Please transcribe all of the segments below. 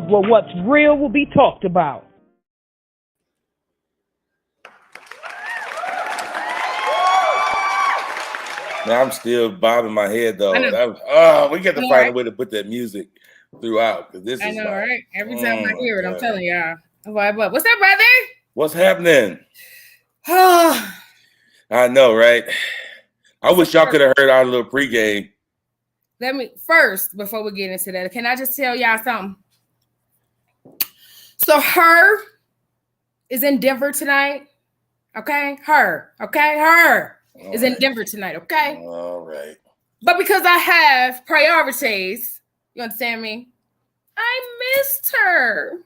where what's real will be talked about. Now I'm still bobbing my head though. We got to find a way to put that music throughout because this is right? Every time I hear it, I'm telling y'all. What's up, brother? What's happening? I know, right? I wish y'all could have heard our little pregame. First, before we get into that, can I just tell y'all something? So her is in Denver tonight. Okay? Her is in Denver tonight, okay? All right. But because I have priorities, you understand me? I missed her.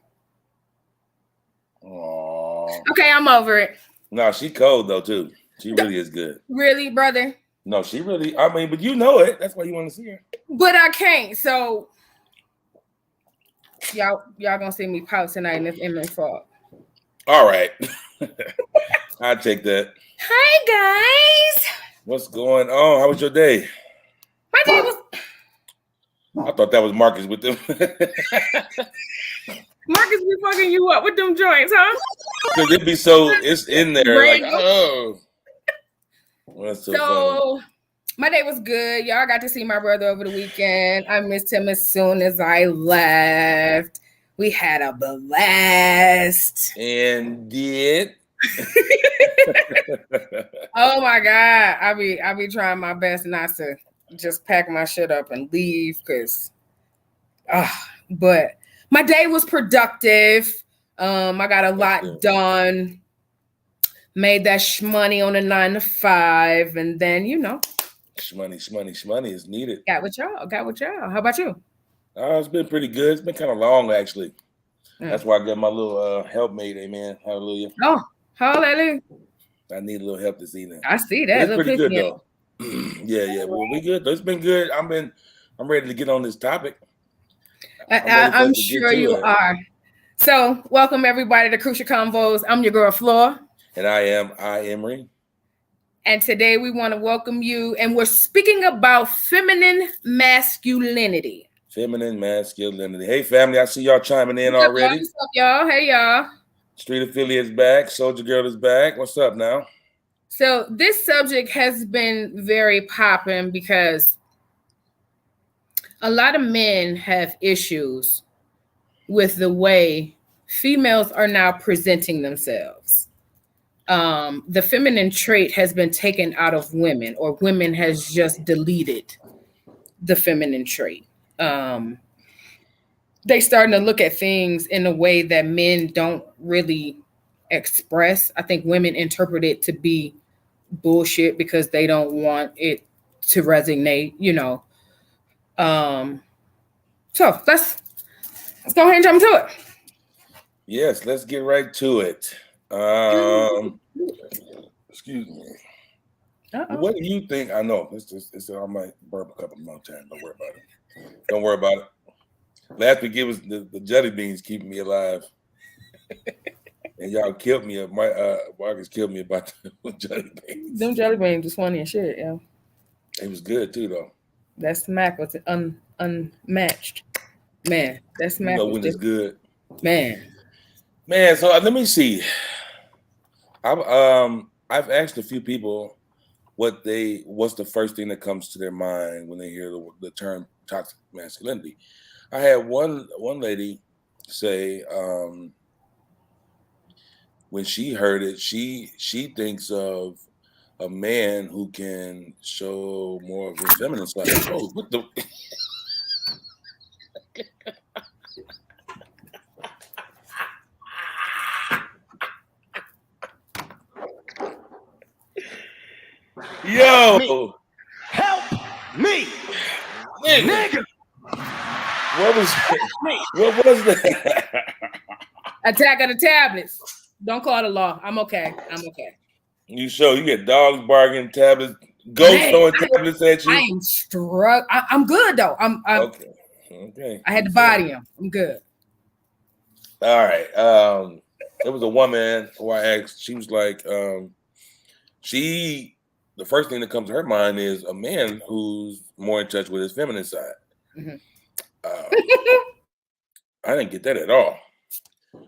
Aww. Okay, I'm over it. No, she cold though too. She really is good. Really, brother? No, she really. I mean, but you know it. That's why you want to see her. But I can't. So y'all gonna see me pout tonight, and it's Emery's fault. All right, I'll take that. Hi guys. What's going on? How was your day? My day was. I thought that was Marcus with them. Marcus be fucking you up with them joints, huh? Because it be so, it's in there. Like, oh. That's so funny. My day was good. Y'all got to see my brother over the weekend. I missed him as soon as I left. We had a blast. And did. Oh my God. I be trying my best not to just pack my shit up and leave because but my day was productive. I got a lot done. Made that shmoney on a 9 to 5, and then shmoney is needed. Got with y'all. How about you? It's been pretty good. It's been kind of long actually. That's why I got my little helpmate. Amen. Hallelujah. Oh, hallelujah. I need a little help this evening. I see that. It's pretty good though. Yeah. Well, we good. It's been good. I'm ready to get on this topic. I'm sure you are. So, welcome everybody to Crucial Convos. I'm your girl F.l.o.r. And I am Emery. And today we want to welcome you, and we're speaking about feminine masculinity. Feminine masculinity. Hey, family, I see y'all chiming in already. What's up, y'all? Hey, y'all. Street Affiliates back. Soldier Girl is back. What's up now? So this subject has been very popping because a lot of men have issues with the way females are now presenting themselves. The feminine trait has been taken out of women, or women has just deleted the feminine trait. They starting to look at things in a way that men don't really express. I think women interpret it to be bullshit because they don't want it to resonate, So let's go ahead and jump to it. Yes, let's get right to it. Excuse me. What do you think? I know I might burp a couple more times. Don't worry about it. Last week it was the jelly beans keeping me alive. And y'all killed me. Marcus killed me about the jelly beans. Them jelly beans was funny and shit, yeah. It was good too, though. That smack was unmatched. Man, that smack was when it's good. Man, so let me see. I've asked a few people what's the first thing that comes to their mind when they hear the term toxic masculinity. I had one lady say when she heard it, she thinks of a man who can show more of his feminine side. Oh, what the? Yo! Help me! Nigga! What was that? Attack of the Tablets. Don't call the law. I'm okay. You get dogs barking, tablets, ghosts throwing tablets at you. I am struck. I'm good though. I'm okay. I had to body him. I'm good. All right. There was a woman who I asked. She was like, the first thing that comes to her mind is a man who's more in touch with his feminine side. Mm-hmm. I didn't get that at all.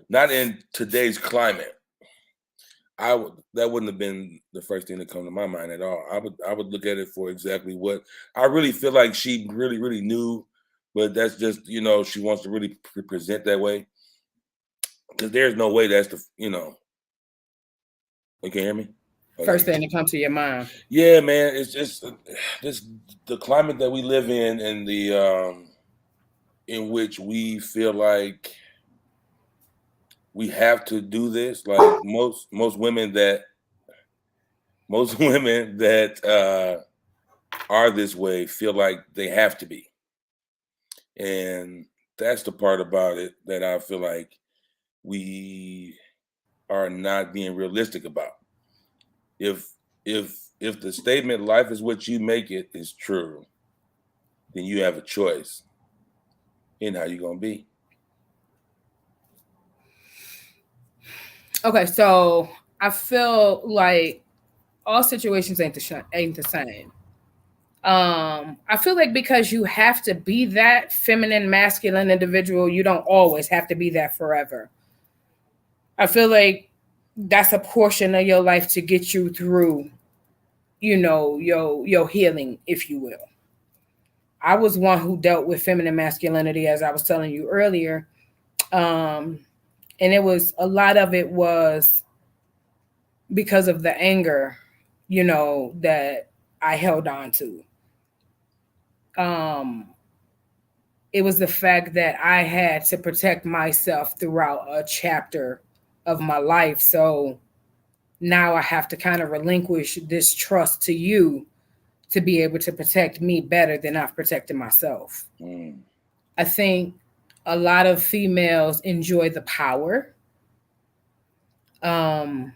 Not in today's climate. That wouldn't have been the first thing to come to my mind at all. I would look at it for exactly what I really feel like she really, really knew, but that's just, she wants to really present that way. Because there's no way that's the, you can hear me? Okay. First thing that comes to your mind. Yeah, man. It's just the climate that we live in and the in which we feel like we have to do this. Like most women that are this way feel like they have to be. And that's the part about it that I feel like we are not being realistic about. If the statement "life is what you make it" is true, then you have a choice in how you're gonna be. Okay, so I feel like all situations ain't the same. I feel like because you have to be that feminine, masculine individual, you don't always have to be that forever. I feel like that's a portion of your life to get you through, your healing, if you will. I was one who dealt with feminine masculinity, as I was telling you earlier. And it was, a lot of it was because of the anger, that I held on to. It was the fact that I had to protect myself throughout a chapter of my life. So now I have to kind of relinquish this trust to you to be able to protect me better than I've protected myself. I think a lot of females enjoy the power. But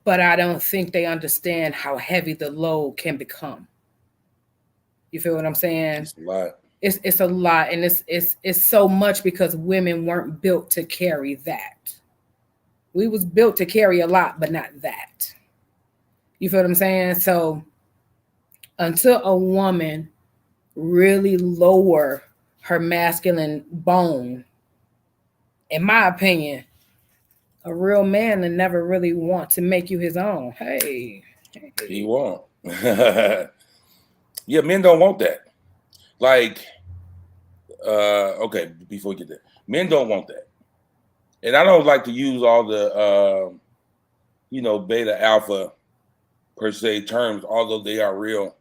I don't think they understand how heavy the load can become. You feel what I'm saying? It's a lot. It's a lot, and it's so much because women weren't built to carry that. We was built to carry a lot, but not that. You feel what I'm saying? So until a woman really lower her masculine bone, in my opinion, a real man will never really want to make you his own. Hey. He won't. Yeah, men don't want that. Like, okay, before we get there, men don't want that. And I don't like to use all the, beta alpha per se terms, although they are real.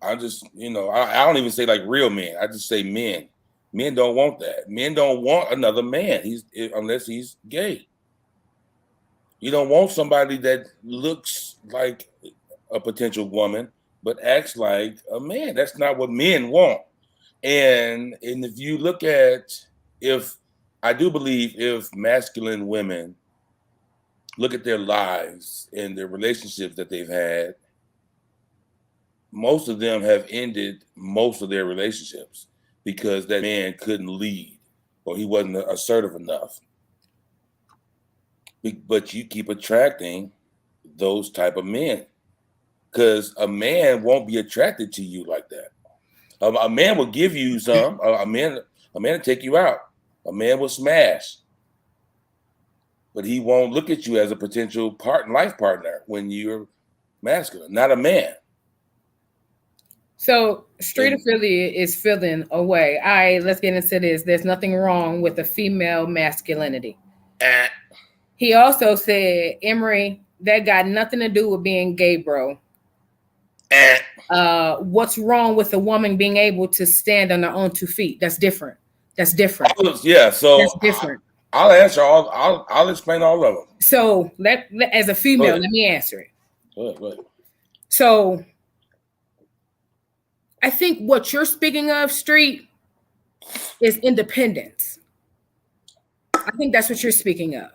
I just, I don't even say like real men. I just say men. Men don't want that. Men don't want another man. Unless he's gay. You don't want somebody that looks like a potential woman, but acts like a man. That's not what men want. And if you look at, I do believe if masculine women look at their lives and their relationships that they've had, most of them have ended most of their relationships because that man couldn't lead or he wasn't assertive enough. But you keep attracting those type of men because a man won't be attracted to you like that. A man will give you some. A man will take you out. A man will smash, but he won't look at you as a potential life partner when you're masculine. Not a man. So Street Affiliate is feeling away. All right, let's get into this. There's nothing wrong with the female masculinity. He also said, Emery, that got nothing to do with being gay, bro. What's wrong with a woman being able to stand on her own 2 feet? That's different. Yeah, so that's different. I'll answer I'll explain all of them. So as a female, let me answer it. Go ahead. So I think what you're speaking of, Street, is independence. I think that's what you're speaking of.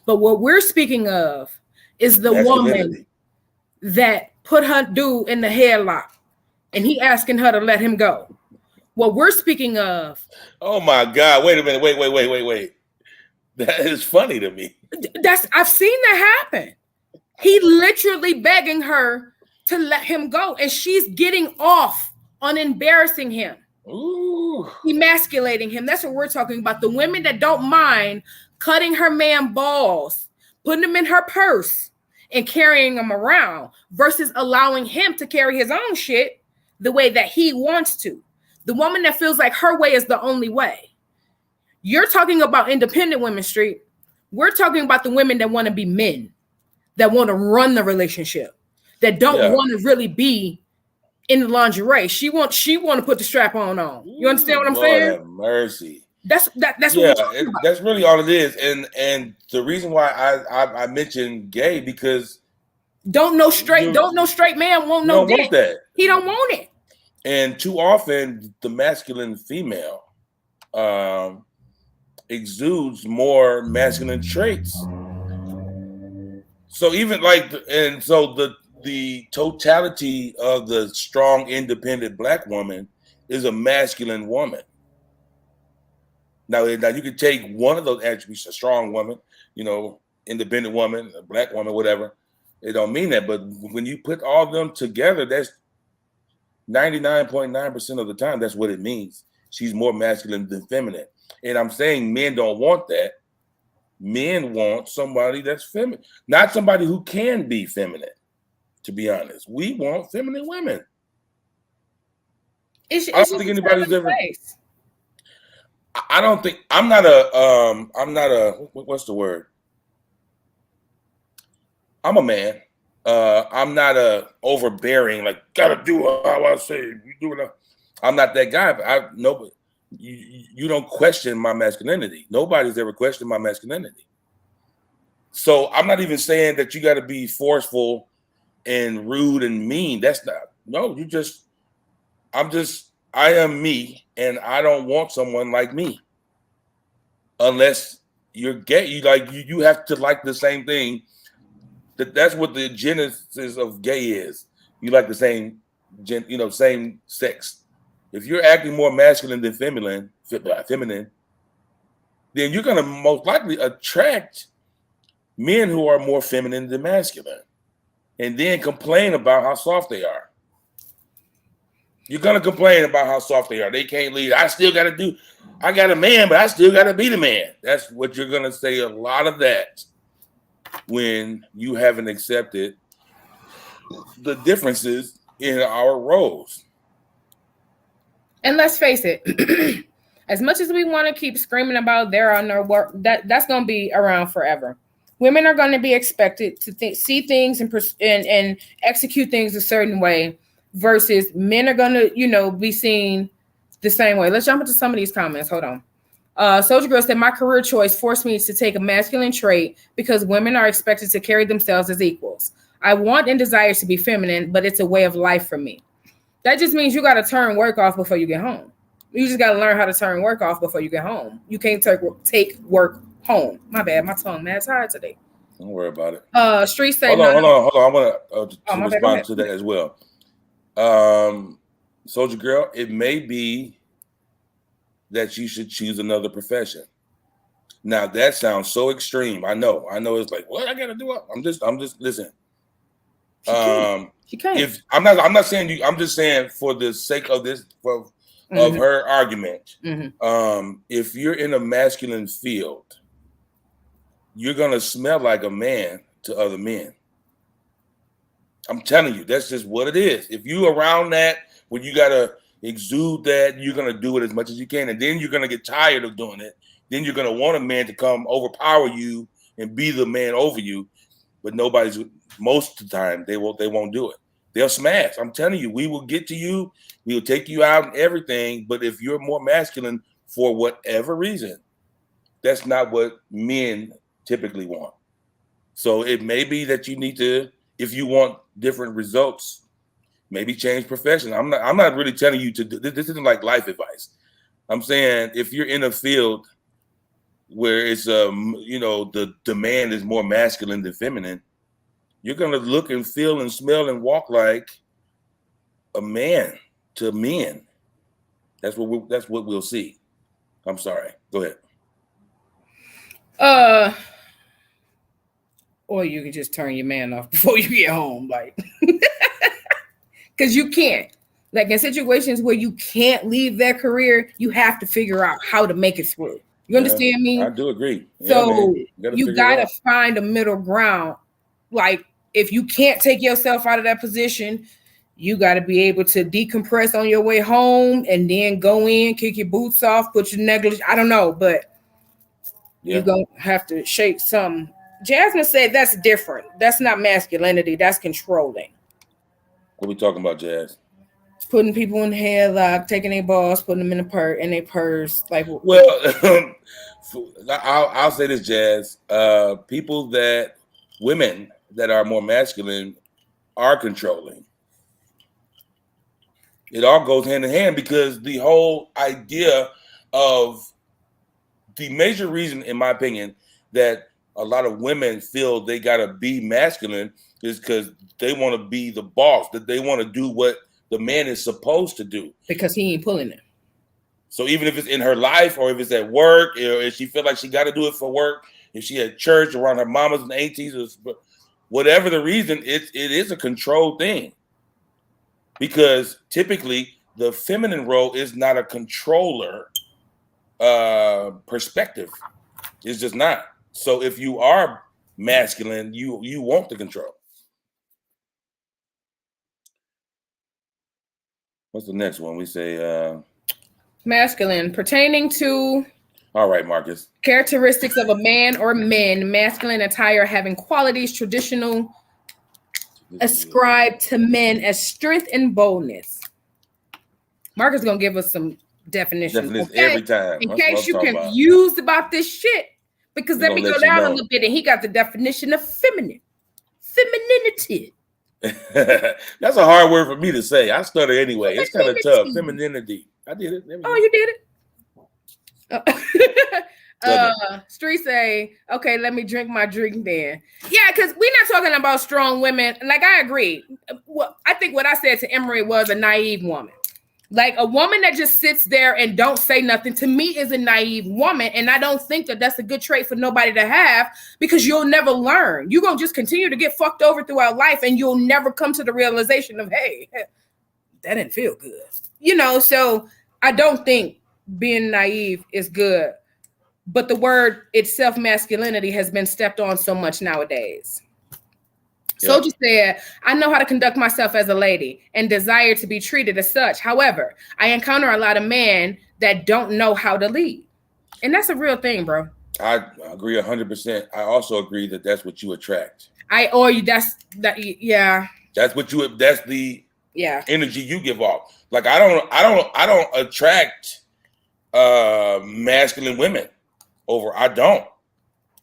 But what we're speaking of is the woman that put her dude in the headlock and he asking her to let him go. What we're speaking of. Oh my God. Wait a minute. Wait. That is funny to me. I've seen that happen. He literally begging her to let him go. And she's getting off on embarrassing him. Ooh. Emasculating him. That's what we're talking about. The women that don't mind cutting her man balls, putting them in her purse, and carrying them around versus allowing him to carry his own shit the way that he wants to. The woman that feels like her way is the only way. You're talking about independent women, Street. We're talking about the women that want to be men, that want to run the relationship, that don't want to really be in the lingerie. She want to put the strap on. You understand what I'm saying? Lord have mercy. That's what we're talking about. That's really all it is. And the reason why I mentioned gay, because don't no straight man won't no dick. Want that. He don't want it. And too often the masculine female exudes more masculine traits. So even the totality of the strong, independent Black woman is a masculine woman. Now you can take one of those attributes, a strong woman, independent woman, a Black woman, whatever. It don't mean that, but when you put all of them together, that's 99.9% of the time, that's what it means. She's more masculine than feminine. And I'm saying men don't want that. Men want somebody that's feminine, not somebody who can be feminine. To be honest, we want feminine women. I don't think anybody's ever. I don't think I'm not a what's the word? I'm a man. I'm not a overbearing, like gotta do how I say. You do it. I'm not that guy. But you don't question my masculinity. Nobody's ever questioned my masculinity. So I'm not even saying that you got to be forceful and rude and mean. That's not. No, I am me, and I don't want someone like me. Unless you're gay, you have to like the same thing. That's what the genesis of gay is. You like the same, same sex. If you're acting more masculine than feminine, then you're gonna most likely attract men who are more feminine than masculine, and then complain about how soft they are. You're gonna complain about how soft they are. They can't lead. I got a man, but I still gotta be the man. That's what you're gonna say. A lot of that when you haven't accepted the differences in our roles. And let's face it, as much as we want to keep screaming about there are no work, that's going to be around forever. Women are going to be expected to see things and execute things a certain way, versus men are going to, be seen the same way. Let's jump into some of these comments. Hold on. Soldier Girl said, my career choice forced me to take a masculine trait because women are expected to carry themselves as equals. I want and desire to be feminine, but it's a way of life for me. That just means you got to turn work off before you get home. You just got to learn how to turn work off before you get home. You can't take work home. My bad. My tongue mad tired today. Don't worry about it. Street say, hold on. I want to respond to that as well. Soldier Girl, it may be that you should choose another profession. Now that sounds so extreme. I know it's like, what I got to do? I'm just listen. She can't. If I'm not saying you, I'm just saying for the sake of this, of her argument, if you're in a masculine field, you're gonna smell like a man to other men. I'm telling you, that's just what it is. If you around that, when you gotta exude that, you're gonna do it as much as you can, and then you're gonna get tired of doing it. Then you're gonna want a man to come overpower you and be the man over you, but most of the time they won't do it. They'll smash. I'm telling you, we will get to you. We will take you out and everything. But if you're more masculine for whatever reason, that's not what men typically want. So it may be that you need to, if you want different results, maybe change profession. I'm not really telling you to do this. Isn't like life advice. I'm saying if you're in a field where it's the demand is more masculine than feminine, you're gonna look and feel and smell and walk like a man to men. That's what we'll see. I'm sorry. Go ahead. Or you can just turn your man off before you get home, like, because you can't. Like in situations where you can't leave that career, you have to figure out how to make it through. You understand me? I do agree. So you gotta find a middle ground. Like if you can't take yourself out of that position, you got to be able to decompress on your way home and then go in, kick your boots off, put your negligence. I don't know, but you're going to have to shake some. Jasmine said that's different. That's not masculinity. That's controlling. What are we talking about, Jazz? Putting people in the headlock, taking their balls, putting them in their purse. Like, well, I'll say this, Jazz. Women that are more masculine are controlling. It all goes hand in hand because the whole idea of the major reason, in my opinion, that a lot of women feel they got to be masculine is because they want to be the boss, that they want to do what the man is supposed to do. Because he ain't pulling it. So even if it's in her life or if it's at work, or if she feel like she got to do it for work, if she at church around her mamas and aunties, or whatever the reason, it is a control thing. Because typically the feminine role is not a controller perspective. It's just not. So if you are masculine, you want the control. What's the next one? We say masculine, pertaining to. All right, Marcus. Characteristics of a man or men, masculine attire having qualities traditional ascribed to men as strength and boldness. Marcus is going to give us some definitions. Okay? Every time. In case you're confused about this shit. Because let me go down a little bit, and he got the definition of femininity. That's a hard word for me to say. I stutter anyway. It's kind of tough. Femininity. I did it. Oh, you did it? Street say, okay, let me drink my drink then. Yeah, because we're not talking about strong women. Like, I agree. Well, I think what I said to Emery was a naive woman. Like, a woman that just sits there and don't say nothing, to me, is a naive woman. And I don't think that that's a good trait for nobody to have, because you'll never learn. You're going to just continue to get fucked over throughout life, and you'll never come to the realization of, hey, that didn't feel good. You know, so I don't think being naive is good. But the word itself, masculinity, has been stepped on so much nowadays. Yeah. Soldier said, I know how to conduct myself as a lady and desire to be treated as such. However, I encounter a lot of men that don't know how to lead. And that's a real thing, bro. I agree 100%. I also agree that that's what you attract. That's the energy you give off. Like, I don't attract masculine women. I don't.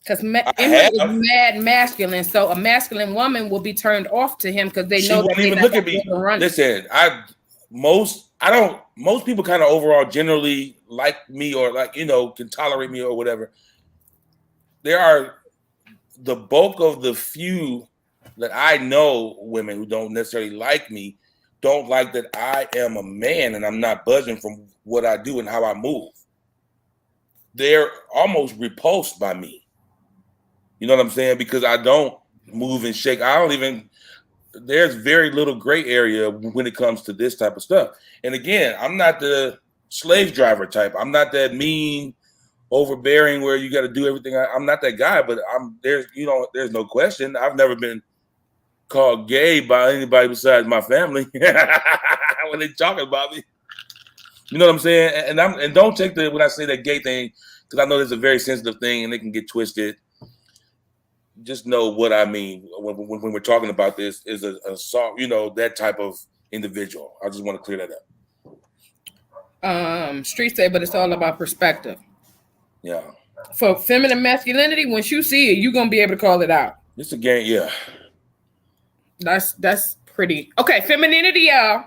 Because Emery is mad masculine, so a masculine woman will be turned off to him because they know won't even look at me. Listen, most people kind of overall generally like me, or can tolerate me or whatever. There are the bulk of the few that I know, women who don't necessarily like me, don't like that I am a man and I'm not budging from what I do and how I move. They're almost repulsed by me. You know what I'm saying? Because I don't move and shake. There's very little gray area when it comes to this type of stuff. And again, I'm not the slave driver type. I'm not that mean, overbearing where you got to do everything. I'm not that guy, but there's no question. I've never been called gay by anybody besides my family when they talking about me. You know what I'm saying? And don't take when I say that gay thing, because I know it's a very sensitive thing and it can get twisted. Just know what I mean when we're talking about this is a that type of individual. I just want to clear that up. Street say, but it's all about perspective. Yeah. For feminine masculinity, once you see it, you're gonna be able to call it out. It's a game, yeah. That's pretty okay. Femininity, y'all.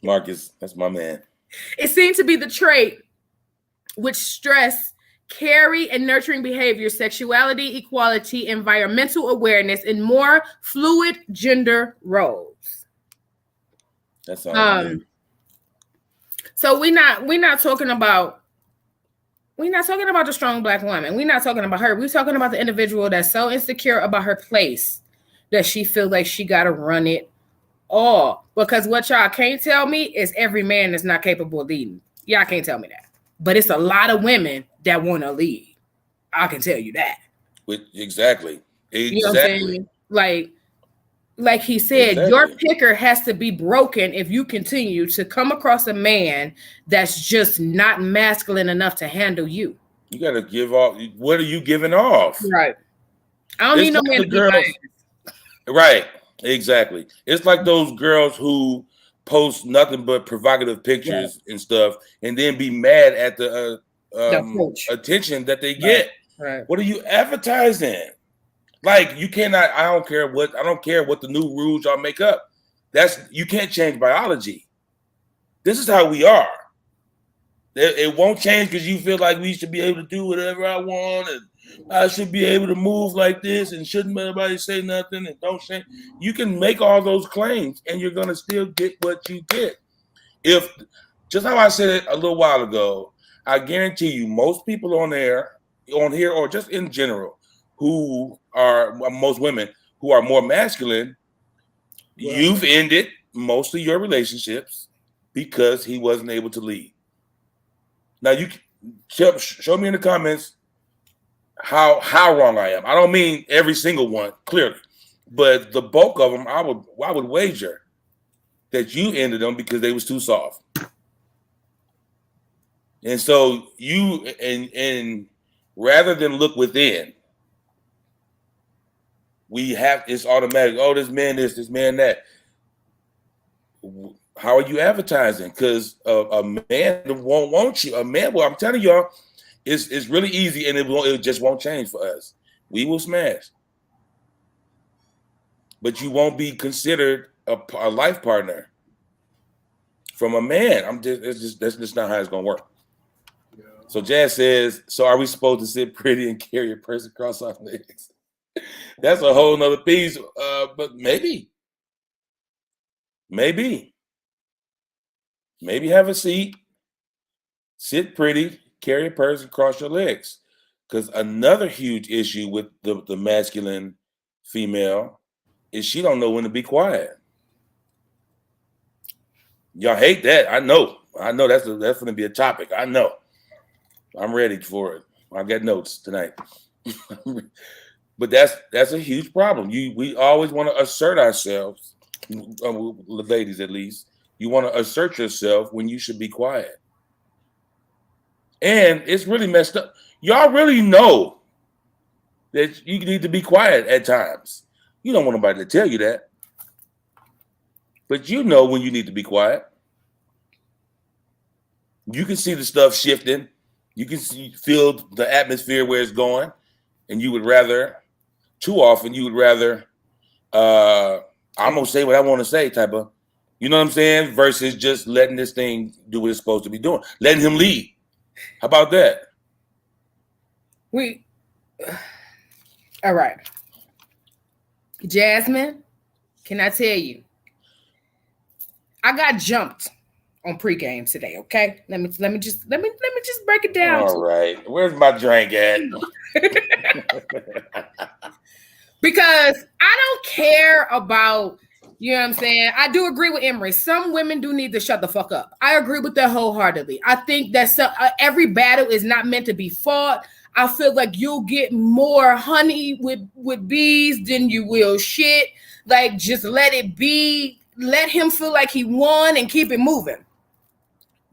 Marcus, that's my man. It seems to be the trait which stress, carry, and nurturing behavior, sexuality, equality, environmental awareness, and more fluid gender roles. That's all. So we're not talking about the strong Black woman. We're not talking about her. We're talking about the individual that's so insecure about her place that she feels like she got to run it all. Because what y'all can't tell me is every man is not capable of leading. Y'all can't tell me that. But it's a lot of women that want to lead. I can tell you that. Exactly. You know what I'm saying? Like he said, your picker has to be broken if you continue to come across a man that's just not masculine enough to handle you. You got to give off. What are you giving off? Right. I don't need no man to be my ass. Right. Exactly. It's like those girls who post nothing but provocative pictures and stuff, and then be mad at the attention that they get. Right. What are you advertising? Like, you cannot. I don't care what the new rules y'all make up. You can't change biology. This is how we are. It won't change because you feel like we should be able to do whatever I want, and I should be able to move like this, and shouldn't anybody say nothing, and don't say. You can make all those claims, and you're gonna still get what you get. If just how I said it a little while ago, I guarantee you, most people on here, or just in general, most women who are more masculine, you've ended most of your relationships because he wasn't able to lead. Now you show me in the comments how wrong I am. I don't mean every single one, clearly, but the bulk of them, I would wager that you ended them because they was too soft. And so you and rather than look within, it's automatic. Oh, this man this man that. How are you advertising? Because a man won't want you. A man, well, I'm telling y'all, it's really easy, and it just won't change for us. We will smash, but you won't be considered a life partner from a man. That's just not how it's gonna work. Yeah. So Jazz says, so are we supposed to sit pretty and carry a purse across our legs? That's a whole nother piece, but maybe have a seat, sit pretty, carry a purse across your legs. Because another huge issue with the masculine female is she don't know when to be quiet. Y'all hate that. I know that's going to be a topic. I know. I'm ready for it. I got notes tonight. But that's a huge problem. We always want to assert ourselves, ladies at least. You want to assert yourself when you should be quiet. And it's really messed up. Y'all really know that you need to be quiet at times. You don't want nobody to tell you that. But you know when you need to be quiet. You can see the stuff shifting. You can feel the atmosphere where it's going. And you would rather, too often, I'm going to say what I want to say type of, you know what I'm saying? Versus just letting this thing do what it's supposed to be doing. Letting him lead. How about that? All right. Jasmine, can I tell you? I got jumped on pregame today, okay? Let me just break it down. All right. Where's my drink at? Because I don't care about, you know what I'm saying? I do agree with Emery. Some women do need to shut the fuck up. I agree with that wholeheartedly. I think that every battle is not meant to be fought. I feel like you'll get more honey with bees than you will shit. Like, just let it be. Let him feel like he won and keep it moving.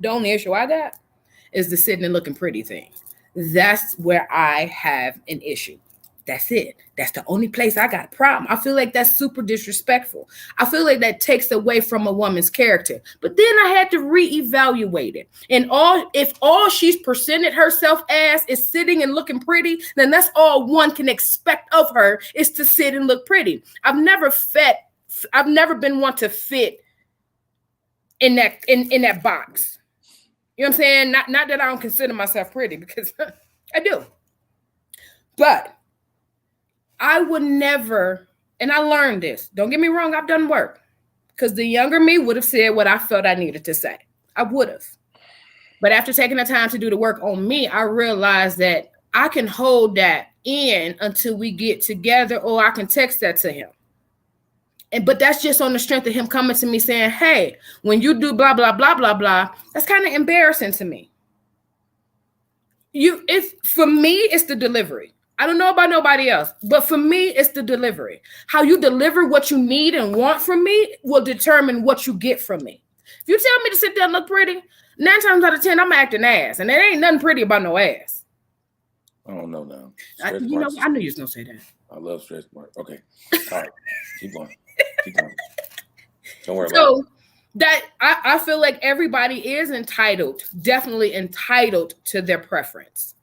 The only issue I got is the sitting and looking pretty thing. That's where I have an issue. That's it. That's the only place I got a problem. I feel like that's super disrespectful. I feel like that takes away from a woman's character. But then I had to reevaluate it. And if all she's presented herself as is sitting and looking pretty, then that's all one can expect of her is to sit and look pretty. I've never been one to fit in that box. You know what I'm saying? Not that I don't consider myself pretty, because I do. But I would never, and I learned this. Don't get me wrong, I've done work. Because the younger me would have said what I felt I needed to say. I would have. But after taking the time to do the work on me, I realized that I can hold that in until we get together, or I can text that to him. But that's just on the strength of him coming to me saying, hey, when you do blah, blah, blah, blah, blah, that's kind of embarrassing to me. For me, it's the delivery. I don't know about nobody else, but for me, it's the delivery. How you deliver what you need and want from me will determine what you get from me. If you tell me to sit there and look pretty, 9 times out of 10, I'm acting ass. And there ain't nothing pretty about no ass. I don't know now. I knew you was going to say that. I love stretch marks. Okay. All right. Keep going. Keep going. Don't worry about it. That I feel like everybody is definitely entitled to their preference.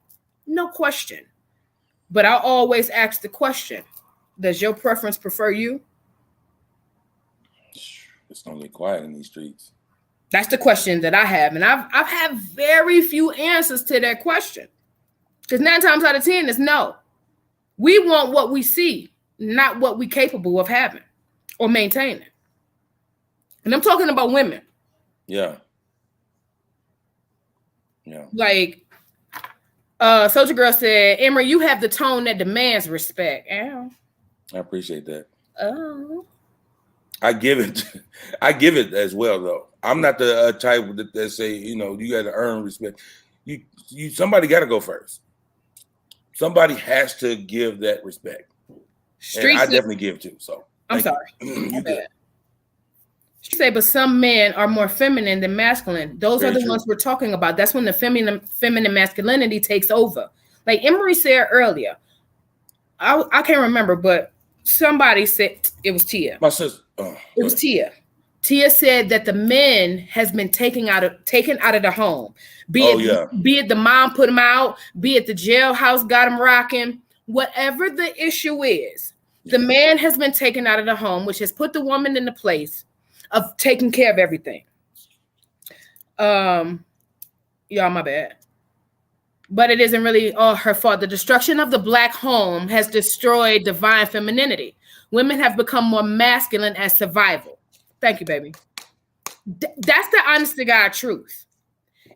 No question. But I always ask the question, does your preference prefer you? It's gonna get quiet in these streets. That's the question that I have. And I've had very few answers to that question. Because 9 times out of 10 is no. We want what we see, not what we're capable of having or maintaining. And I'm talking about women. Yeah. Yeah. Like, Soldier Girl said, Emery, you have the tone that demands respect. Ow. I appreciate that. Oh. I give it as well, though. I'm not the type that say, you got to earn respect. Somebody got to go first. Somebody has to give that respect. And I definitely give too. So I'm sorry. You good. She said, but some men are more feminine than masculine. Those are the ones we're talking about. That's when the feminine masculinity takes over. Like Emery said earlier, I can't remember, but somebody said it was Tia. My sister. It was Tia. Tia said that the men has been taken out of the home. Be it the mom put him out, be it the jailhouse got him rocking, whatever the issue is, the man has been taken out of the home, which has put the woman in the place of taking care of everything. Y'all, my bad. But it isn't really all her fault. The destruction of the Black home has destroyed divine femininity. Women have become more masculine as survival. Thank you, baby. That's the honest to God truth.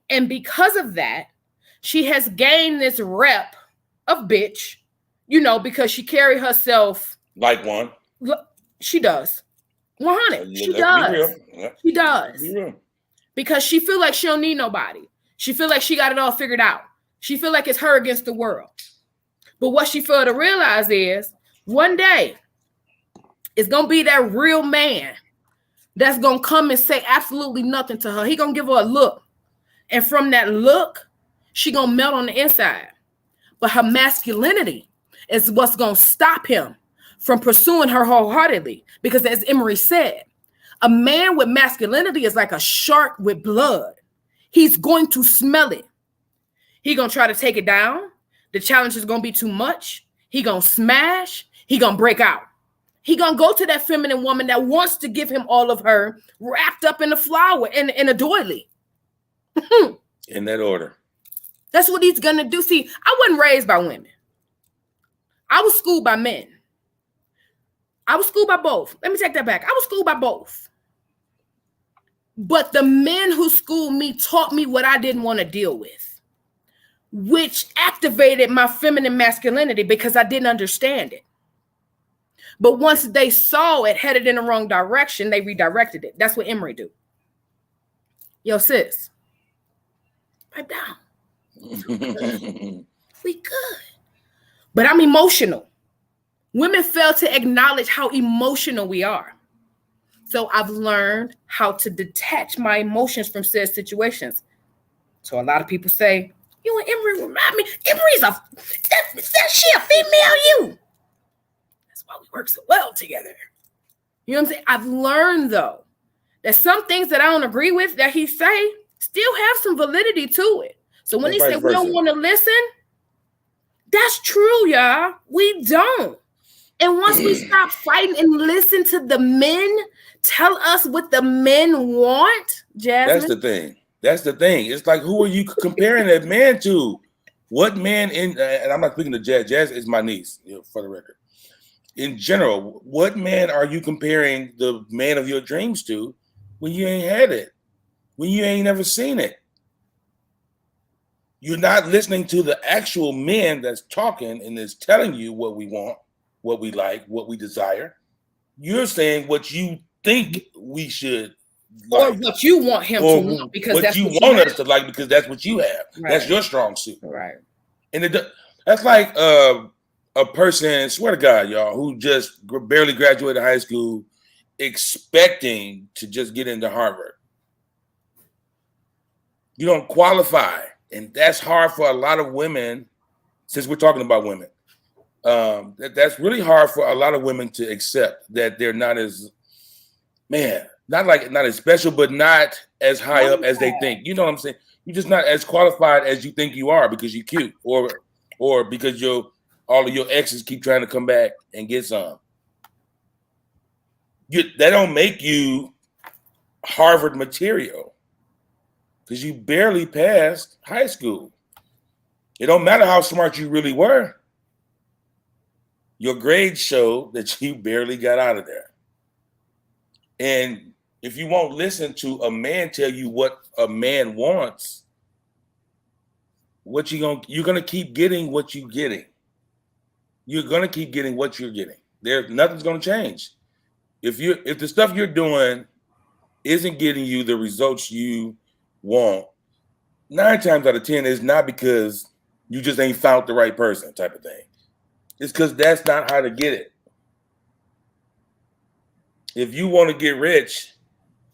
And because of that, she has gained this rep of bitch, because she carry herself like one. She does. 100. She does. Yeah. She does. Because she feel like she don't need nobody. She feel like she got it all figured out. She feel like it's her against the world. But what she failed to realize is one day it's going to be that real man that's going to come and say absolutely nothing to her. He going to give her a look. And from that look, she going to melt on the inside. But her masculinity is what's going to stop him from pursuing her wholeheartedly. Because as Emery said, a man with masculinity is like a shark with blood. He's going to smell it. He's going to try to take it down. The challenge is going to be too much. He going to smash. He going to break out. He going to go to that feminine woman that wants to give him all of her wrapped up in a flower, in a doily. In that order. That's what he's going to do. See, I wasn't raised by women. I was schooled by men. I was schooled by both. Let me take that back. I was schooled by both. But the men who schooled me taught me what I didn't want to deal with, which activated my feminine masculinity because I didn't understand it. But once they saw it headed in the wrong direction, they redirected it. That's what Emery do. Yo, sis, pipe down. We good. But I'm emotional. Women fail to acknowledge how emotional we are. So I've learned how to detach my emotions from said situations. So a lot of people say, you and Emery remind me, Emery's she a female you. That's why we work so well together. You know what I'm saying? I've learned though, that some things that I don't agree with that he say still have some validity to it. So when he said we don't want to listen, that's true, y'all. We don't. And once we stop fighting and listen to the men tell us what the men want, Jasmine. That's the thing. It's like, who are you comparing that man to? What man and I'm not speaking to Jazz. Jazz is my niece, for the record. In general, what man are you comparing the man of your dreams to when you ain't had it? When you ain't never seen it? You're not listening to the actual men that's talking and is telling you what we want, what we like, what we desire. You're saying what you think we should like. Or like. what you want him to want, because what that's you what want us to like, because that's what you have. Right. That's your strong suit. Right. And that's like a person, swear to God, y'all, who just barely graduated high school expecting to just get into Harvard. You don't qualify. And that's hard for a lot of women, since we're talking about women. That's really hard for a lot of women to accept, that they're not as, not as special, but not as high up as they think. You know what I'm saying? You're just not as qualified as you think you are because you're cute, or because all of your exes keep trying to come back and get some. That don't make you Harvard material, because you barely passed high school. It don't matter how smart you really were. Your grades show that you barely got out of there. And if you won't listen to a man tell you what a man wants, you're gonna keep getting what you're getting. You're gonna keep getting what you're getting. Nothing's gonna change. If the stuff you're doing isn't getting you the results you want, 9 times out of 10 is not because you just ain't found the right person type of thing. It's because that's not how to get it. If you want to get rich,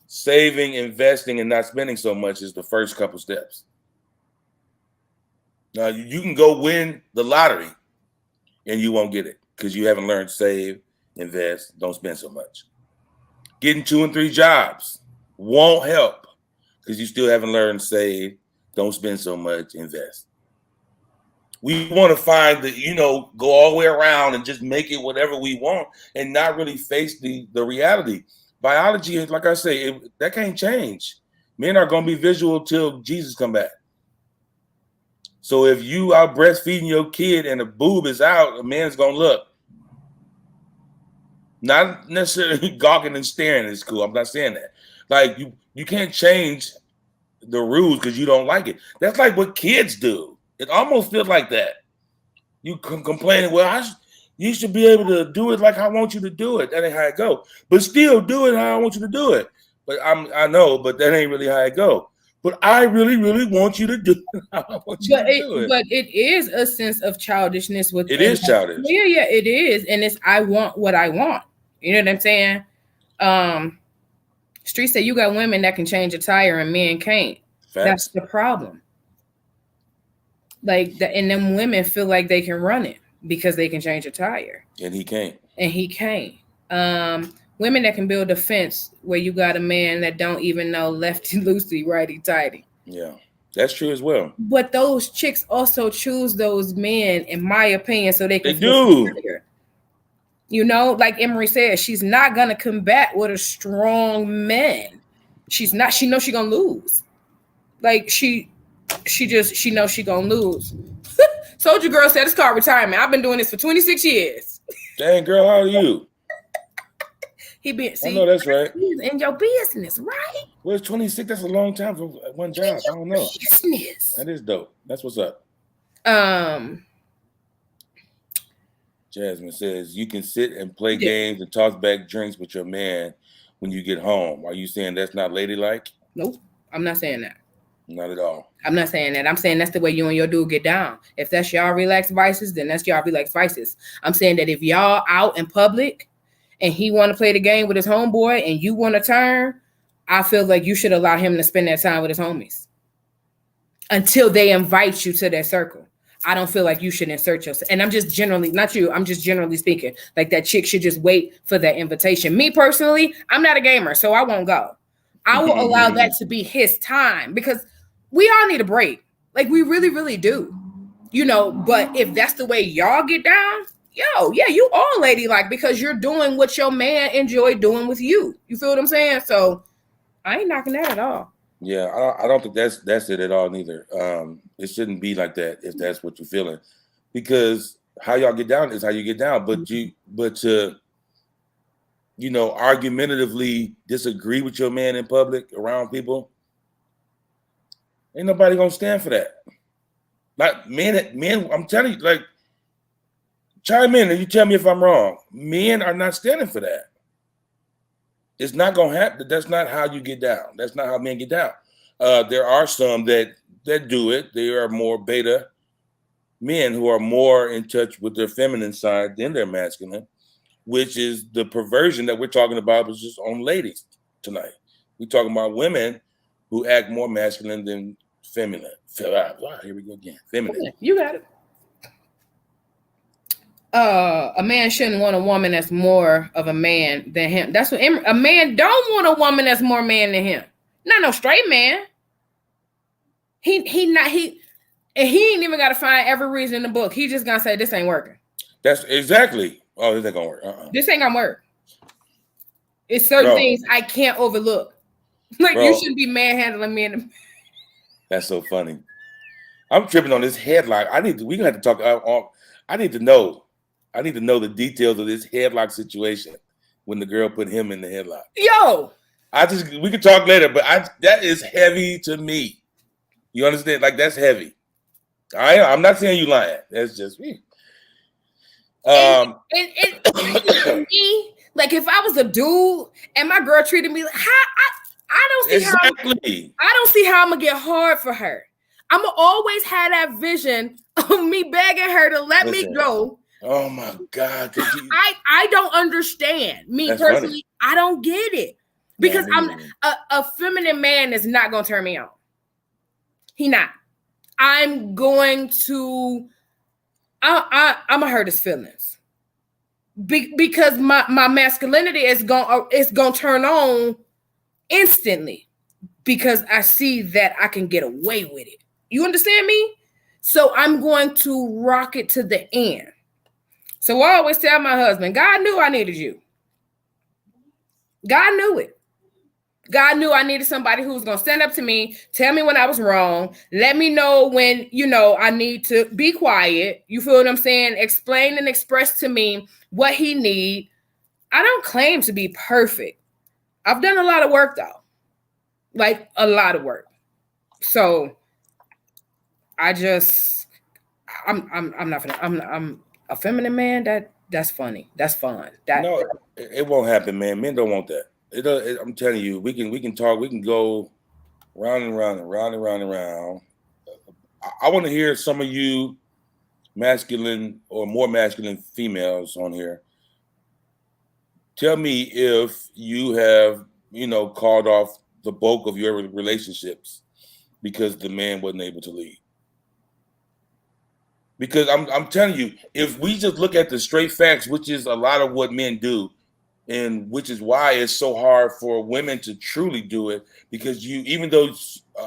saving, investing, and not spending so much is the first couple steps. Now, you can go win the lottery and you won't get it because you haven't learned to save, invest, don't spend so much. Getting 2 and 3 jobs won't help because you still haven't learned to save, don't spend so much, invest. We want to find go all the way around and just make it whatever we want and not really face the reality. Biology is, like I say, that can't change. Men are going to be visual till Jesus come back. So if you are breastfeeding your kid and the boob is out, a man's going to look. Not necessarily gawking and staring is cool. I'm not saying that. Like, you can't change the rules because you don't like it. That's like what kids do. It almost feels like that. You complaining, you should be able to do it like I want you to do it. That ain't how it go. But still do it how I want you to do it. But I know, but that ain't really how it go. But I really, really want you to do it how I want you to do it. But it is a sense of childishness with it. Is childish. Yeah, it is. And it's I want what I want. You know what I'm saying? Street said you got women that can change a tire and men can't. Facts. That's the problem. Like and them women feel like they can run it because they can change a tire. And he can't. Women that can build a fence where you got a man that don't even know lefty loosey, righty tighty. Yeah, that's true as well. But those chicks also choose those men, in my opinion, so they can do. Like Emery said, she's not gonna combat with a strong man. She's not. She knows she's gonna lose. Like she knows she gonna lose. Soldier Girl said it's called retirement. I've been doing this for 26 years. Dang, girl, how are you? I know that's right. He's in your business, right? Well, it's 26. That's a long time for one job. I don't know. Business. That is dope. That's what's up. Jasmine says you can sit and play games and toss back drinks with your man when you get home. Are you saying that's not ladylike? Nope, I'm not saying that. Not at all. I'm not saying that. I'm saying that's the way you and your dude get down. If that's y'all relaxed vices, then that's y'all relaxed vices. I'm saying that if y'all out in public and he want to play the game with his homeboy and you want to turn, I feel like you should allow him to spend that time with his homies until they invite you to their circle. I don't feel like you should insert yourself. And I'm just generally, not you, I'm just generally speaking, like that chick should just wait for that invitation. Me personally, I'm not a gamer, so I won't go. I will allow that to be his time because we all need a break. Like we really, really do. But if that's the way y'all get down, you all ladylike because you're doing what your man enjoy doing with you. You feel what I'm saying? So I ain't knocking that at all. Yeah, I don't think that's it at all neither. It shouldn't be like that if that's what you're feeling, because how y'all get down is how you get down. But to argumentatively disagree with your man in public around people, ain't nobody gonna stand for that. Like men, I'm telling you, chime in and you tell me if I'm wrong. Men are not standing for that. It's not gonna happen. That's not how you get down. That's not how men get down. There are some that do it. They are more beta men who are more in touch with their feminine side than their masculine, which is the perversion that we're talking about, is just on ladies tonight. We're talking about women who act more masculine than feminine. Here we go again. Feminine. You got it. A man shouldn't want a woman that's more of a man than him. That's what a man don't want a woman that's more man than him. Not no straight man. He ain't even got to find every reason in the book. He just gonna say this ain't working. That's exactly. Oh, this ain't gonna work. This ain't gonna work. It's certain things I can't overlook. Like you shouldn't be manhandling me. That's so funny. I'm tripping on this headlock. We gonna have to talk. I need to know the details of this headlock situation when the girl put him in the headlock. Yo, we can talk later, but that is heavy to me. You understand? Like that's heavy. I'm not saying you lying. That's just me. And me, like if I was a dude and my girl treated me like I don't see how I'm gonna get hard for her. I'm gonna always have that vision of me begging her to let me go. Oh my God! I don't understand. Me That's personally, funny. I don't get it because a feminine man is not gonna turn me on. He not. I'm going to. I'm gonna hurt his feelings because my masculinity is gonna turn on instantly because I see that I can get away with it. You understand me? So I'm going to rock it to the end. So I always tell my husband, God knew I needed you. God knew it. God knew I needed somebody who was going to stand up to me, tell me when I was wrong, let me know when, I need to be quiet. You feel what I'm saying? Explain and express to me what he need. I don't claim to be perfect. I've done a lot of work though. Like a lot of work. So I'm a feminine man. That's funny. That's fun. No, it won't happen, man. Men don't want that. I'm telling you, we can talk. We can go round and round and round and round and round. I want to hear some of you masculine or more masculine females on here. Tell me if you have, called off the bulk of your relationships because the man wasn't able to lead. Because I'm telling you, if we just look at the straight facts, which is a lot of what men do, and which is why it's so hard for women to truly do it, because even though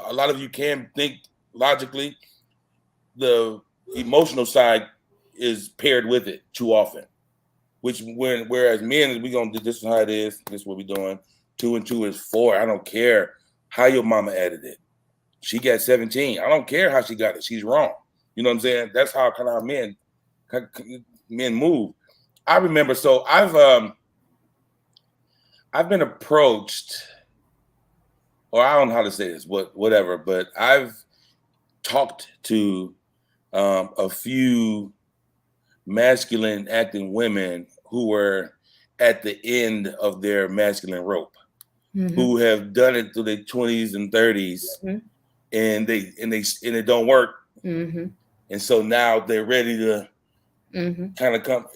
a lot of you can think logically, the emotional side is paired with it too often. Whereas men, we gonna do this is how it is. This is what we're doing. 2 and 2 is 4. I don't care how your mama added it. She got 17. I don't care how she got it. She's wrong. You know what I'm saying? That's how kind of men move. I remember. So I've been approached, or I don't know how to say this, whatever. But I've talked to a few masculine acting women who were at the end of their masculine rope, who have done it through their 20s and 30s, and it don't work. And so now they're ready to kind of come.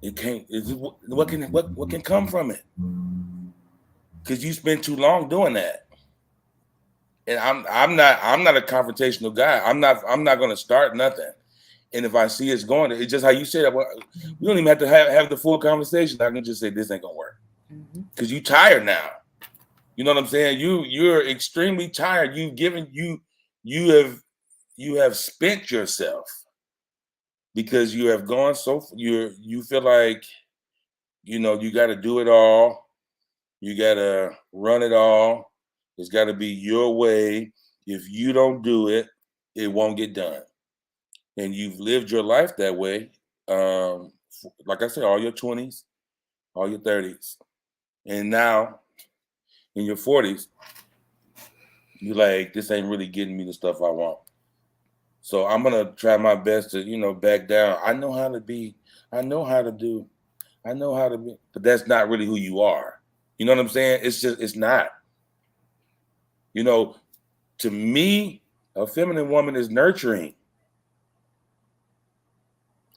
It can't. What can come from it? Because you spend too long doing that. And I'm not a confrontational guy. I'm not going to start nothing. And if I see it's going, it's just how you said it. We don't even have to have the full conversation. I can just say this ain't gonna work because you tired now. You know what I'm saying? You're extremely tired. You have spent yourself because you have gone you feel like you got to do it all. You got to run it all. It's got to be your way. If you don't do it, it won't get done. And you've lived your life that way. Like I said, all your 20s, all your 30s. And now in your 40s, you're like, this ain't really getting me the stuff I want. So I'm going to try my best to, back down. I know how to do. I know how to be, but that's not really who you are. You know what I'm saying? It's not. You know, to me, a feminine woman is nurturing.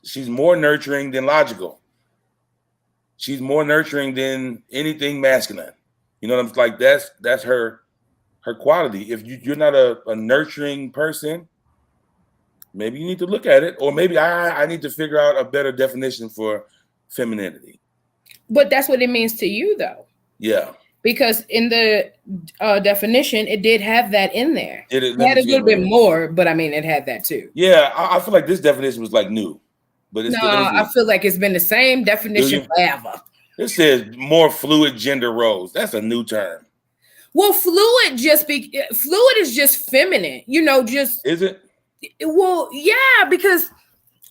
She's more nurturing than logical. She's more nurturing than anything masculine. You know what I'm like? That's her quality. If you're not a nurturing person, maybe you need to look at it, or maybe I need to figure out a better definition for femininity. But that's what it means to you, though. Yeah. Because in the definition, it did have that in there. It had a little bit more, but I mean, it had that too. Yeah, I feel like this definition was like new. But it's I feel like it's been the same definition forever. It says more fluid gender roles. That's a new term. Well, fluid is just feminine. You know, just is it? Well, yeah, because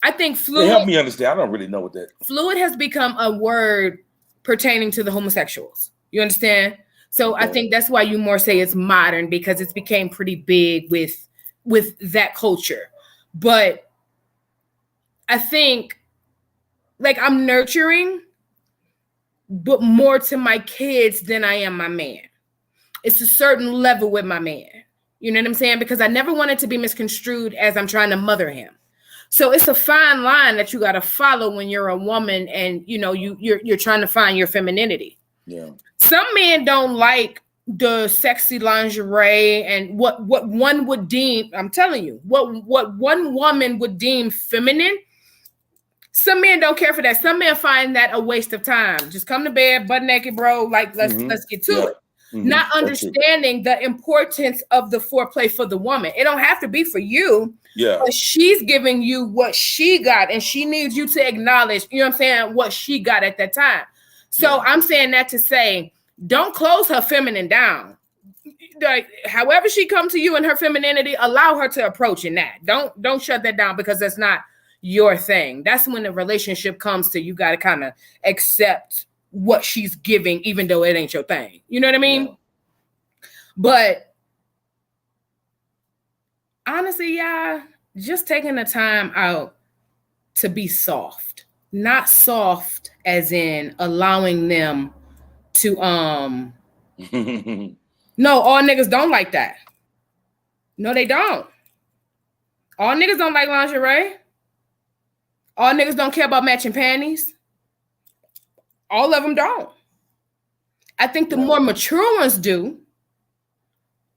I think fluid. Help me understand. I don't really know what that. Fluid has become a word pertaining to the homosexuals. You understand? So I think that's why you more say it's modern, because it's became pretty big with that culture. But I think, like, I'm nurturing, but more to my kids than I am my man. It's a certain level with my man. You know what I'm saying? Because I never want it to be misconstrued as I'm trying to mother him. So it's a fine line that you got to follow when you're a woman and, you know, you're trying to find your femininity. Yeah. Some men don't like the sexy lingerie and what one would deem, I'm telling you, what one woman would deem feminine. Some men don't care for that. Some men find that a waste of time. Just come to bed, butt naked, bro. Like, let's get to it. Mm-hmm. Not understanding the importance of the foreplay for the woman. It don't have to be for you. Yeah. But she's giving you what she got, and she needs you to acknowledge, you know what I'm saying, what she got at that time. So I'm saying that to say, don't close her feminine down. Like, however she come to you in her femininity, allow her to approach in that. Don't shut that down, because that's not your thing. That's when the relationship comes to, you got to kind of accept what she's giving, even though it ain't your thing. You know what I mean? Yeah. But honestly, y'all, just taking the time out to be soft. Not soft as in allowing them to no, all niggas don't like that. No, they don't. All niggas don't like lingerie. All niggas don't care about matching panties. All of them don't. I think the more mature ones do,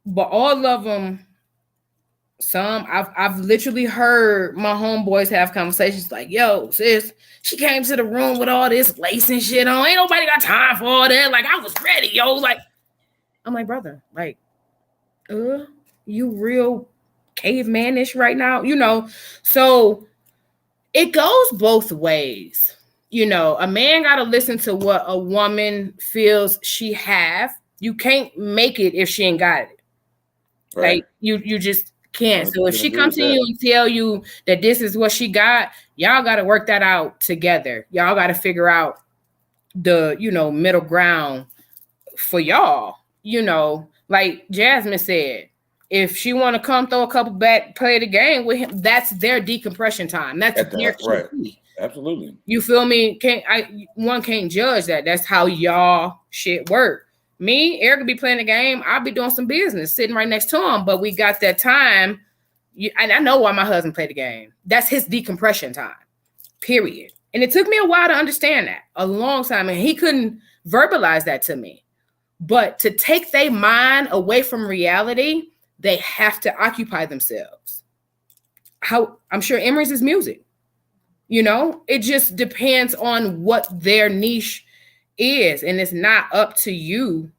but all of them, some, I've literally heard my homeboys have conversations like, yo, sis, she came to the room with all this lace and shit on. Ain't nobody got time for all that. Like, I was ready, yo. Like, I'm like, brother, like, you real cavemanish right now, you know? So it goes both ways. You know, a man got to listen to what a woman feels she have. You can't make it if she ain't got it. Right. Like, you just can't. So if she comes to you and tell you that this is what she got, y'all got to work that out together. Y'all got to figure out the, you know, middle ground for y'all. You know, like Jasmine said, if she want to come throw a couple back, play the game with him, that's their decompression time. That's their right. Absolutely. You feel me? One can't judge that. That's how y'all shit work. Me, Eric could be playing the game. I'll be doing some business, sitting right next to him. But we got that time. And I know why my husband played the game. That's his decompression time, period. And it took me a while to understand that, a long time. And he couldn't verbalize that to me. But to take their mind away from reality, they have to occupy themselves. How I'm sure Emery's is music. You know, it just depends on what their niche is. And it's not up to you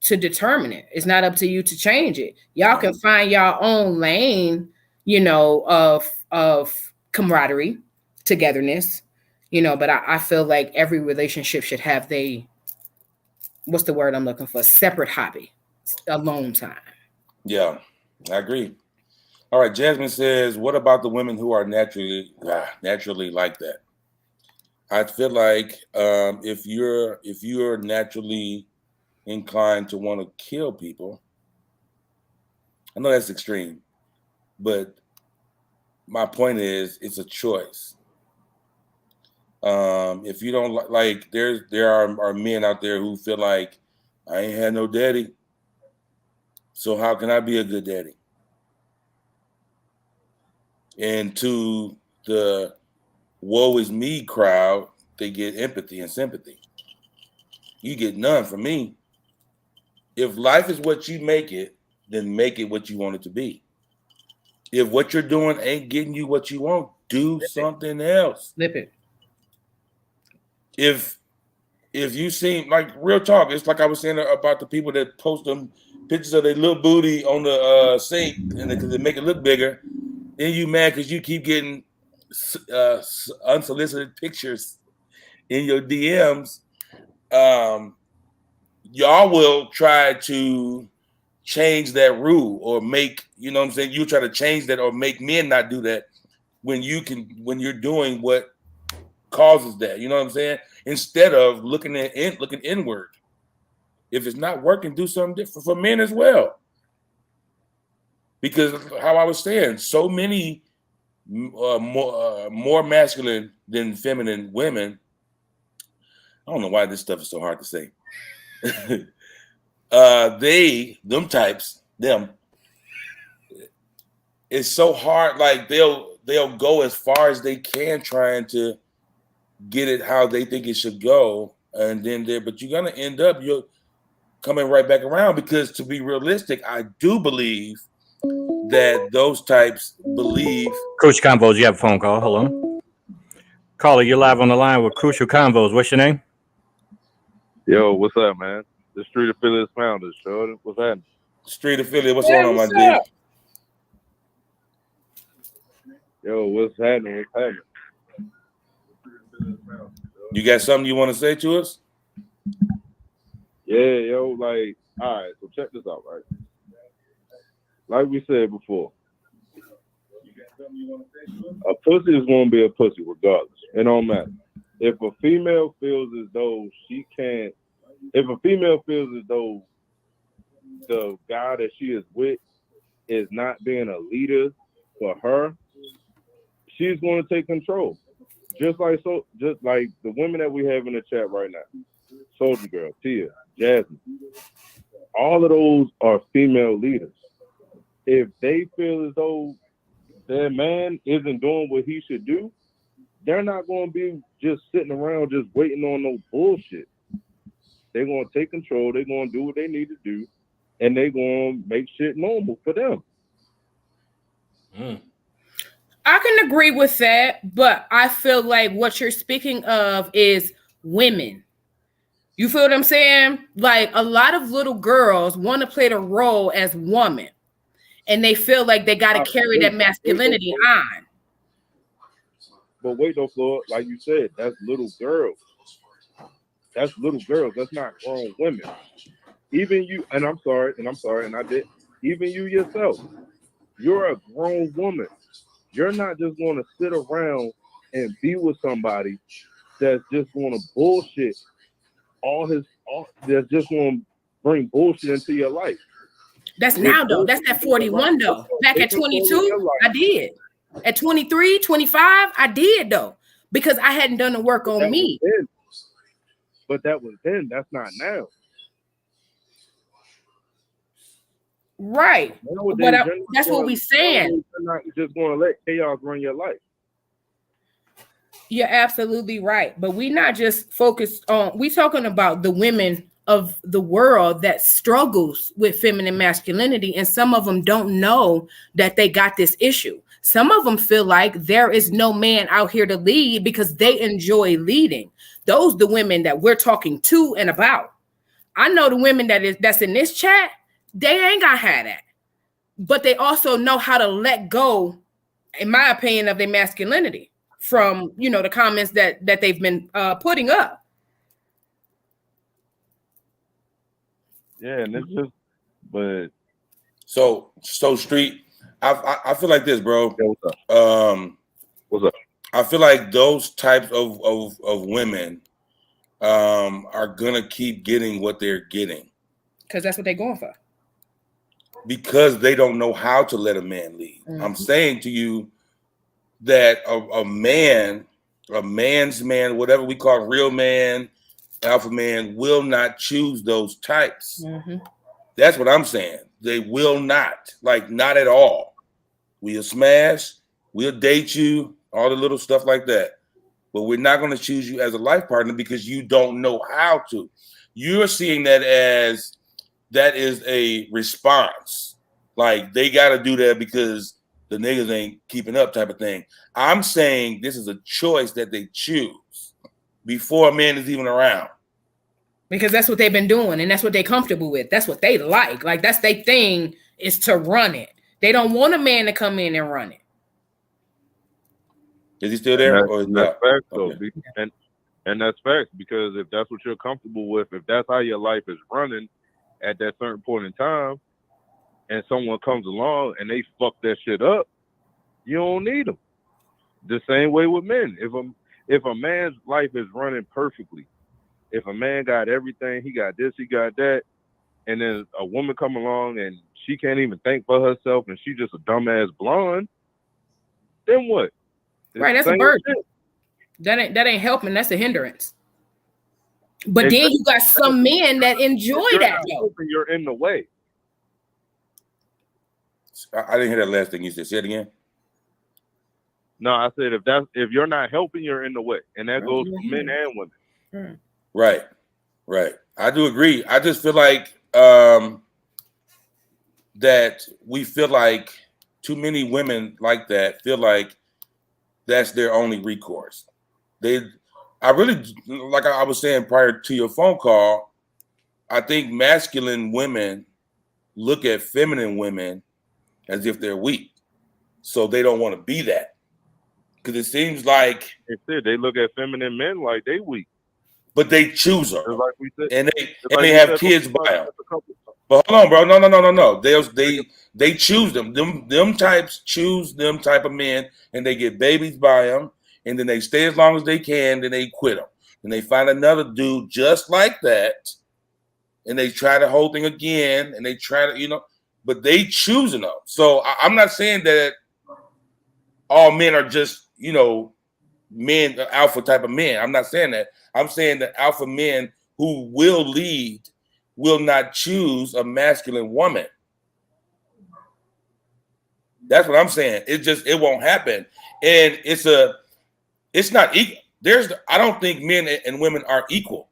to determine it. It's not up to you to change it. Y'all can find your own lane, you know, of camaraderie, togetherness, you know, but I feel like every relationship should have what's the word I'm looking for? Separate hobby, alone time. Yeah, I agree. All right, Jasmine says, what about the women who are naturally like that? I feel like if you're naturally inclined to want to kill people, I know that's extreme, but my point is it's a choice. If you don't like, there are men out there who feel like I ain't had no daddy, so how can I be a good daddy? And to the woe is me crowd, they get empathy and sympathy. You get none from me. If life is what you make it, then make it what you want it to be. If what you're doing ain't getting you what you want, do something else. Flip it. If you seem like real talk, it's like I was saying about the people that post them pictures of their little booty on the sink and because they make it look bigger, then you mad because you keep getting unsolicited pictures in your DMs. Y'all will try to change that rule or make, you know what I'm saying? You try to change that or make men not do that when you're doing what causes that, you know what I'm saying? Instead of looking inward. If it's not working, do something different for men as well. Because how I was saying, so many more masculine than feminine women. I don't know why this stuff is so hard to say. Them, it's so hard. Like they'll go as far as they can trying to get it how they think it should go, and then but you're gonna end up you're coming right back around because to be realistic, I do believe that those types believe. Crucial Convos, you have a phone call. Hello, caller, you're live on the line with Crucial Convos. What's your name? Yo, what's up, man? The Street Affiliates founders, Jordan. What's happening? Street Affiliate, what's going on, my dude? Yo, what's happening? You got something you want to say to us? Yeah, yo, like, all right, so check this out, right? Like we said before, a pussy is going to be a pussy regardless. It don't matter. If a female feels as though if a female feels as though the guy that she is with is not being a leader for her, she's going to take control. Just like the women that we have in the chat right now, Soldier Girl, Tia, Jasmine, all of those are female leaders. If they feel as though their man isn't doing what he should do, they're not going to be just sitting around just waiting on no bullshit. They're going to take control. They're going to do what they need to do, and they're going to make shit normal for them. I can agree with that, but I feel like what you're speaking of is women. You feel what I'm saying? Like a lot of little girls want to play the role as woman, and they feel like they got to carry that masculinity on. But wait, though, F.l.o.r, like you said, that's little girls. That's little girls. That's not grown women. Even you, and I'm sorry, and I did. Even you yourself, you're a grown woman. You're not just going to sit around and be with somebody that's just going to bullshit that's just going to bring bullshit into your life. That's now, though. That's at 41, though. Back at 22, I did. At 23, 25, I did, though, because I hadn't done the work on me. But that was then. That's not now. Right. Nowadays, that's what we're saying. You're not just going to let chaos run your life. You're absolutely right. But we're not just focused on, we're talking about the women of the world that struggles with feminine masculinity. And some of them don't know that they got this issue. Some of them feel like there is no man out here to lead because they enjoy leading. Those the women that we're talking to and about. I know the women that's in this chat, they ain't gonna have that. But they also know how to let go, in my opinion, of their masculinity from, the comments that they've been putting up. Yeah, and it's just, but so Street, I feel like this, bro. Yeah, what's up? What's up? I feel like those types of women are gonna keep getting what they're getting because that's what they're going for. Because they don't know how to let a man lead. Mm-hmm. I'm saying to you that a man, a man's man, whatever we call real man, alpha man, will not choose those types. Mm-hmm. That's what I'm saying. They will not, like, not at all. We'll smash, we'll date you, all the little stuff like that. But we're not going to choose you as a life partner because you don't know how to. You're seeing that as that is a response. Like, they got to do that because the niggas ain't keeping up type of thing. I'm saying this is a choice that they choose before a man is even around. Because that's what they've been doing, and that's what they're comfortable with. That's what they like. Like, that's their thing, is to run it. They don't want a man to come in and run it. Is he still there? That's facts, though. And that's facts, because if that's what you're comfortable with, if that's how your life is running at that certain point in time, and someone comes along and they fuck that shit up, you don't need them. The same way with men. If a man's life is running perfectly, if a man got everything, he got this, he got that, and then a woman come along and she can't even think for herself and she just a dumbass blonde, then what? Right, that's a burden. That ain't helping. That's a hindrance. But then you got some men that enjoy that. You're in the way. I didn't hear that last thing you said. Say it again. No, I said if you're not helping, you're in the way, and that goes for men and women. Right. I do agree. I just feel like that we feel like too many women like that feel like that's their only recourse. I really, like I was saying prior to your phone call, I think masculine women look at feminine women as if they're weak. So they don't want to be that. Because it seems like they look at feminine men like they weak. But they choose them. Like we said, and they have kids by them. But hold on, bro. No. They choose them. Them types choose them type of men, and they get babies by them, and then they stay as long as they can, then they quit them. And they find another dude just like that, and they try the whole thing again, and they try to, but they choosing them. So I'm not saying that all men are just, men, alpha type of men. I'm not saying that. I'm saying that alpha men who will lead will not choose a masculine woman. That's what I'm saying. It won't happen. And it's not equal. I don't think men and women are equal.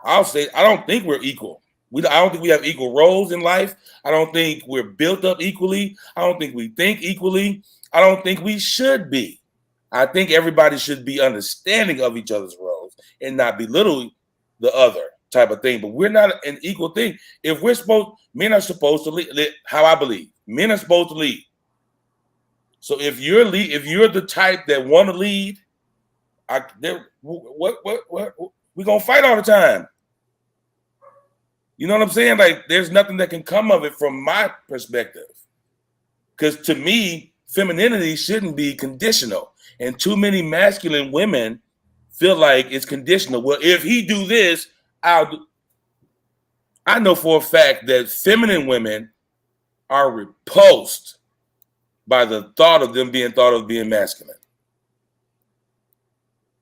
I'll say, I don't think we're equal. I don't think we have equal roles in life. I don't think we're built up equally. I don't think we think equally. I don't think we should be. I think everybody should be understanding of each other's roles and not belittle the other type of thing. But we're not an equal thing. If men are supposed to lead, how I believe, men are supposed to lead. So if you're the type that want to lead, we're gonna fight all the time. You know what I'm saying? Like, there's nothing that can come of it from my perspective. Because to me, femininity shouldn't be conditional. And too many masculine women feel like it's conditional. Well, if he do this, I'll do. I know for a fact that feminine women are repulsed by the thought of them being masculine.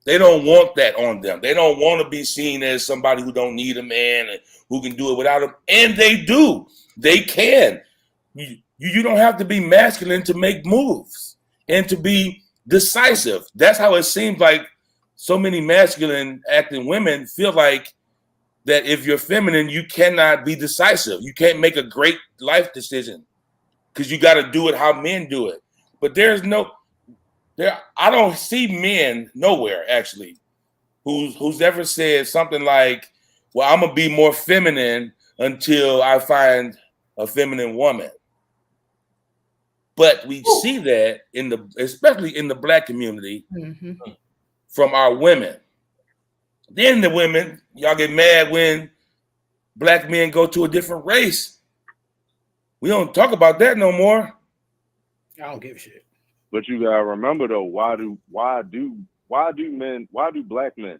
They don't want that on them. They don't want to be seen as somebody who don't need a man and who can do it without him. And they do. They can. You don't have to be masculine to make moves and to be decisive. That's how it seems like so many masculine acting women feel like that if you're feminine, you cannot be decisive. You can't make a great life decision because you got to do it how men do it. But I don't see men nowhere actually who's ever said something like, well, I'm gonna be more feminine until I find a feminine woman. But we see that especially in the Black community, from our women. Then the women, y'all get mad when Black men go to a different race. We don't talk about that no more. I don't give a shit. But you gotta remember though, why do Black men?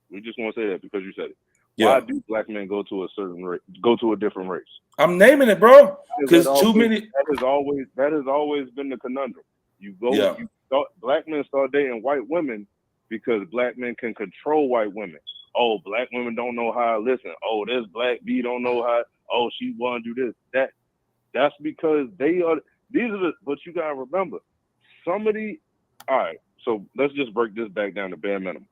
We just want to say that because you said it. Yeah. Why do Black men go to a different race? I'm naming it, bro. Because too many. That has always been the conundrum. You go black men start dating white women because black men can control white women. Oh, black women don't know how to listen. Oh, this black B don't know how. Oh, she want to do this. That's because they are. These are the. But you gotta remember, all right. So let's just break this back down to bare minimum.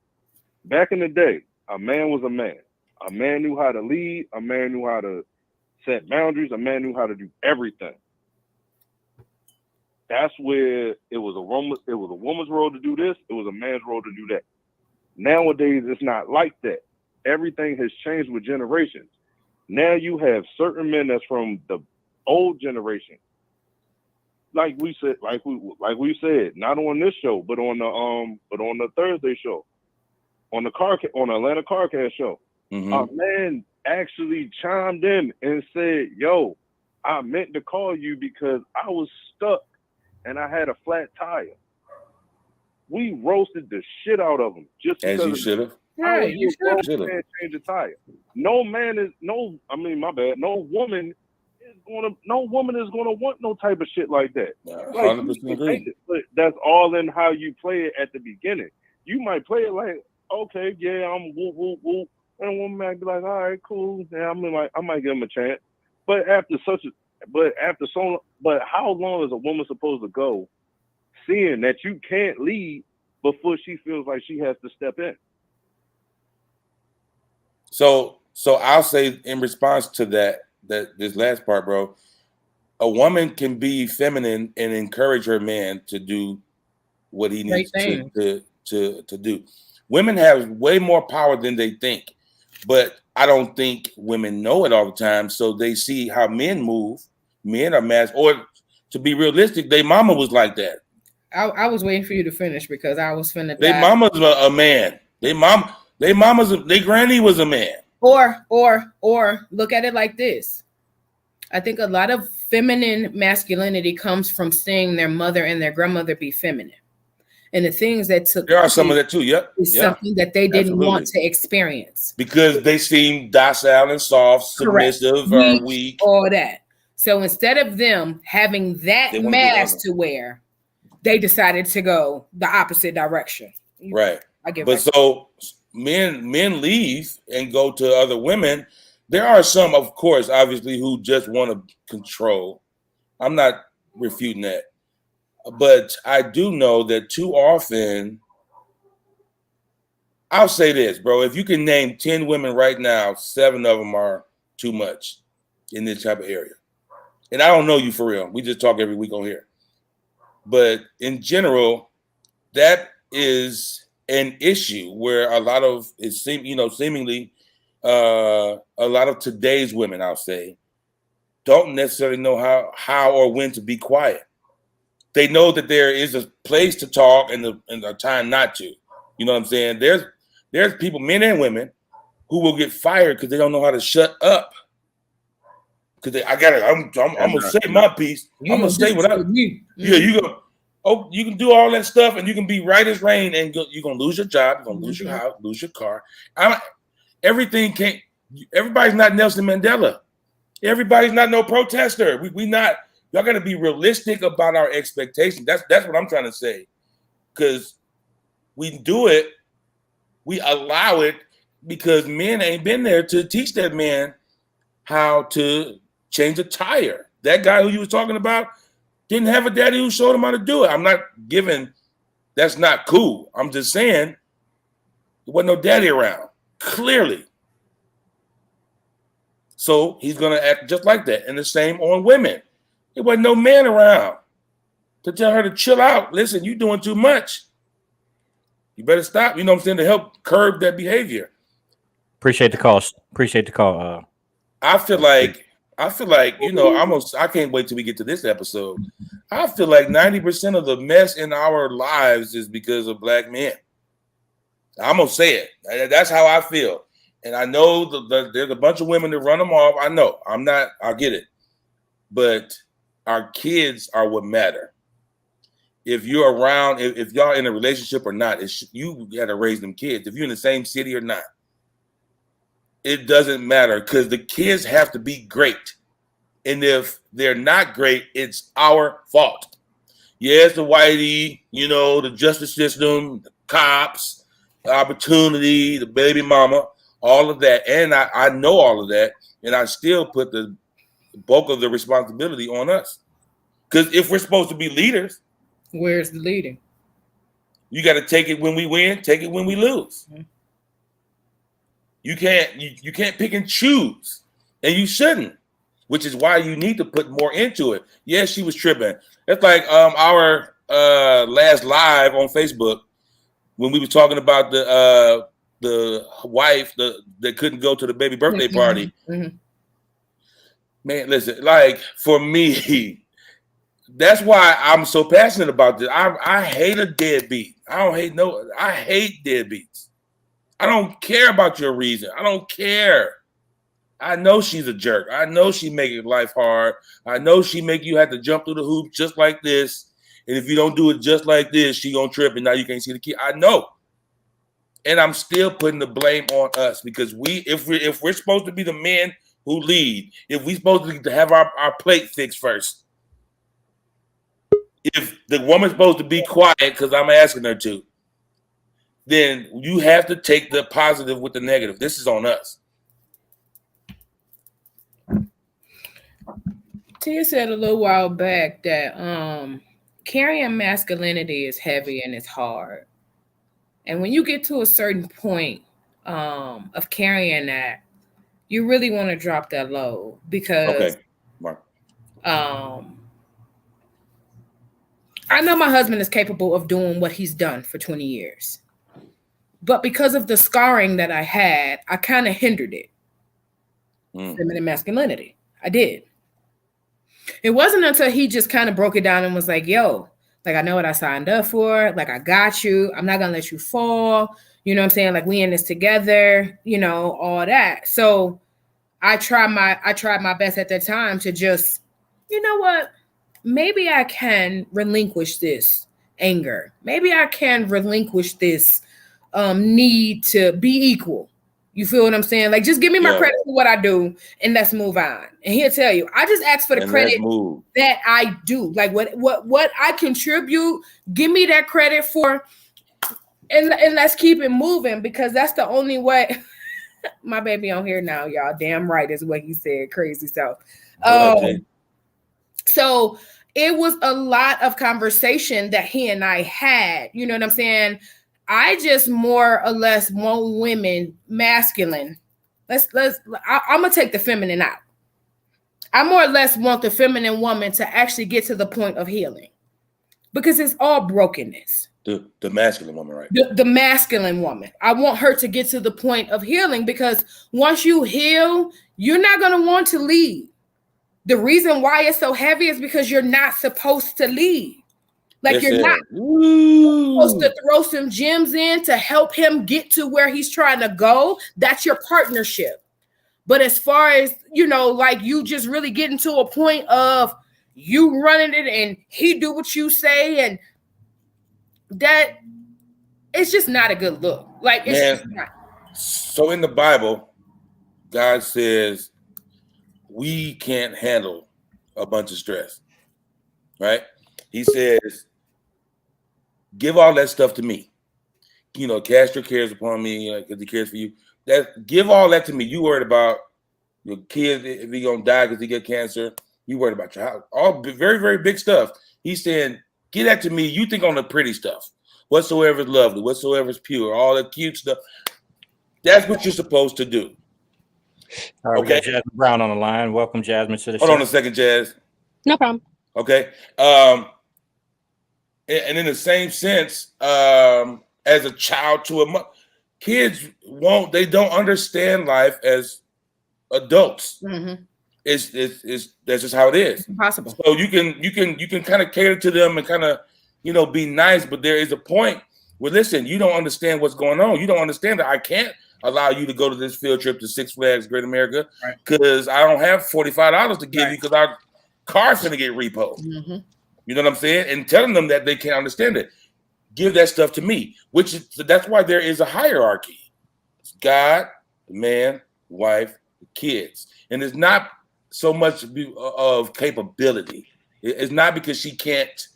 Back in the day, a man was a man. A man knew how to lead. A man knew how to set boundaries. A man knew how to do everything. That's where it was a woman's role to do this. It was a man's role to do that. Nowadays, it's not like that. Everything has changed with generations. Now you have certain men that's from the old generation, like we said, not on this show, but on the Thursday show, on the Atlanta Carcast show. Mm-hmm. A man actually chimed in and said, "Yo, I meant to call you because I was stuck and I had a flat tire." We roasted the shit out of him just as because you should have. Right, you should. change a tire. No woman is gonna want no type of shit like that. 100% agree. But that's all in how you play it at the beginning. You might play it like, okay, yeah, I'm whoop whoop whoop, and a woman might be like, all right, cool, yeah, I might give him a chance. But how long is a woman supposed to go seeing that you can't lead before she feels like she has to step in? So I'll say in response to that this last part, bro, a woman can be feminine and encourage her man to do what he needs to do. Women have way more power than they think, but I don't think women know it all the time. So they see how men move. Men are or to be realistic, their mama was like that. I was waiting for you to finish because I was finna. Their mama's a man. Their granny was a man. Or look at it like this. I think a lot of feminine masculinity comes from seeing their mother and their grandmother be feminine. And the things that took there are some of that too. Yep. Is something that they didn't want to experience. Because they seem docile and soft, submissive, or weak. All that. So instead of them having that mask to wear, they decided to go the opposite direction. Right. So men leave and go to other women. There are some, of course, obviously, who just want to control. I'm not refuting that. But I do know that too often, I'll say this, bro. If you can name 10 women right now, 7 of them are too much in this type of area. And I don't know you for real. We just talk every week on here. But in general, that is an issue where a lot of seemingly a lot of today's women, I'll say, don't necessarily know how or when to be quiet. They know that there is a place to talk and a time not to. You know what I'm saying? There's people, men and women, who will get fired because they don't know how to shut up. Because I'm gonna say my piece. I'm gonna say what I. Yeah, you go. Oh, you can do all that stuff, and you can be right as rain, and you're gonna lose your job. You're gonna lose your house, lose your car. Everything can't. Everybody's not Nelson Mandela. Everybody's not no protester. We not. Y'all got to be realistic about our expectations. That's what I'm trying to say. Because we do it, we allow it because men ain't been there to teach that man how to change a tire. That guy who you was talking about didn't have a daddy who showed him how to do it. I'm not giving, that's not cool. I'm just saying there wasn't no daddy around, clearly. So he's going to act just like that. And the same on women. There wasn't no man around to tell her to chill out. Listen, you're doing too much. You better stop. You know what I'm saying? To help curb that behavior. Appreciate the call. Appreciate the call. I feel like, I can't wait till we get to this episode. I feel like 90% of the mess in our lives is because of black men. I'm going to say it. That's how I feel. And I know there's a bunch of women that run them off. I know. I get it. But our kids are what matter. If you're around, if y'all in a relationship or not, you got to raise them kids. If you're in the same city or not, it doesn't matter because the kids have to be great. And if they're not great, it's our fault. Yes, the whitey, you know, the justice system, the cops, the opportunity, the baby mama, all of that. And I know all of that. And I still put the bulk of the responsibility on us. Because if we're supposed to be leaders, where's the leading? you got to take it when we win, take it when we lose. Mm-hmm. You can't pick and choose, and you shouldn't. Which is why you need to put more into it. Yes, she was tripping. That's like our last live on Facebook when we were talking about the wife that couldn't go to the baby birthday party. Mm-hmm. Man, listen, like for me, that's why I'm so passionate about this. I hate a deadbeat. I hate deadbeats. I don't care about your reason. I don't care. I know she's a jerk. I know she making life hard. I know she make you have to jump through the hoop just like this. And if you don't do it just like this, she gonna trip and now you can't see the kid. I know. And I'm still putting the blame on us because if we're supposed to be the men who lead, if we're supposed to have our plate fixed first, if the woman's supposed to be quiet because I'm asking her to, then you have to take the positive with the negative. This is on us. Tia said a little while back that carrying masculinity is heavy and it's hard. And when you get to a certain point of carrying that, you really want to drop that load because I know my husband is capable of doing what he's done for 20 years. But because of the scarring that I had, I kind of hindered it. Feminine masculinity. I did. It wasn't until he just kind of broke it down and was like, yo, like, I know what I signed up for. Like, I got you. I'm not going to let you fall. You know what I'm saying? Like, we in this together, you know, all that. So I tried my best at that time to just, you know what? Maybe I can relinquish this anger. Maybe I can relinquish this need to be equal. You feel what I'm saying? Like, just give me my credit for what I do and let's move on. And he'll tell you, I just ask for the credit that I do. Like what I contribute, give me that credit for, and let's keep it moving because that's the only way. My baby on here now, y'all. Damn right is what he said. Crazy self. So it was a lot of conversation that he and I had. You know what I'm saying? I just more or less want women masculine. I'm gonna take the feminine out. I more or less want the feminine woman to actually get to the point of healing because it's all brokenness. The masculine woman, right? The masculine woman. I want her to get to the point of healing because once you heal, you're not gonna want to lead. The reason why it's so heavy is because you're not supposed to lead. Like you're not supposed to throw some gems in to help him get to where he's trying to go. That's your partnership. But as far as, you know, like you just really getting to a point of you running it and he do what you say and that it's just not a good look. Like it's just not. So in the Bible, God says we can't handle a bunch of stress, right? He says, give all that stuff to me. You know, cast your cares upon me because he cares for you. Give all that to me. You worried about your kid if he gonna die because he get cancer. You worried about your house. All very, very big stuff. He's saying, give that to me. You think on the pretty stuff. Whatsoever is lovely, whatsoever is pure, all the cute stuff. That's what you're supposed to do. All right, we got Jasmine Brown on the line. Welcome, Jasmine, to the show. Hold on a second, Jazz. No problem. Okay. And in the same sense, as a child to a mother, kids they don't understand life as adults. Mm-hmm. It's that's just how it is. It's impossible. So you can kind of cater to them and kind of, you know, be nice, but there is a point where, listen, you don't understand what's going on. You don't understand that I can't allow you to go to this field trip to Six Flags Great America because I don't have $45 to give you because our car's going to get repoed. Mm-hmm. You know what I'm saying? And telling them that they can't understand it. Give that stuff to me, that's why there is a hierarchy. It's God, the man, the wife, the kids. And it's not so much of capability. It's not because she can't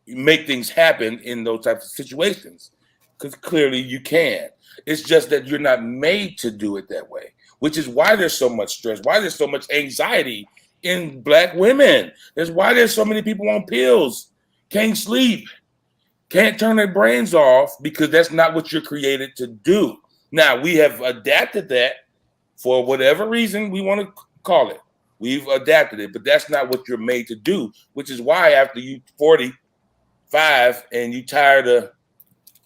make things happen in those types of situations, because clearly you can. It's just that you're not made to do it that way, which is why there's so much stress, why there's so much anxiety in Black women. That's why there's so many people on pills, can't sleep, can't turn their brains off, because that's not what you're created to do. Now, we have adapted that for whatever reason we want to call it. We've adapted it, but that's not what you're made to do, which is why after you 45 and you tired of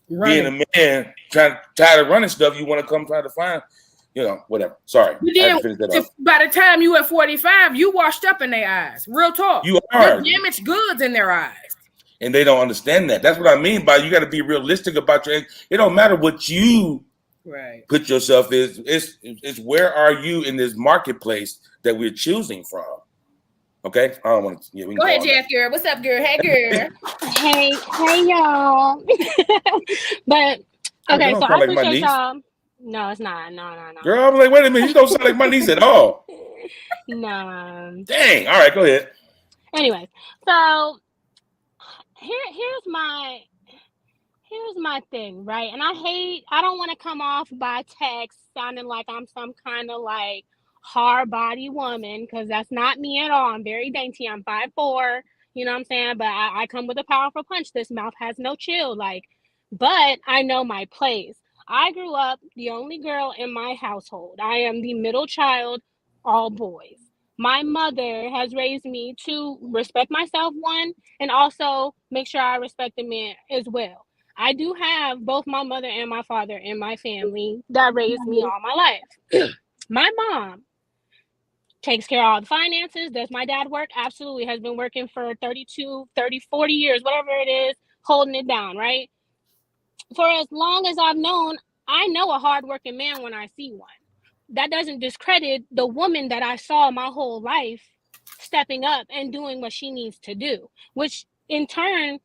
being a man, tired of running stuff, you want to come try to find, whatever. Sorry. By the time you at 45, you washed up in their eyes. Real talk. You are. There's damaged goods in their eyes. And they don't understand that. That's what I mean by you got to be realistic about your. It don't matter what you put yourself is. It's where are you in this marketplace that we're choosing from. Okay, I don't want to. Yeah, go ahead, Jazz girl. What's up, girl? Hey, girl. hey, y'all. But okay, so I appreciate y'all. No, it's not. No. Girl, I'm like, wait a minute. You don't sound like my niece at all. No. Dang. All right, go ahead. Anyway, so here's my thing, right? And I don't want to come off by text sounding like I'm some kind of like hard body woman, because that's not me at all. I'm very dainty. I'm 5'4", you know what I'm saying? But I come with a powerful punch. This mouth has no chill. But I know my place. I grew up the only girl in my household. I am the middle child, all boys. My mother has raised me to respect myself, one, and also make sure I respect the man as well. I do have both my mother and my father in my family that raised me all my life. My mom takes care of all the finances. Does my dad work? Absolutely. Has been working for 32, 30, 40 years, whatever it is, holding it down, right? For as long as I've known, I know a hardworking man when I see one. That doesn't discredit the woman that I saw my whole life stepping up and doing what she needs to do, which in turn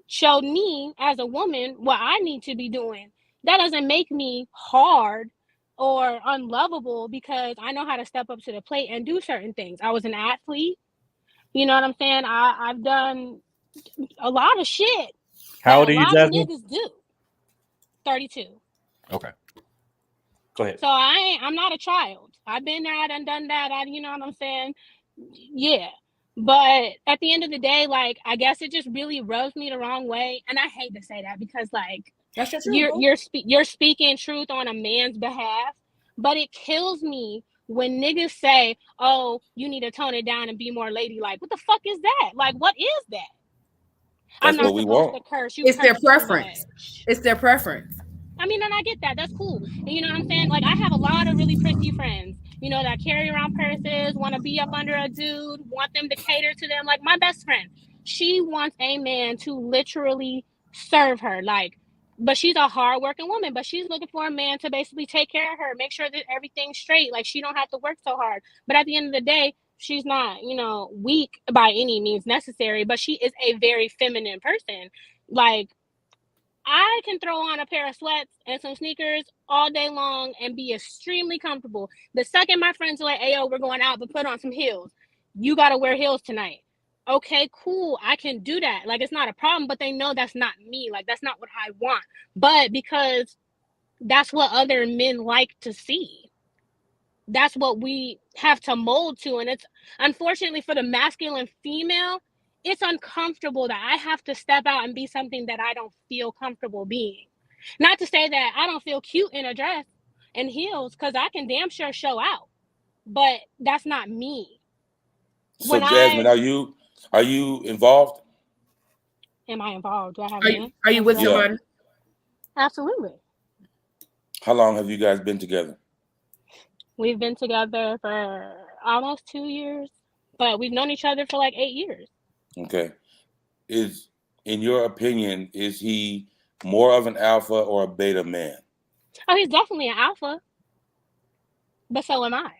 showed me as a woman what I need to be doing. That doesn't make me hard or unlovable, because I know how to step up to the plate and do certain things. I was an athlete. You know what I'm saying? I've done a lot of shit. How old are you, Jasmine? A lot of niggas do. 32. Okay. Go ahead. So I'm not a child. I've been there, I done that. You know what I'm saying? Yeah. But at the end of the day, like, I guess it just really rubs me the wrong way. And I hate to say that, because like, that's just you're speaking truth on a man's behalf, but it kills me when niggas say, "Oh, you need to tone it down and be more ladylike." What the fuck is that? Like, what is that? That's I'm not what we want. to curse. It's their preference. It's their preference. I mean, and I get that. That's cool. And you know what I'm saying? Like, I have a lot of really prissy friends, you know, that carry around purses, want to be up under a dude, want them to cater to them. Like, my best friend, she wants a man to literally serve her. Like, but she's a hardworking woman, but she's looking for a man to basically take care of her, make sure that everything's straight. Like, she don't have to work so hard. But at the end of the day, she's not, you know, weak by any means necessary, but she is a very feminine person. Like, I can throw on a pair of sweats and some sneakers all day long and be extremely comfortable. The second my friends are like, "Hey, yo, we're going out, but put on some heels. You got to wear heels tonight." Okay, cool. I can do that. Like, it's not a problem, but they know that's not me. Like, that's not what I want. But because that's what other men like to see. That's what we have to mold to. And it's, unfortunately for the masculine female, it's uncomfortable that I have to step out and be something that I don't feel comfortable being. Not to say that I don't feel cute in a dress and heels, because I can damn sure show out. But that's not me. So, Jasmine, are you involved? Am I involved? Do I have are you with somebody? Absolutely. How long have you guys been together? We've been together for almost 2 years, but we've known each other for like 8 years. Okay. In your opinion, is he more of an alpha or a beta man? Oh, he's definitely an alpha, but so am I.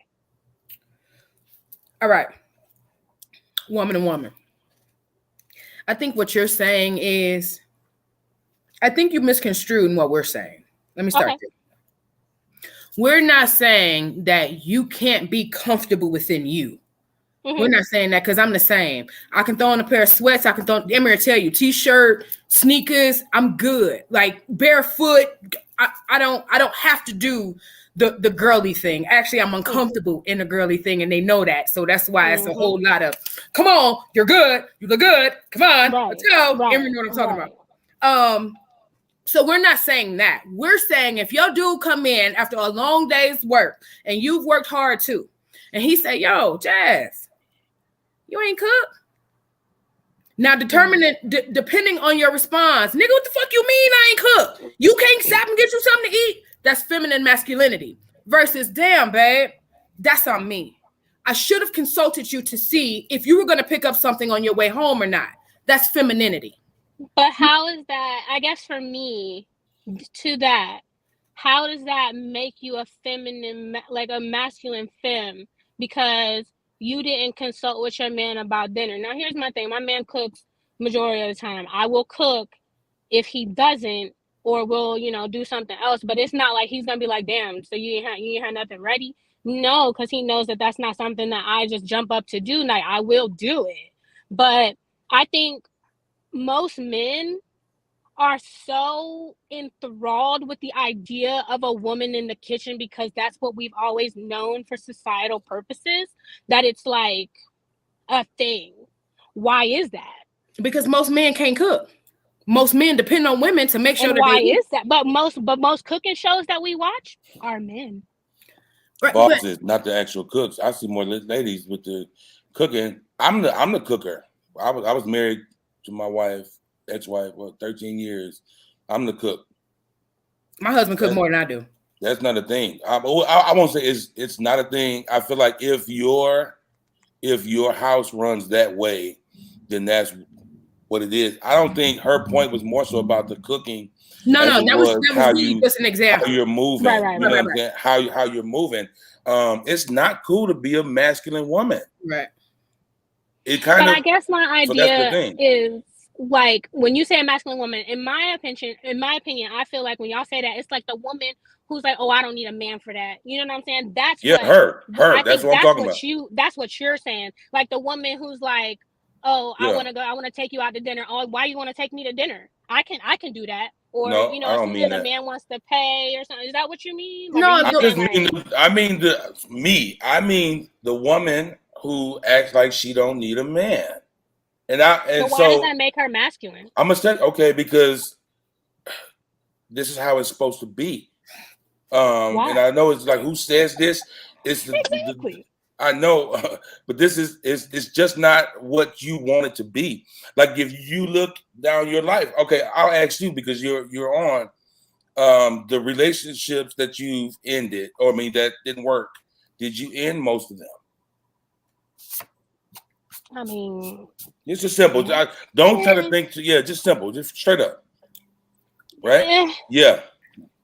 All right. Woman and woman. I think what you're saying is, I think you misconstrued what we're saying. Let me start there. We're not saying that you can't be comfortable within you. We're not saying that because I'm the same. I can throw on a pair of sweats. I can throw, Emery will tell you, t-shirt, sneakers, I'm good. Like barefoot, I don't have to do the girly thing. Actually, I'm uncomfortable in the girly thing, and they know that. So that's why it's a whole lot of, come on, you're good, you look good, come on, let's go. Emery know what I'm talking about. So we're not saying that. We're saying if your dude come in after a long day's work, and you've worked hard too, and he say, yo, Jazz, you ain't cook. Now, depending on your response, nigga, what the fuck you mean I ain't cook? You can't stop and get you something to eat? That's feminine masculinity. Versus, damn, babe, that's on me. I should have consulted you to see if you were going to pick up something on your way home or not. That's femininity. But how is that, I guess for me, to that, how does that make you a feminine, like a masculine femme? Because you didn't consult with your man about dinner. Now, here's my thing. My man cooks majority of the time. I will cook if he doesn't, or will, do something else. But it's not like he's going to be like, damn, so you ain't had nothing ready? No, because he knows that that's not something that I just jump up to do. Like, I will do it. But I think most men are so enthralled with the idea of a woman in the kitchen because that's what we've always known for societal purposes, that it's like a thing. Why is that? Because most men can't cook. Most men depend on women to make sure that why is that? But most cooking shows that we watch are men. Bosses, not the actual cooks. I see more ladies with the cooking. I'm the cooker. I was married to my wife, ex-wife, 13 years. I'm the cook. My husband cooks more than I do. That's not a thing. I won't say it's not a thing. I feel like if your house runs that way, then that's what it is. I don't think her point was more so about the cooking. No, that was really just an example. How you're moving, right. What I'm saying? How you're moving. It's not cool to be a masculine woman. Right. It kind of. I guess my idea is like when you say a masculine woman. In my opinion, I feel like when y'all say that, it's like the woman who's like, oh, I don't need a man for that. You know what I'm saying? That's her. That's what I'm talking about. That's what you're saying. Like the woman who's like, oh, I want to take you out to dinner. Oh, why you want to take me to dinner? I can do that. Or no, I don't mean that. A man wants to pay or something. Is that what you mean? Like, no, I mean the woman who acts like she don't need a man. And why does that make her masculine? I'm gonna say because this is how it's supposed to be. And I know it's like, who says this? It's exactly. I know, but this is it's just not what you want it to be. Like if you look down your life, okay, I'll ask you because you're on the relationships that you've ended, or that didn't work. Did you end most of them? I mean, it's just simple. Don't try to think. Just simple, just straight up, right? Yeah.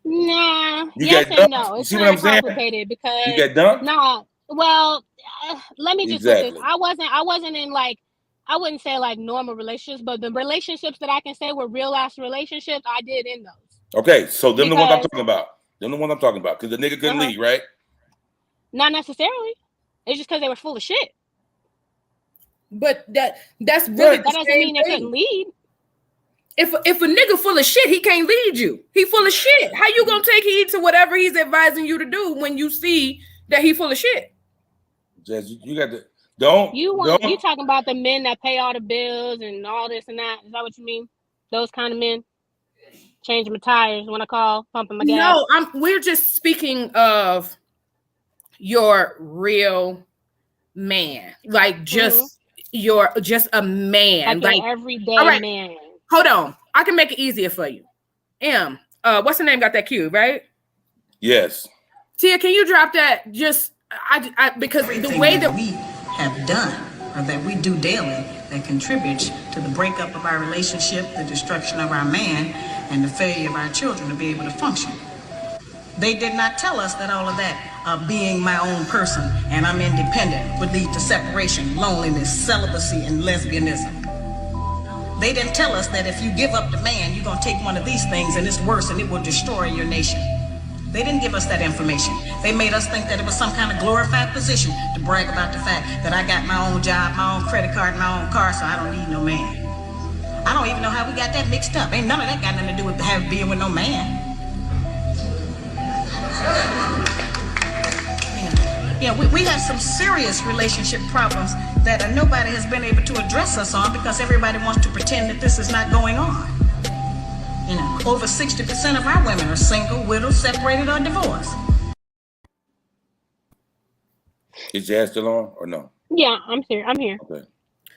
Nah. You yes and no. It's not complicated because you get dumped. Nah. Well, let me just put this. I wasn't in like, I wouldn't say like normal relationships, but the relationships that I can say were real ass relationships, I did in those. Okay, so them the ones I'm talking about. Because the nigga couldn't lead, right? Not necessarily. It's just because they were full of shit. But that's really that doesn't mean they couldn't lead. If a nigga full of shit, he can't lead you. He full of shit. How you gonna take heed to whatever he's advising you to do when you see that he full of shit? Jess, you got to you talking about the men that pay all the bills and all this and that? Is that what you mean? Those kind of men? Change my tires when I call, pumping my gas. No, we're just speaking of your real man, like just just a man, like an everyday man. Hold on, I can make it easier for you. What's the name? Got that cue, right? Yes. Tia, can you drop that? Just because the way that we have done or that we do daily that contributes to the breakup of our relationship, the destruction of our man, and the failure of our children to be able to function. They did not tell us that all of that being my own person and I'm independent would lead to separation, loneliness, celibacy, and lesbianism. They didn't tell us that if you give up the man, you're going to take one of these things and it's worse and it will destroy your nation. They didn't give us that information. They made us think that it was some kind of glorified position to brag about the fact that I got my own job, my own credit card, my own car, so I don't need no man. I don't even know how we got that mixed up. Ain't none of that got nothing to do with being with no man. We have some serious relationship problems that nobody has been able to address us on because everybody wants to pretend that this is not going on. Over 60% of our women are single, widowed, separated, or divorced. Is Jazz still on or no? Yeah, I'm here. Okay.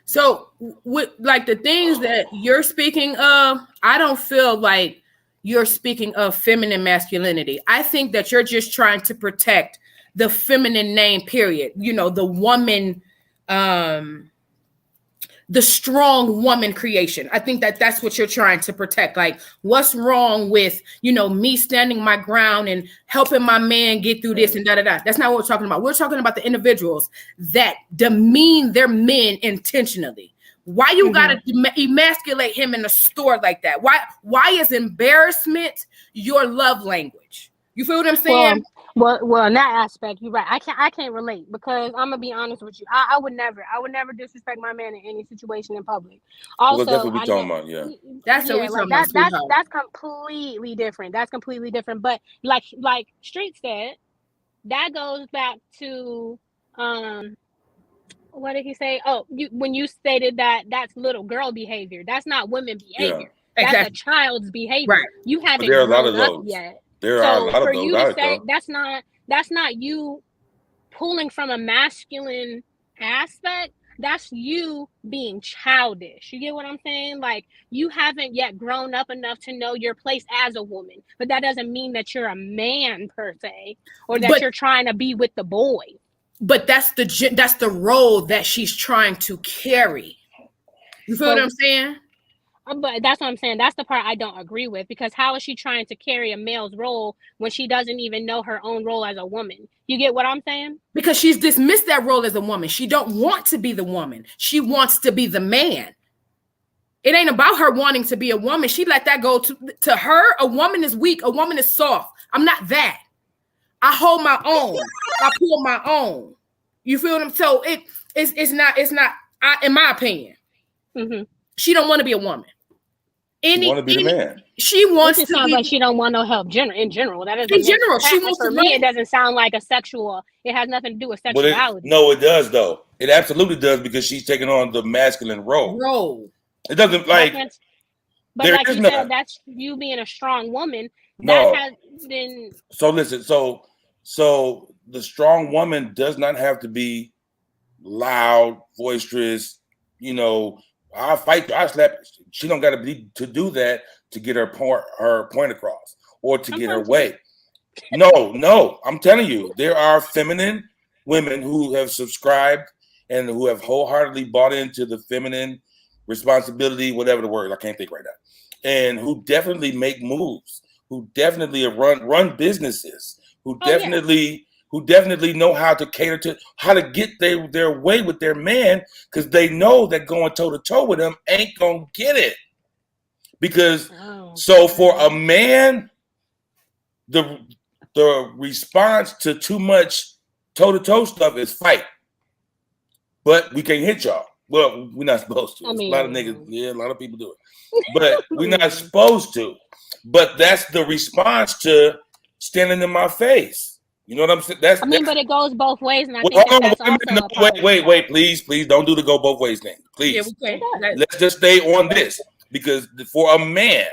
So, with like the things that you're speaking of, I don't feel like you're speaking of feminine masculinity. I think that you're just trying to protect the feminine name, period. The woman, the strong woman creation. I think that that's what you're trying to protect. Like, what's wrong with, me standing my ground and helping my man get through this and da-da-da. That's not what we're talking about. We're talking about the individuals that demean their men intentionally. Why you gotta emasculate him in a store like that? Why is embarrassment your love language? You feel what I'm saying? Well, in that aspect, you're right. I can't relate because I'm gonna be honest with you. I would never disrespect my man in any situation in public. Also, that's what we're talking about. Yeah, that's what we're talking about. That's completely different. That's completely different. But like Street said, that goes back to what did he say? Oh, when you stated that that's little girl behavior. That's not women behavior. Yeah, that's a child's behavior. Right. You haven't grown up yet. There are a lot of those. For you to say that's not you pulling from a masculine aspect, that's you being childish. You get what I'm saying? Like, you haven't yet grown up enough to know your place as a woman, but that doesn't mean that you're a man per se, or that you're trying to be with the boy. But that's the role that she's trying to carry. You feel what I'm saying? But that's what I'm saying. That's the part I don't agree with, because how is she trying to carry a male's role when she doesn't even know her own role as a woman? You get what I'm saying? Because she's dismissed that role as a woman. She don't want to be the woman. She wants to be the man. It ain't about her wanting to be a woman. She let that go to her. A woman is weak. A woman is soft. I'm not that. I hold my own. I pull my own. You feel what I'm saying? So it's not in my opinion. Mm-hmm. She don't want to be a woman. She want to be the man. She wants to sounds like she don't want no help in general. That is in general. She wants for me. It doesn't sound like a sexual. It has nothing to do with sexuality. It does though. It absolutely does, because she's taking on the masculine role. It doesn't like. But like you said, that's you being a strong woman. That has been. So listen. So the strong woman does not have to be loud, boisterous. I fight, I slap. She don't got to be to do that to get her point across or to get her way. No, I'm telling you, there are feminine women who have subscribed and who have wholeheartedly bought into the feminine responsibility, whatever the word, I can't think right now, and who definitely make moves, who definitely run businesses, who definitely know how to cater to, how to get their way with their man, because they know that going toe-to-toe with them ain't gonna get it. Because so for a man, the response to too much toe-to-toe stuff is fight. But we can't hit y'all. Well, we're not supposed to. A lot of niggas, a lot of people do it. But we're not supposed to. But that's the response to standing in my face. You know what I'm saying? But it goes both ways, and I think wait, please don't do the go both ways thing. Please, let's just stay on this, because for a man,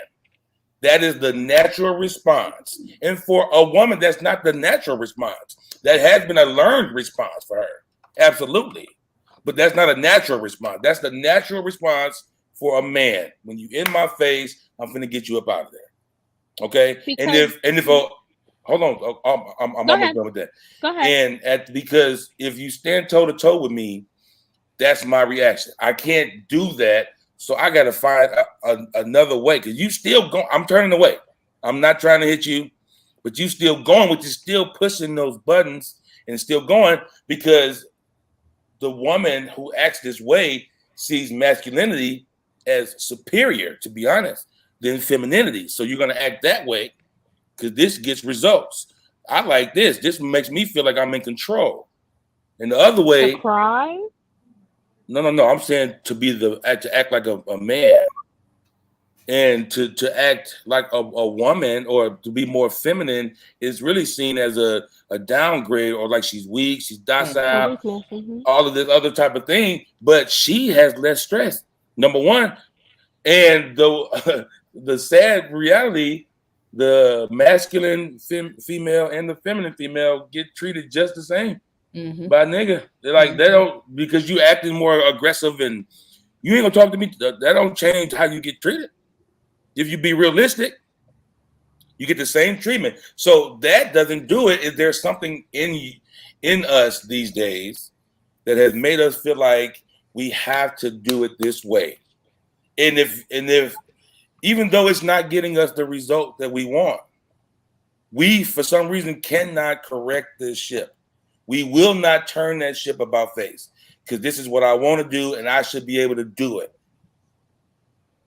that is the natural response, and for a woman, that's not the natural response. That has been a learned response for her, absolutely, but that's not a natural response. That's the natural response for a man. When you in my face, I'm gonna get you up out of there, okay? Hold on, I'm almost done with that. Go ahead. And because if you stand toe to toe with me, that's my reaction. I can't do that, so I got to find another way. Because you still going. I'm turning away. I'm not trying to hit you, but you still going, which is still pushing those buttons and still going, because the woman who acts this way sees masculinity as superior, to be honest, than femininity. So you're gonna act that way, because this gets results. I like this. This makes me feel like I'm in control. And the other way, To cry? No. I'm saying to act like a man, and to act like a woman, or to be more feminine, is really seen as a downgrade, or like she's weak, she's docile, all of this other type of thing. But she has less stress, number one. And the sad reality, the masculine female and the feminine female get treated just the same by nigga. They're like, they don't, because you acting more aggressive and you ain't gonna talk to me. That don't change how you get treated. If you be realistic, you get the same treatment. So that doesn't do it. Is there something in us these days that has made us feel like we have to do it this way? And if even though it's not getting us the result that we want, we for some reason cannot correct this ship. We will not turn that ship about face, because this is what I want to do, and I should be able to do it.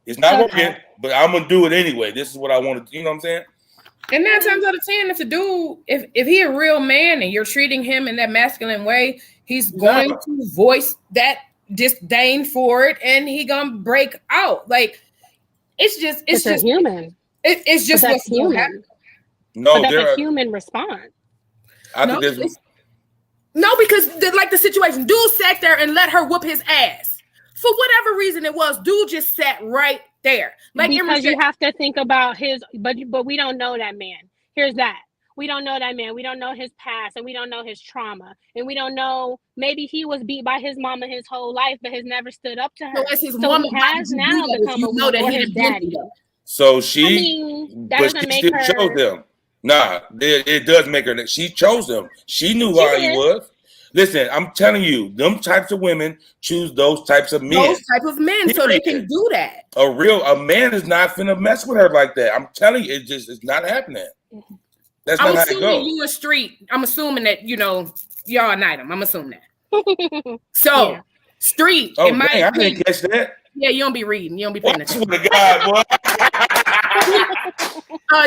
It's not working, but I'm gonna do it anyway. This is what I want to do. You know what I'm saying? And 9 times out of 10, if the dude, if he a real man and you're treating him in that masculine way, he's going to voice that disdain for it, and he gonna break out. Like, it's just human. It's just but what's human. No, but that's a human response. No, because the situation, dude sat there and let her whoop his ass. For whatever reason it was, dude just sat right there. Like, because you have to think about his, but we don't know that man. Here's that. We don't know that man. We don't know his past, and we don't know his trauma, and we don't know, maybe he was beat by his mama his whole life, but has never stood up to her. So he has now become a woman, or his daddy. So that doesn't make her. Chose him. Nah, it does make her. She chose him. She knew how he was. Listen, I'm telling you, them types of women choose those types of men. Those type of men, so they can do that. A man is not finna mess with her like that. I'm telling you, it's not happening. That's not how it goes. You a street. I'm assuming that y'all night him. I'm assuming that. So street. Oh, dang, I didn't catch that. Yeah, you don't be reading. You don't be paying attention. What a God, boy.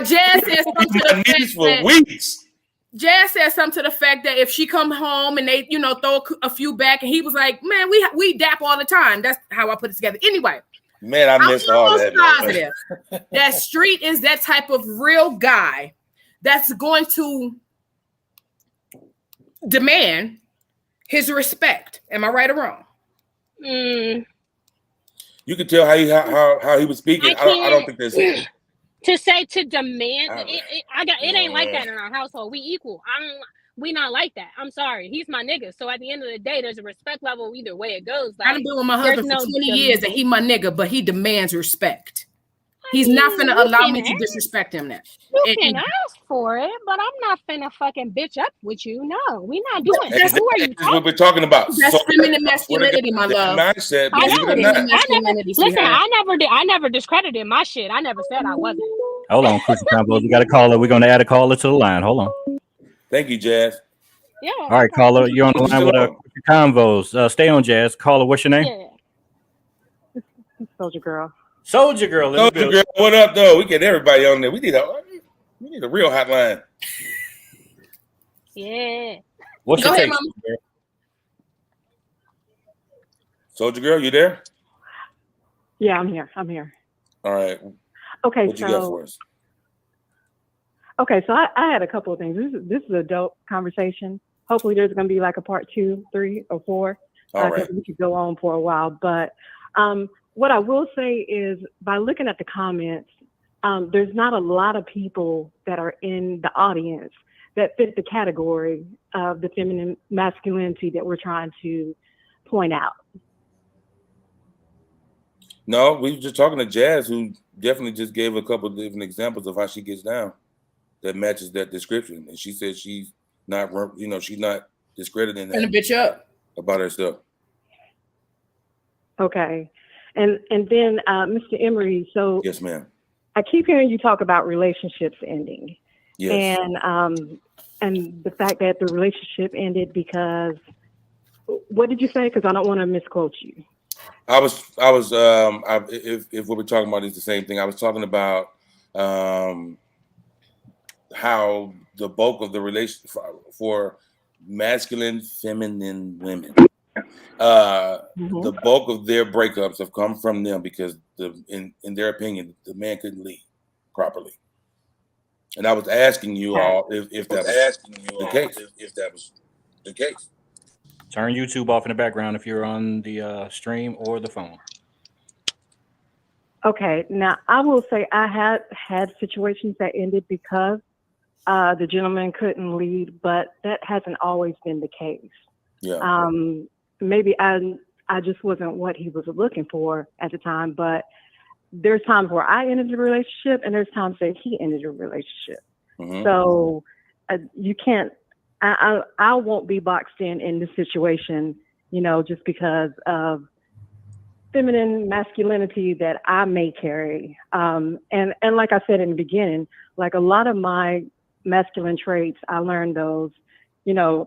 Jazz says something to the fact for weeks. Jazz said something to the fact that if she come home and they, throw a few back, and he was like, "Man, we dap all the time." That's how I put it together. Anyway, man, I missed all that. Positive that street is that type of real guy that's going to demand his respect. Am I right or wrong? You can tell how he was speaking. I don't think there's. To demand it ain't like that in our household. We equal. We not like that. I'm sorry. He's my nigga. So at the end of the day, there's a respect level either way it goes. Like, I've been with my husband for 20 years and he my nigga, but he demands respect. He's not finna allow me to disrespect him now. You can ask for it, but I'm not finna fucking bitch up with you. No, we're not doing that. Who are you? That's what we're talking about. That's feminine masculinity, my love. Mindset, I never discredited my shit. I never said I wasn't. Hold on, Crucial Combos. We got a caller. We're going to add a caller to the line. Hold on. Thank you, Jazz. Yeah. All right, caller. You're on the line with Crucial Combos. Stay on, Jazz. Caller, what's your name? Yeah. Soldier Girl. Soldier Girl. Soldier Girl, what up, though? We get everybody on there. We need a real hotline. Yeah. What's your take? Soldier Girl, you there? Yeah, I'm here. All right. Okay, what you got for us? Okay, so I had a couple of things. This is a dope conversation. Hopefully there's going to be like a part 2, 3, or 4. All right. We could go on for a while. But what I will say is, by looking at the comments, there's not a lot of people that are in the audience that fit the category of the feminine masculinity that we're trying to point out. No, we were just talking to Jazz, who definitely just gave a couple of different examples of how she gets down that matches that description. And she said she's not, she's not discrediting that. And a bitch up about herself. Okay. And then Mr. Emery, so yes, ma'am. I keep hearing you talk about relationships ending. Yes. And the fact that the relationship ended because, what did you say? Because I don't want to misquote you. If what we're talking about is the same thing, I was talking about how the bulk of the relation for masculine, feminine women, the bulk of their breakups have come from them because in their opinion, the man couldn't lead properly. And I was asking you all if that was the case. Turn YouTube off in the background if you're on the stream or the phone. Okay, now I will say I had situations that ended because the gentleman couldn't lead, but that hasn't always been the case. Yeah. Maybe I just wasn't what he was looking for at the time, but there's times where I ended the relationship and there's times that he ended the relationship. Mm-hmm. So you can't, I won't be boxed in this situation, just because of feminine masculinity that I may carry. And like I said in the beginning, like a lot of my masculine traits, I learned those,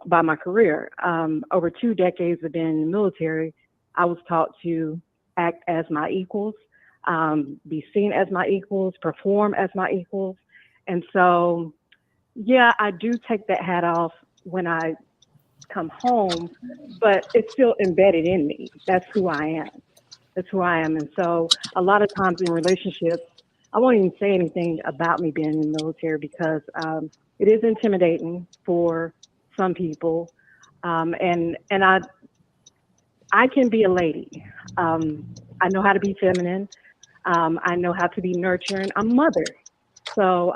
by my career. Over 2 decades of being in the military, I was taught to act as my equals, be seen as my equals, perform as my equals. And so, yeah, I do take that hat off when I come home, but it's still embedded in me. That's who I am. That's who I am. And so a lot of times in relationships, I won't even say anything about me being in the military because it is intimidating for some people. And I can be a lady. I know how to be feminine. I know how to be nurturing. I'm a mother. So,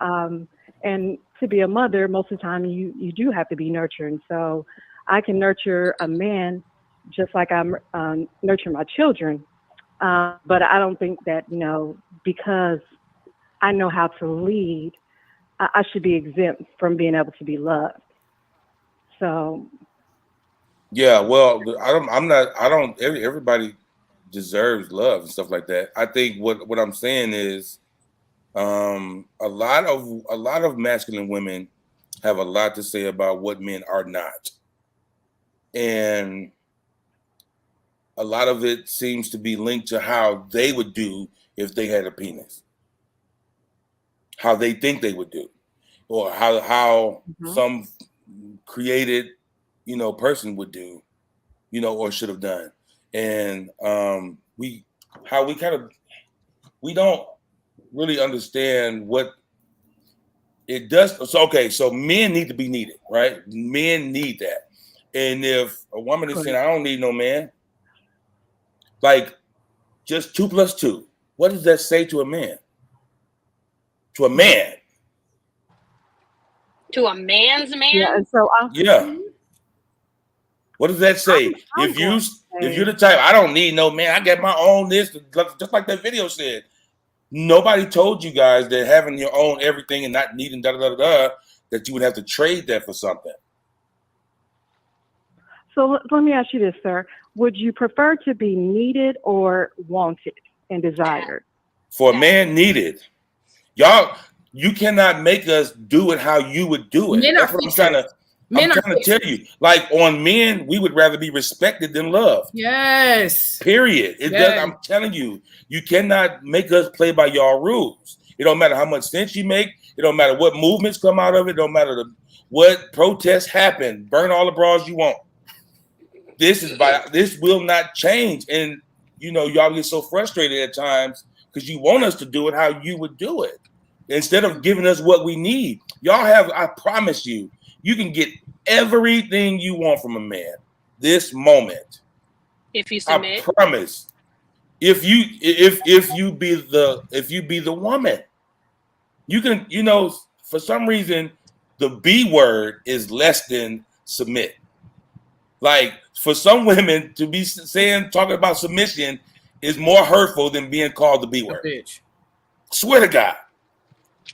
and to be a mother, most of the time you do have to be nurturing. So I can nurture a man just like I'm nurturing my children. But I don't think that, because I know how to lead, I should be exempt from being able to be loved. So. Yeah, well, everybody deserves love and stuff like that. I think what I'm saying is a lot of masculine women have a lot to say about what men are not. And a lot of it seems to be linked to how they would do if they had a penis. How they think they would do. Or how some created, person would do, or should have done. And we don't really understand what it does. So, okay, so men need to be needed, right? Men need that. And if a woman is saying, I don't need no man, like just 2 + 2, what does that say to a man? To a man. To a man's man? Yeah, and so what does that say? If you're the type, I don't need no man, I get my own this, just like that video said. Nobody told you guys that having your own everything and not needing that you would have to trade that for something. So let me ask you this, sir. Would you prefer to be needed or wanted and desired? For a man, needed. Y'all, you cannot make us do it how you would do it. That's what I'm trying to tell you. Like on men, we would rather be respected than loved. Yes. Period. I'm telling you, you cannot make us play by y'all rules. It don't matter how much sense you make. It don't matter what movements come out of it. It don't matter what protests happen. Burn all the bras you want. This will not change. And y'all get so frustrated at times because you want us to do it how you would do it. Instead of giving us what we need. Y'all have, I promise you, you can get everything you want from a man this moment. If you submit. I promise. If you be the woman, you can, for some reason, the B word is less than submit. Like for some women to be talking about submission is more hurtful than being called the B word. Bitch. Swear to God.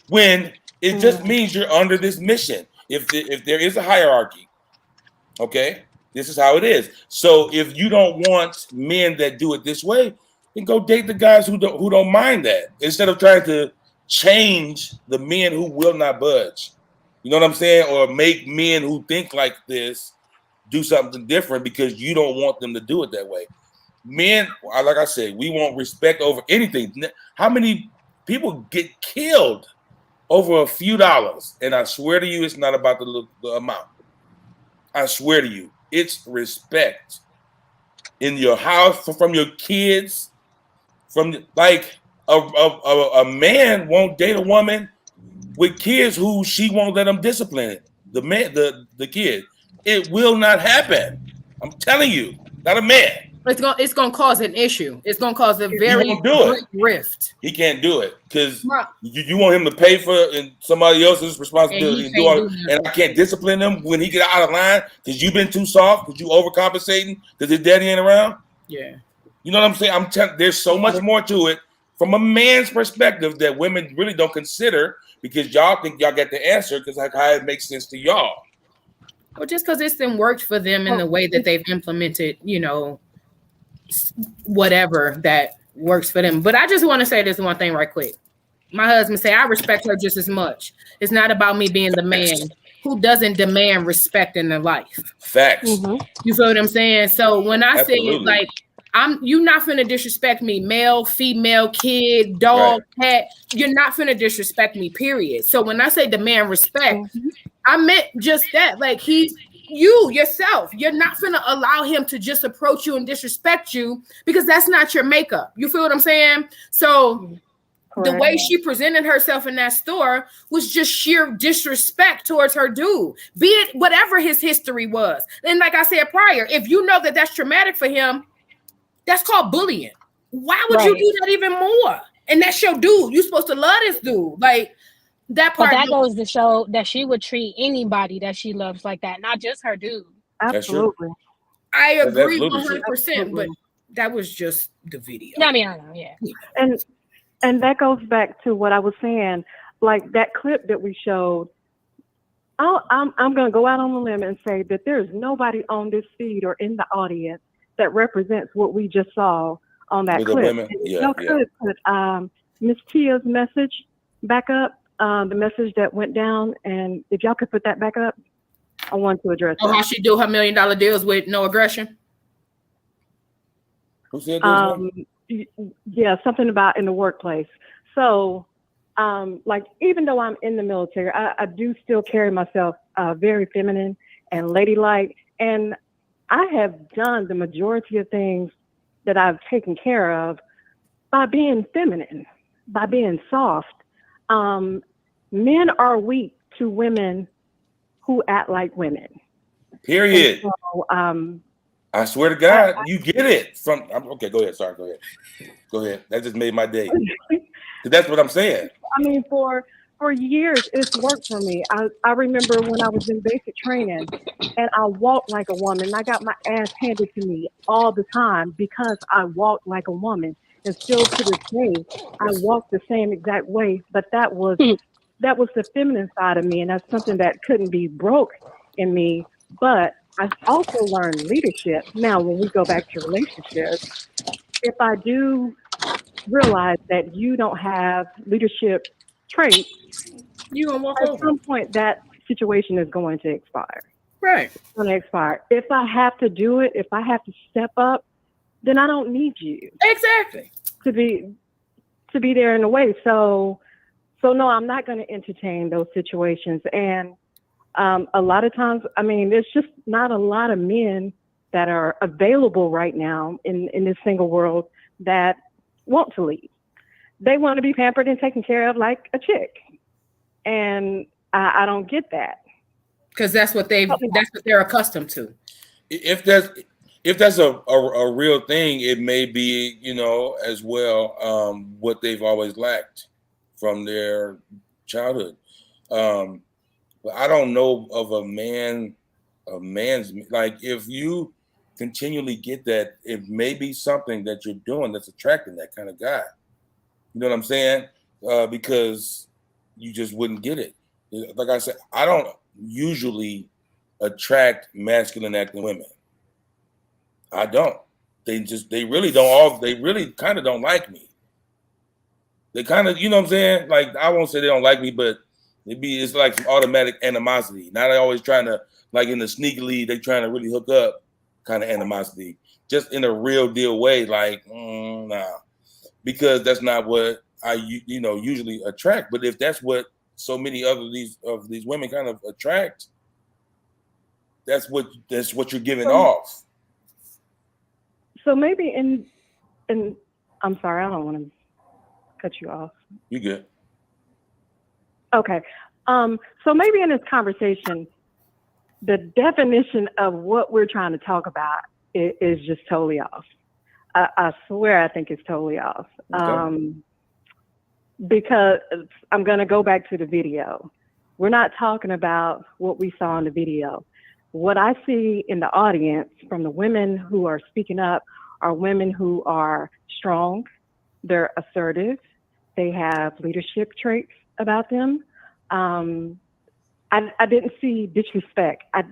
When it just means you're under this mission. If there is a hierarchy, okay, this is how it is. So if you don't want men that do it this way, then go date the guys who don't mind that instead of trying to change the men who will not budge. You know what I'm saying? Or make men who think like this do something different because you don't want them to do it that way. Men, like I said, we want respect over anything. How many people get killed over a few dollars, and I swear to you, it's not about the amount. I swear to you, it's respect in your house, from your kids, from like a man won't date a woman with kids who she won't let them discipline the man, the kid. It will not happen. I'm telling you, not a man. It's gonna cause an issue. It's gonna cause a very great rift. He can't do it because you want him to pay for somebody else's responsibility and do all, and I can't discipline him when he get out of line because you've been too soft, because you overcompensating because his daddy ain't around. Yeah, you know what I'm saying. I'm telling. There's so much more to it from a man's perspective that women really don't consider because y'all think y'all get the answer because like how it makes sense to y'all. Well, just because it's been worked for them in the way that they've implemented, you know, whatever that works for them. But I just want to say this one thing right quick. My husband say I respect her just as much. It's not about me being the man who doesn't demand respect in their life. Facts. You feel what I'm saying? So when I say like you not finna disrespect me, male, female, kid, dog, cat, you're not finna disrespect me, period. So when I say demand respect, I meant just that. Like you yourself, you're not gonna allow him to just approach you and disrespect you because that's not your makeup. You feel what I'm saying? So the way she presented herself in that store was just sheer disrespect towards her dude, be it whatever his history was. And like I said prior, if you know that that's traumatic for him, that's called bullying. Why would you do that even more? And that's your dude. You're supposed to love this dude. Like that part. But that goes to show that she would treat anybody that she loves like that, not just her dude. Absolutely. I agree 100%, but that was just the video. I mean, I know, yeah. And that goes back to what I was saying, like that clip that we showed. I'm going to go out on a limb and say that there's nobody on this feed or in the audience that represents what we just saw on that clip. Could put Miss Tia's message back up, the message that went down, and if y'all could put that back up, I want to address that. How she do her $1 million deals with no aggression? Who said that? Yeah, something about in the workplace. So, like, even though I'm in the military, I do still carry myself very feminine and ladylike. And I have done the majority of things that I've taken care of by being feminine, by being soft. Men are weak to women who act like women. Period. So, I swear to God, you get it from. Okay, go ahead. Sorry, go ahead. That just made my day. That's what I'm saying. I mean, for years, it's worked for me. I remember when I was in basic training, and I walked like a woman. I got my ass handed to me all the time because I walked like a woman. And still to this day, I walk the same exact way. But that was the feminine side of me, and that's something that couldn't be broke in me. But I also learned leadership. Now, when we go back to relationships, if I do realize that you don't have leadership traits, you gonna walk at some point that situation is going to expire. Right. It's going to expire. If I have to do it, if I have to step up, then I don't need you. Exactly. To be there in a way. So no, I'm not going to entertain those situations. And a lot of times, I mean, there's just not a lot of men that are available right now in this single world that want to leave. They want to be pampered and taken care of like a chick. And I don't get that. Because that's what they're accustomed to. If that's a real thing, it may be, as well, what they've always lacked from their childhood. But I don't know of a man's, like, if you continually get that, it may be something that you're doing that's attracting that kind of guy. You know what I'm saying? Because you just wouldn't get it. Like I said, I don't usually attract masculine acting women. I don't. They really kind of don't like me. They kind of, you know what I'm saying? Like, I won't say they don't like me, but it's like some automatic animosity. Now they always trying to, like in the sneakily, they trying to really hook up kind of animosity. Just in a real deal way, like, nah. Because that's not what I usually attract. But if that's what so many other of these women kind of attract, that's what you're giving off. So maybe in I'm sorry, I don't want to cut you off. You good. Okay. So maybe in this conversation, the definition of what we're trying to talk about is just totally off. I swear I think it's totally off. Okay. Because I'm going to go back to the video. We're not talking about what we saw in the video. What I see in the audience from the women who are speaking up are women who are strong, they're assertive, they have leadership traits about them. I didn't see disrespect. I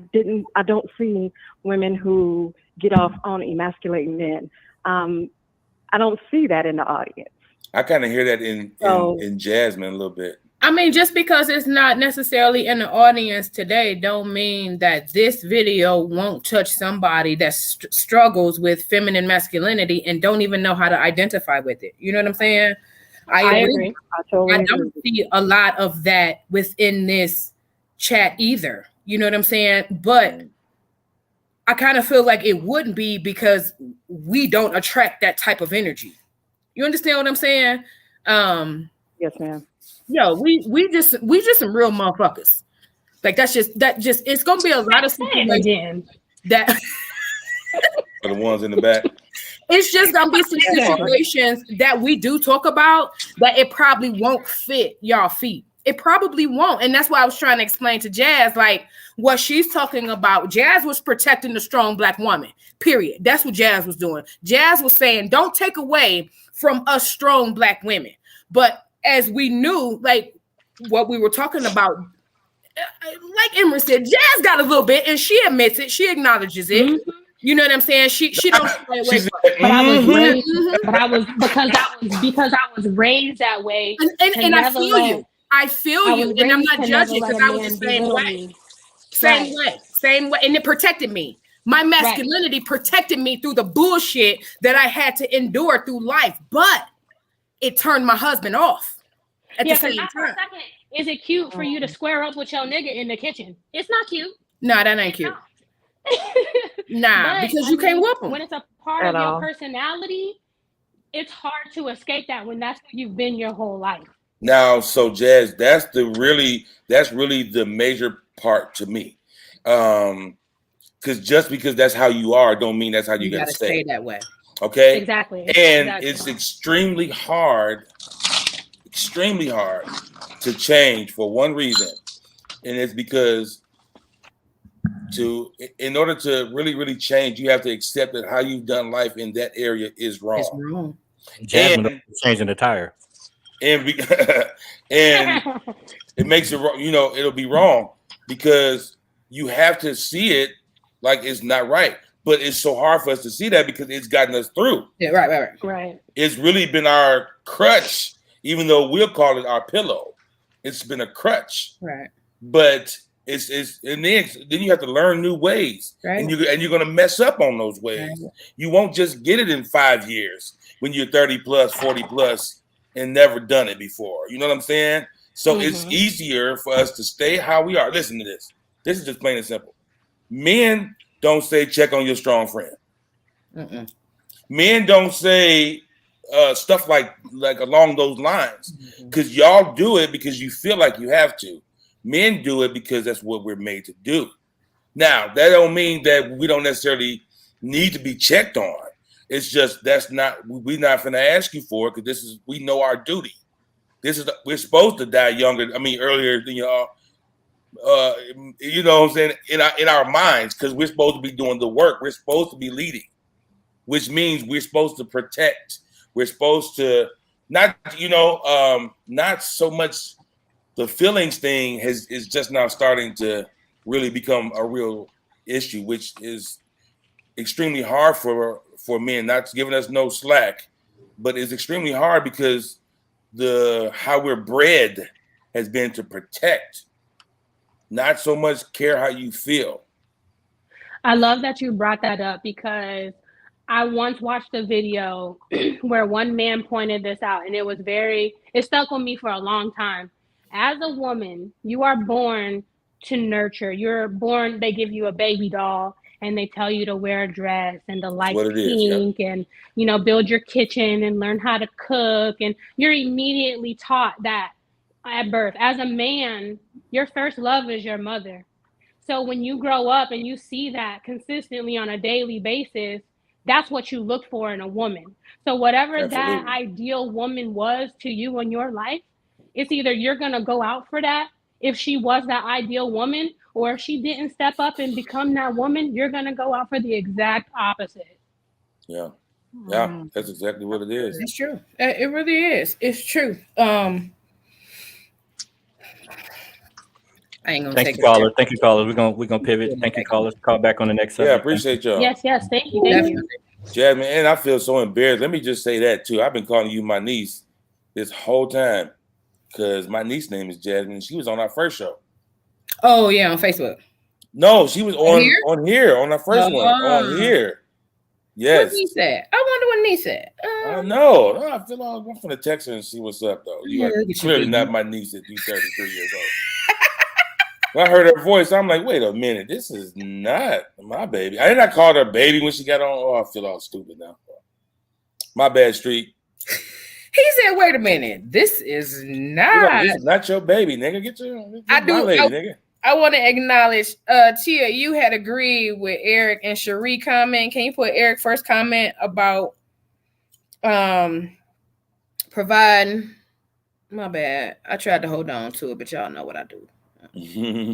don't see women who get off on emasculating men. I don't see that in the audience. I kind of hear that in Jasmine a little bit. I mean, just because it's not necessarily in the audience today don't mean that this video won't touch somebody that struggles with feminine masculinity and don't even know how to identify with it. You know what I'm saying? I agree. I don't see a lot of that within this chat either. You know what I'm saying? But I kind of feel like it wouldn't be because we don't attract that type of energy. You understand what I'm saying? Yes, ma'am. Yo, we just some real motherfuckers. Like that just it's gonna be a lot of situations that for the ones in the back. It's just gonna be some situations that we do talk about that it probably won't fit y'all feet. It probably won't. And that's why I was trying to explain to Jazz, like what she's talking about. Jazz was protecting the strong Black woman, period. That's what Jazz was doing. Jazz was saying, don't take away from us strong Black women. But as we knew, like what we were talking about, like Emery said, Jazz got a little bit and she admits it. She acknowledges it. Mm-hmm. You know what I'm saying? She don't stay away from it. But I was raised, because I was raised that way. And I feel you. I feel you. And I'm not judging because I was the same way. Same way. And it protected me. My masculinity protected me through the bullshit that I had to endure through life. But it turned my husband off at the same time. Is it cute for you to square up with your nigga in the kitchen? It's not cute. Nah, that ain't cute. Nah, because you can't whoop them. When it's a part of your personality, it's hard to escape that when that's who you've been your whole life. Now, so Jazz, that's really the major part to me. Because just because that's how you are, don't mean that's how you gotta stay that way. Okay. Exactly. And it's extremely hard to change for one reason, and it's because in order to really change, you have to accept that how you've done life in that area is wrong. It's wrong. Jasmine changing the tire. And it makes it wrong. You know, it'll be wrong because you have to see it like it's not right. But it's so hard for us to see that because it's gotten us through. Yeah, right. It's really been our crutch, even though we'll call it our pillow. It's been a crutch. Right. But it's and then you have to learn new ways. Right. And you're gonna mess up on those ways. Right. You won't just get it in 5 years when you're 30 plus, 40 plus, and never done it before. You know what I'm saying? So it's easier for us to stay how we are. Listen to this. This is just plain and simple. Men don't say check on your strong friend. Men don't say stuff like along those lines because y'all do it because you feel like you have to. Men do it because that's what we're made to do. Now, that don't mean that we don't necessarily need to be checked on. It's just we're not going to ask you for it because we know our duty. We're supposed to die earlier than y'all. You know what I'm saying, in our minds, because we're supposed to be doing the work. We're supposed to be leading, which means we're supposed to protect. We're supposed to not so much the feelings thing is just now starting to really become a real issue, which is extremely hard for men, not giving us no slack, but it's extremely hard because how we're bred has been to protect. Not so much care how you feel. I love that you brought that up because I once watched a video where one man pointed this out and it stuck with me for a long time. as a woman, you are born to nurture. You're born, they give you a baby doll and they tell you to wear a dress and to like pink and, you know, build your kitchen and learn how to cook. And you're immediately taught that at birth. As a man, your first love is your mother. So when you grow up and you see that consistently on a daily basis, that's what you look for in a woman. So whatever that ideal woman was to you in your life, it's either you're going to go out for that if she was that ideal woman, or if she didn't step up and become that woman, you're going to go out for the exact opposite. Yeah. Yeah, that's exactly what it is. It's true. It really is. It's true. I ain't gonna Thank you, caller. Thank you, caller. We're gonna pivot. Thank you, callers. Call back on the next subject. Yeah, I appreciate y'all. Yes, thank you. Jasmine, and I feel so embarrassed. Let me just say that too. I've been calling you my niece this whole time because my niece's name is Jasmine. She was on our first show. Oh yeah, on Facebook. No, she was on here on our first one on here. Yes. What niece said? I wonder what niece said. I know. No, I feel like I'm gonna text her and see what's up though. You are clearly not my niece at 33 years old. When I heard her voice, I'm like, wait a minute, this is not my baby. I did not call her baby when she got on. Oh, I feel all stupid now. My bad, Street. He said, wait a minute, this is not. This is not your baby, nigga. Get your lady, nigga. I want to acknowledge, Tia, you had agreed with Eric and Cherie comment. Can you put Eric first comment about providing? My bad. I tried to hold on to it, but y'all know what I do. Yeah.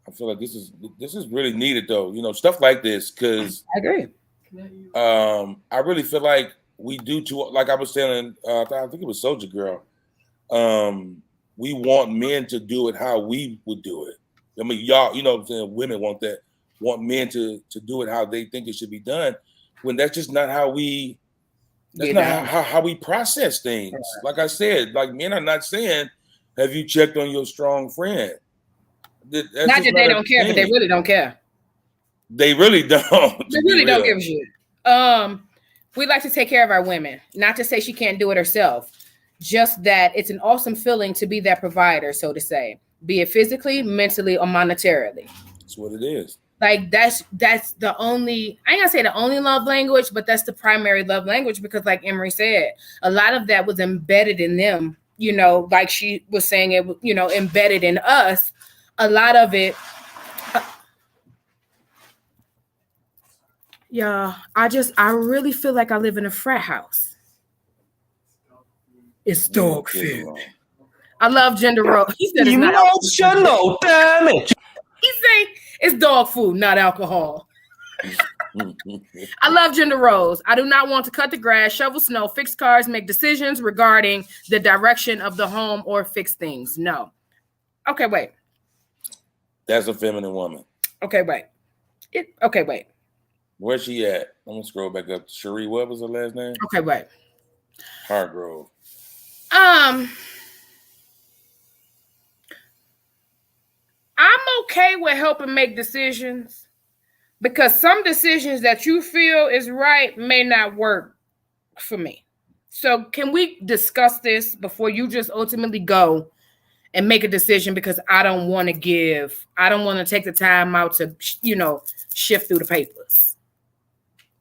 I feel like this is really needed though. You know, stuff like this because I agree. I really feel like we do too. Like I was telling, I think it was Soldier Girl. We want men to do it how we would do it. I mean, y'all, you know what I'm saying? Women want men to do it how they think it should be done. When that's just not how we. That's not how we process things. Like I said, like men are not saying, "Have you checked on your strong friend?" Not that they don't care, but they really don't care. They really don't. They really don't give a shit. We like to take care of our women. Not to say she can't do it herself, just that it's an awesome feeling to be that provider, so to say, be it physically, mentally, or monetarily. That's what it is. Like that's the only, I ain't gonna say the only love language, but that's the primary love language because like Emery said, a lot of that was embedded in them, you know, like she was saying it, you know, embedded in us. A lot of it. Yeah, I really feel like I live in a frat house. It's dog food. I love gender role. He said it's not emotional damage. He say it's dog food, not alcohol. I love gender roles. I do not want to cut the grass, shovel snow, fix cars, make decisions regarding the direction of the home or fix things. No. Okay, wait. That's a feminine woman. Okay, wait. Okay, wait. Where's she at? I'm gonna scroll back up. Cherie, what was her last name? Okay, wait. Hargrove. I'm okay with helping make decisions because some decisions that you feel is right may not work for me. So can we discuss this before you just ultimately go and make a decision? Because I don't want to take the time out to, you know, shift through the papers.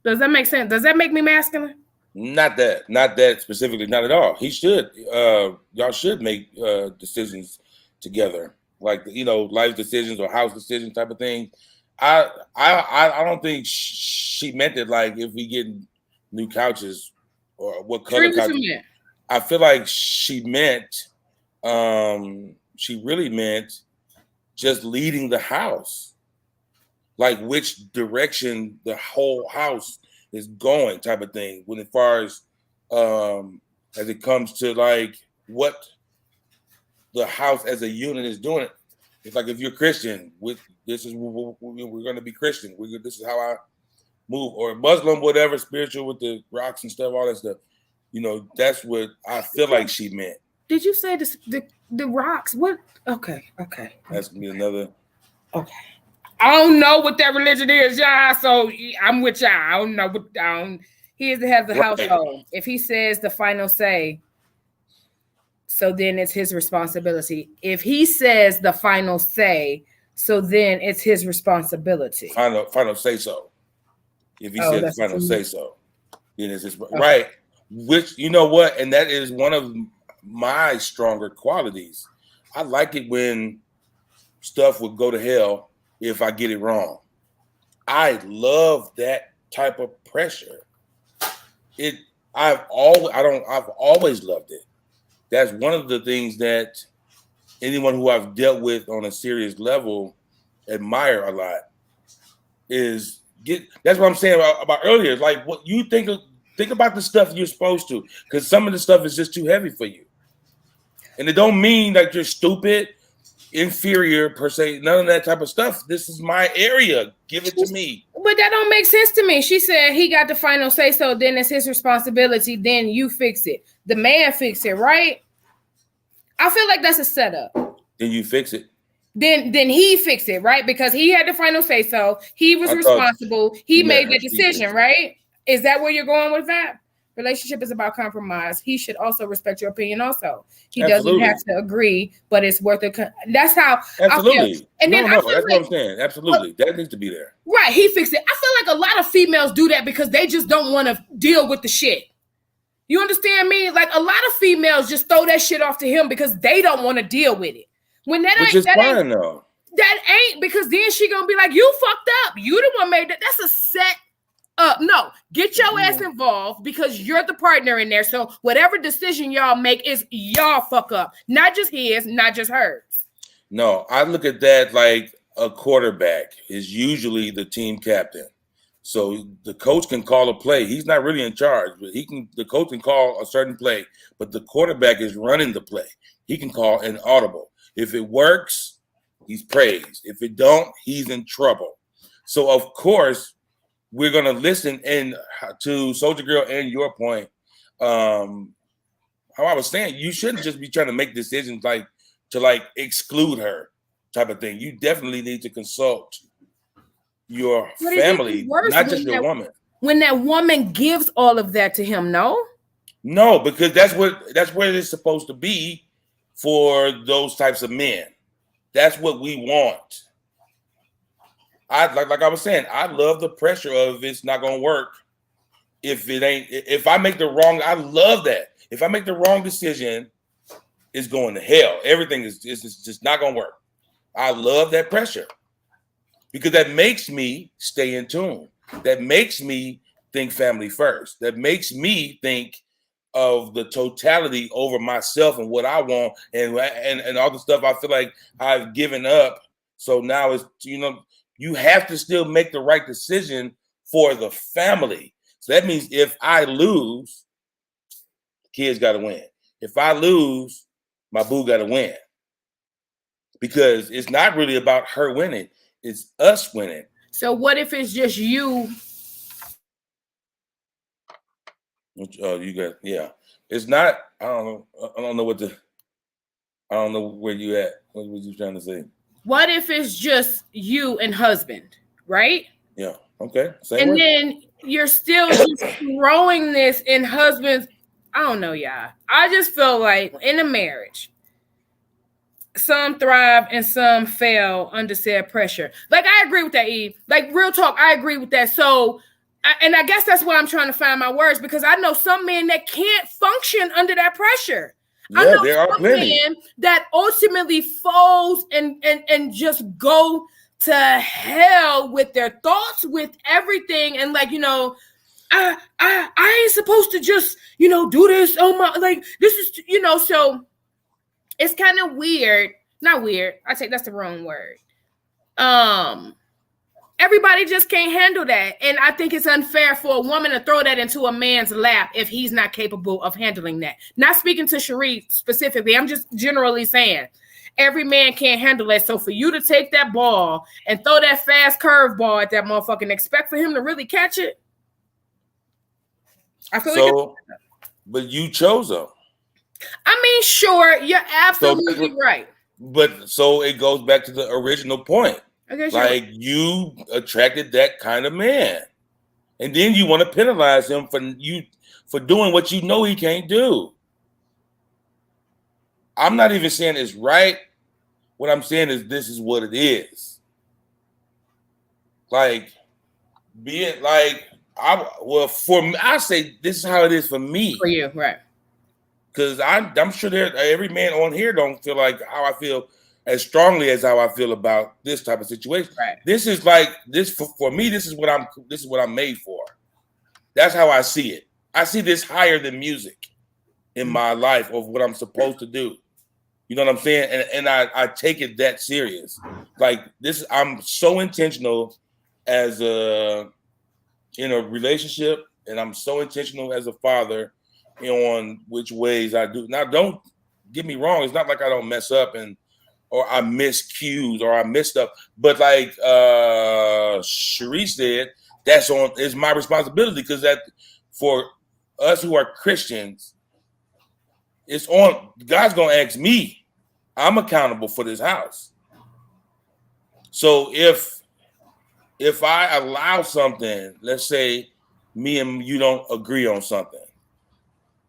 Does that make sense? Does that make me masculine? Not that specifically, not at all. He should. Y'all should make decisions together. Like, you know, life decisions or house decisions type of thing. I don't think she meant it like if we get new couches or what color couches. I feel like she meant, she really meant just leading the house. Like which direction the whole house is going type of thing. When as far as it comes to like what the house as a unit is doing. It's like if you're Christian, we're going to be Christian. This is how I move, or Muslim, whatever, spiritual with the rocks and stuff, all that stuff. You know, that's what I feel like she meant. Did you say the rocks? What? Okay. That's gonna be another. Okay. I don't know what that religion is, y'all. So I'm with y'all. I don't know what. He is the head of the Right. household. If he says the final say, so then it's his responsibility. If he says the final say, so then it's his responsibility. Final say so. If he says the final say so, then it's his right. Which, you know what, and that is one of my stronger qualities. I like it when stuff would go to hell if I get it wrong. I love that type of pressure. I've always loved it. That's one of the things that anyone who I've dealt with on a serious level admire a lot. That's what I'm saying about earlier. It's like what you think about the stuff you're supposed to, because some of the stuff is just too heavy for you. And it don't mean that you're stupid, inferior per se, none of that type of stuff. This is my area. Give it to me. But that don't make sense to me. She said he got the final say so, then it's his responsibility, then you fix it. The man fix it, right? I feel like that's a setup. Then you fix it. Then he fixed it, right? Because he had the final say so. He was responsible. He made the decision, right? Is that where you're going with that? Relationship is about compromise. He should also respect your opinion also. He doesn't have to agree, but it's worth it. That's how Absolutely. I feel. And then that's what I'm saying. Absolutely. That needs to be there. Right. He fixed it. I feel like a lot of females do that because they just don't want to deal with the shit. You understand me? Like a lot of females just throw that shit off to him because they don't want to deal with it. When that Which ain't, is fine though. That ain't, because then she gonna be like, you fucked up. You the one made that. That's a set up. No, get your ass involved because you're the partner in there. So whatever decision y'all make is y'all fuck up. Not just his, not just hers. No, I look at that like a quarterback is usually the team captain. So the coach can call a play. He's not really in charge, but the coach can call a certain play, but the quarterback is running the play. He can call an audible. If it works, he's praised. If it don't, he's in trouble. So of course, we're gonna listen. And to Soldier Girl and your point, how I was saying, you shouldn't just be trying to make decisions to exclude her type of thing. You definitely need to consult your family, not just your woman. When that woman gives all of that to him, no, because that's where it's supposed to be for those types of men. That's what we want. Like I was saying, I love the pressure of it's not gonna work if I make the wrong. I love that. If I make the wrong decision, it's going to hell. Everything is just not gonna work. I love that pressure because that makes me stay in tune. That makes me think family first. That makes me think of the totality over myself and what I want and all the stuff I feel like I've given up. So now it's, you have to still make the right decision for the family. So that means if I lose, kids got to win. If I lose, my boo got to win. Because it's not really about her winning. It's us winning. So what if it's just you? Oh, you got, yeah. It's not, I don't know. I don't know where you at. What was you trying to say? What if it's just you and husband, right? Yeah. Okay. Same way. Then you're still just throwing this in husbands. I don't know, y'all. I just feel like in a marriage, some thrive and some fail under said pressure. Like, I agree with that, Eve. Like, real talk, I agree with that. So, and I guess that's why I'm trying to find my words, because I know some men that can't function under that pressure. Yeah, I know there are plenty men that ultimately folds and just go to hell with their thoughts, with everything, and I ain't supposed to just do this. Oh my, like this is so it's kind of weird. Not weird. I say that's the wrong word. Everybody just can't handle that. And I think it's unfair for a woman to throw that into a man's lap if he's not capable of handling that. Not speaking to Cherie specifically. I'm just generally saying every man can't handle that. So for you to take that ball and throw that fast curve ball at that motherfucker and expect for him to really catch it, I feel so, but you chose him. I mean, sure, you're absolutely right. But so it goes back to the original point. Like you attracted that kind of man. And then you want to penalize him for doing what you know he can't do. I'm not even saying it's right. What I'm saying is this is what it is. Like, be it like for me, I say this is how it is for me. For you, right? Because I'm sure every man on here don't feel like how I feel as strongly as how I feel about this type of situation. Right. This is like this for me. This is what I'm made for. That's how I see it. I see this higher than music in my life of what I'm supposed to do. You know what I'm saying? And I take it that serious. Like this, I'm so intentional as in a relationship, and I'm so intentional as a father on which ways I do. Now, don't get me wrong. It's not like I don't mess up or I miss cues or I miss stuff. But like Cherie said, is my responsibility because that for us who are Christians, it's on. God's gonna ask me. I'm accountable for this house. So if I allow something, let's say me and you don't agree on something,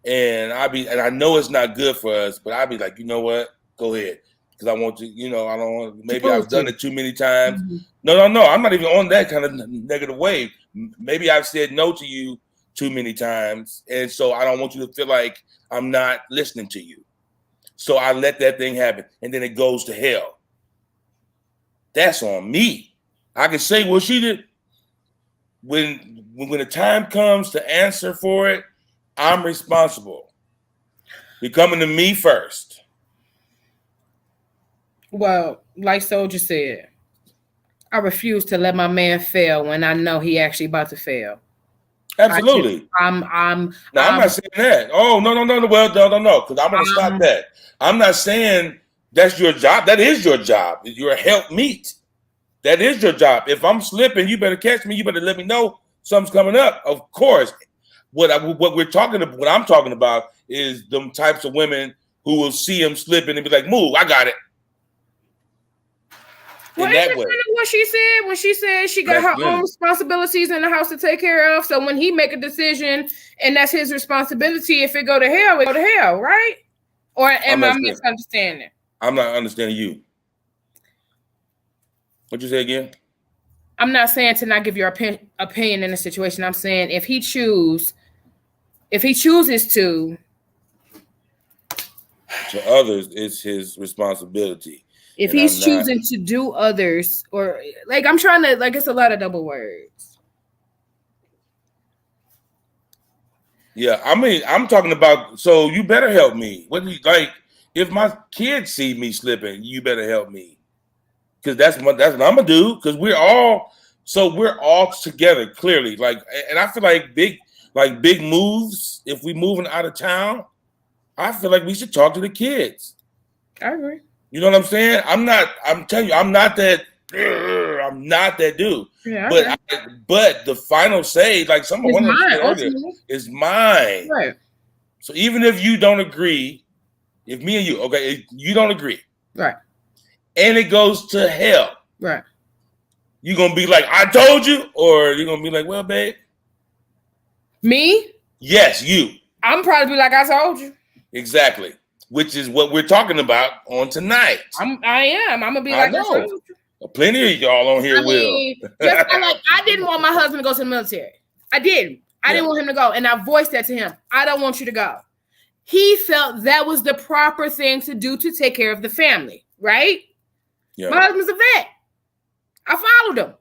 and I know it's not good for us, but I'll be like, you know what? Go ahead. Because I want to, I don't want, maybe I've done it too many times. Mm-hmm. No. I'm not even on that kind of negative wave. Maybe I've said no to you too many times. And so I don't want you to feel like I'm not listening to you. So I let that thing happen. And then it goes to hell. That's on me. I can say, well, she did. When the time comes to answer for it, I'm responsible. You're coming to me first. Well, like Soldier said, I refuse to let my man fail when I know he actually about to fail. Absolutely. I'm not saying that. Oh, no. Well, no. Because I'm going to stop that. I'm not saying that's your job. That is your job. You're a helpmeet. That is your job. If I'm slipping, you better catch me. You better let me know something's coming up. Of course. What I'm talking about is them types of women who will see him slipping and be like, move, I got it. Well, isn't that what she said when she said she got her own responsibilities in the house to take care of? So when he make a decision and that's his responsibility, if it go to hell, it go to hell, right? Or am I misunderstanding? I'm not understanding you. What'd you say again? I'm not saying to not give your opinion in a situation. I'm saying if he chooses to others, it's his responsibility. If he's choosing to do others, or like I'm trying to, like, it's a lot of double words. Yeah, I mean, I'm talking about, so you better help me. What do you like? If my kids see me slipping, you better help me. Because that's what I'm gonna do. Because we're all together, clearly. Like, and I feel like big moves, if we moving out of town, I feel like we should talk to the kids. I agree. You know what I'm saying? I'm telling you, I'm not that dude. Yeah, but the final say, like someone said earlier, is mine. Right. So even if you don't agree, if me and you, okay, if you don't agree. Right. And it goes to hell. Right. You're gonna be like, I told you, or you're gonna be like, well, babe. Me? Yes, you. I'm probably be like, I told you. Exactly. Which is what we're talking about on tonight. I am. I'm gonna be like, I told you. Plenty of y'all on here will. I didn't want my husband to go to the military. I didn't. I didn't want him to go. And I voiced that to him. I don't want you to go. He felt that was the proper thing to do to take care of the family, right? Yeah. My husband's a vet. I followed him.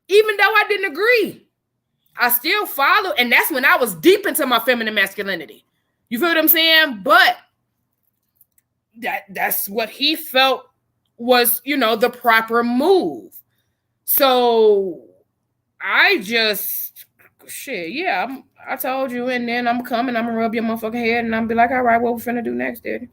Even though I didn't agree. I still followed. And that's when I was deep into my feminine masculinity. You feel what I'm saying? But that's what he felt was, the proper move. So I just, I told you, and then I'm coming, I'm gonna rub your motherfucking head, and I'm be like, all right, what we finna do next, daddy?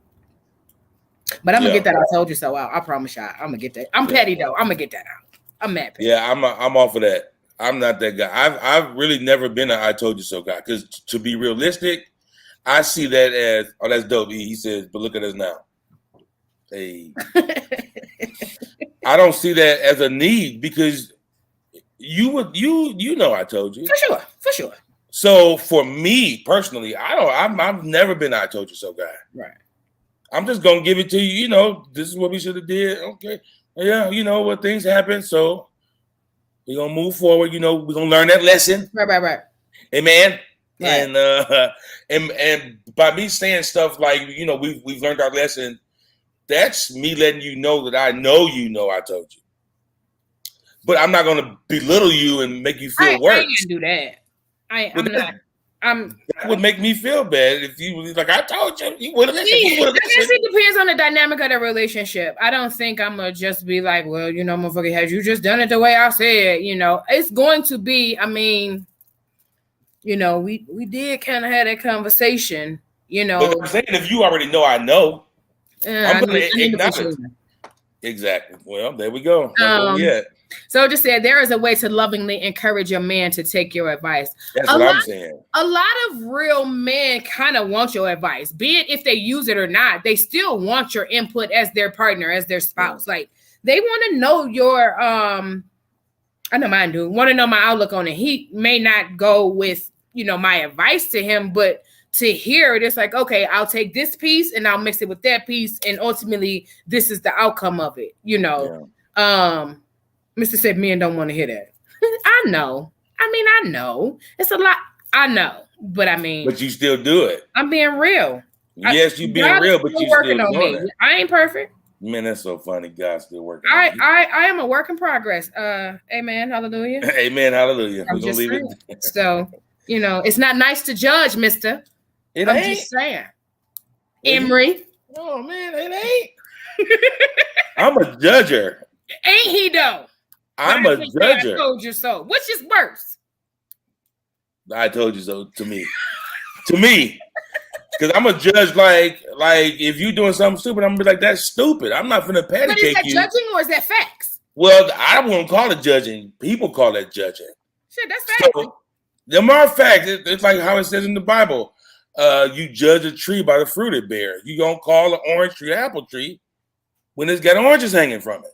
But I'm gonna get that I told you so out. I promise y'all, I'm gonna get that. I'm petty though. I'm gonna get that out. I'm mad petty. Yeah, I'm off of that. I'm not that guy. I've really never been an I told you so guy. Because to be realistic, I see that as, oh, that's dope. He says, but look at us now. Hey. I don't see that as a need because You know I told you. For sure. So for me personally, I've never been I told you so guy. Right. I'm just gonna give it to you, you know, this is what we should have did. Okay. Yeah, you know what, things happen, so we're gonna move forward, you know, we're gonna learn that lesson. Right. Amen. Right. And by me saying stuff like, you know, we've learned our lesson, that's me letting you know that I know I told you. But I'm not gonna belittle you and make you feel worse. I ain't gonna do that. I'm not. That would make me feel bad if you was like, I told you, you would have listened. I guess it depends on the dynamic of the relationship. I don't think I'm gonna just be like, well, you know, motherfucker, had you just done it the way I said, you know, it's going to be. I mean, you know, we did kind of have that conversation, you know. But I'm saying if you already know, I know. I'm gonna acknowledge it. Exactly. Well, there we go. So just said there is a way to lovingly encourage your man to take your advice. That's what I'm saying. A lot of real men kind of want your advice, be it if they use it or not. They still want your input as their partner, as their spouse. Like they want to know your I know mine do. Want to know my outlook on it. He may not go with, you know, my advice to him, but to hear it, it's like, okay, I'll take this piece and I'll mix it with that piece, and ultimately this is the outcome of it, you know. Yeah. Mr. said men don't want to hear that. I know. I know. It's a lot. I know. But I mean. But you still do it. I'm being real. Yes, you being real, but you still working on me. It. I ain't perfect. Man, that's so funny. God's still working on you. I am a work in progress. Amen. Hallelujah. Amen. Hallelujah. We're going to leave it. So, you know, it's not nice to judge, mister. I'm just saying. Emery. Oh, man, it ain't. I'm a judger. Ain't he, though? I'm a judger. I told you so. Which is worse? I told you so to me. Because I'm a judge like if you doing something stupid, I'm gonna be like, that's stupid. I'm not gonna patty cake you. But is that judging or is that facts? Well, I wouldn't call it judging. People call it judging. Shit, that's facts. So, them are facts. It's like how it says in the Bible. You judge a tree by the fruit it bears. You don't call an orange tree an apple tree when it's got oranges hanging from it.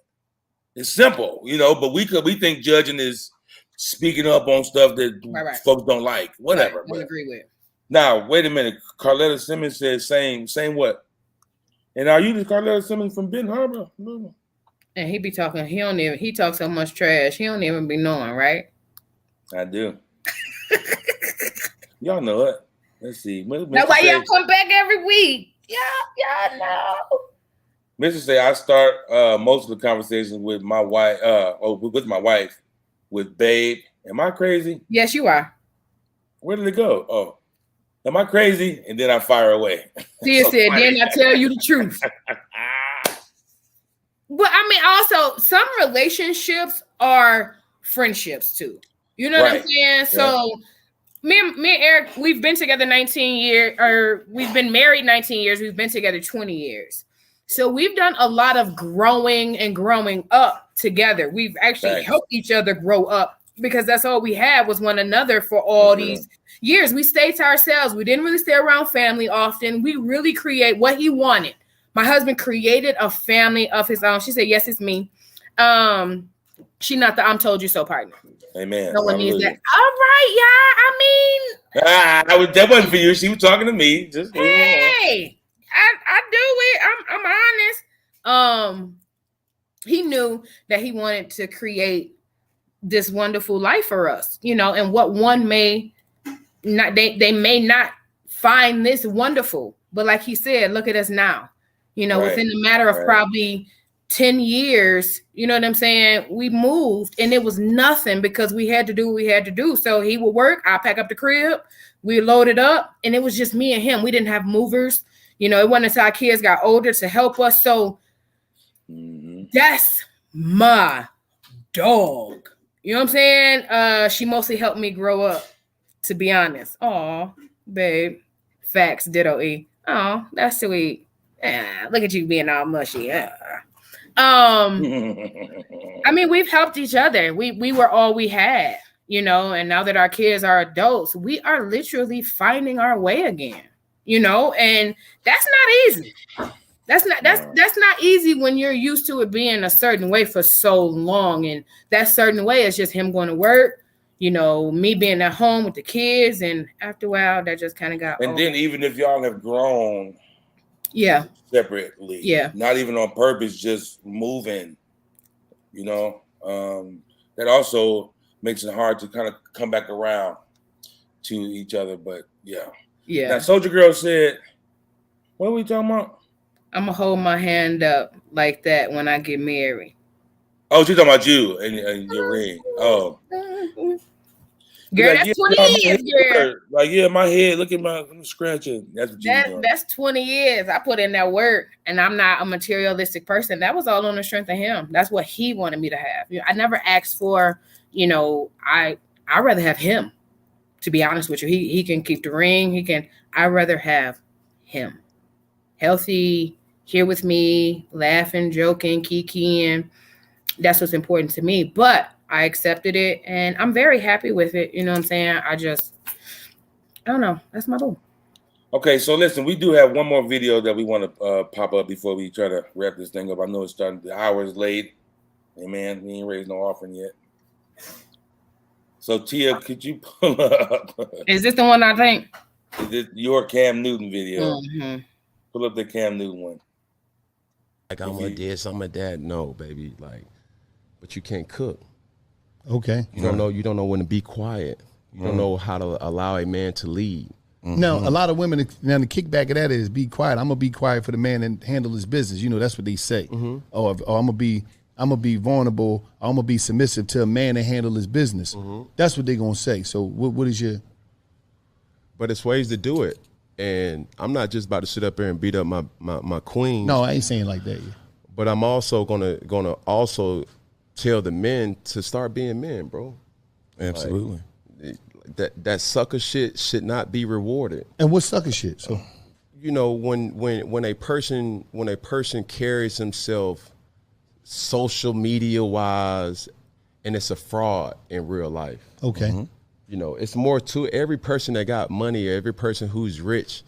It's simple, you know, but we think judging is speaking up on stuff that folks don't like. Whatever. Right. I agree with. Now, wait a minute. Carletta Simmons says same what? And are you the Carletta Simmons from Benton Harbor? No. And he be talking, he talks so much trash, he don't even be knowing, right? I do. Y'all know it. Let's see. That's why y'all come back every week. Y'all know. Mr. say I start most of the conversations with my wife, with babe. Am I crazy? Yes, you are. Where did it go? Oh, am I crazy? And then I fire away. Tia said, then I tell you the truth. But I mean, also, some relationships are friendships too. You know what I'm saying? Yeah. So me and Eric, we've been together 19 years, or we've been married 19 years. We've been together 20 years. So we've done a lot of growing and growing up together. We've actually helped each other grow up because that's all we had was one another for all these years. We stayed to ourselves. We didn't really stay around family often. We really create what he wanted. My husband created a family of his own. She said, yes, it's me. She not the I'm told you so partner. Amen. No one needs that. All right, yeah. I mean, that wasn't for you. She was talking to me. Just hey. I do it. I'm honest. He knew that he wanted to create this wonderful life for us, you know, and what one may not, they may not find this wonderful, but like he said, look at us now, you know, within a matter of probably 10 years, you know what I'm saying? We moved and it was nothing because we had to do what we had to do. So he would work. I pack up the crib. We loaded up and it was just me and him. We didn't have movers. You know, it wasn't until our kids got older to help us. So that's my dog. You know what I'm saying? She mostly helped me grow up, to be honest. Aw, babe. Facts, ditto E. Oh, that's sweet. Look at you being all mushy. I mean, we've helped each other. We were all we had, you know, and now that our kids are adults, we are literally finding our way again. You know, and that's not easy. That's not easy when you're used to it being a certain way for so long, and that certain way is just him going to work, you know, me being at home with the kids, and after a while that just kind of got and old. then even if y'all have grown separately, not even on purpose, just moving, you know, that also makes it hard to kind of come back around to each other. But yeah. Now Soldier Girl said, what are we talking about? I'm gonna hold my hand up like that when I get married. Oh, she's talking about you and your ring. Oh, girl, like, that's 20 years, girl. Like, yeah, my head. Look at I'm scratching. That's what you doing. That's 20 years. I put in that work, and I'm not a materialistic person. That was all on the strength of him. That's what he wanted me to have. You know, I never asked for. You know, I'd rather have him. To be honest with you, he can keep the ring. He can. I'd rather have him, healthy, here with me, laughing, joking, kikiing. That's what's important to me. But I accepted it, and I'm very happy with it. You know what I'm saying? I don't know. That's my boo. Okay, so listen, we do have one more video that we want to pop up before we try to wrap this thing up. I know it's starting. The hour is late. Hey, man, we ain't raised no offering yet. So Tia, could you pull up? Is this the one I think? Is this your Cam Newton video? Mm-hmm. Pull up the Cam Newton one. Like I'm a this, I'm a that. No, baby. Like, but you can't cook. Okay. You don't know. You don't know when to be quiet. You don't know how to allow a man to lead. Now, a lot of women, now the kickback of that is be quiet. I'm gonna be quiet for the man and handle his business. You know, that's what they say. Oh, I'm gonna be vulnerable. I'm gonna be submissive to a man and handle his business. That's what they're gonna say. So, what is your? But it's ways to do it, and I'm not just about to sit up there and beat up my queen. No, I ain't saying like that. But I'm also gonna also tell the men to start being men, bro. Absolutely. Like, that sucker shit should not be rewarded. And what sucker shit? So, you know, when a person carries himself social media wise, and it's a fraud in real life. Okay. You know, it's more to every person that got money, or every person who's rich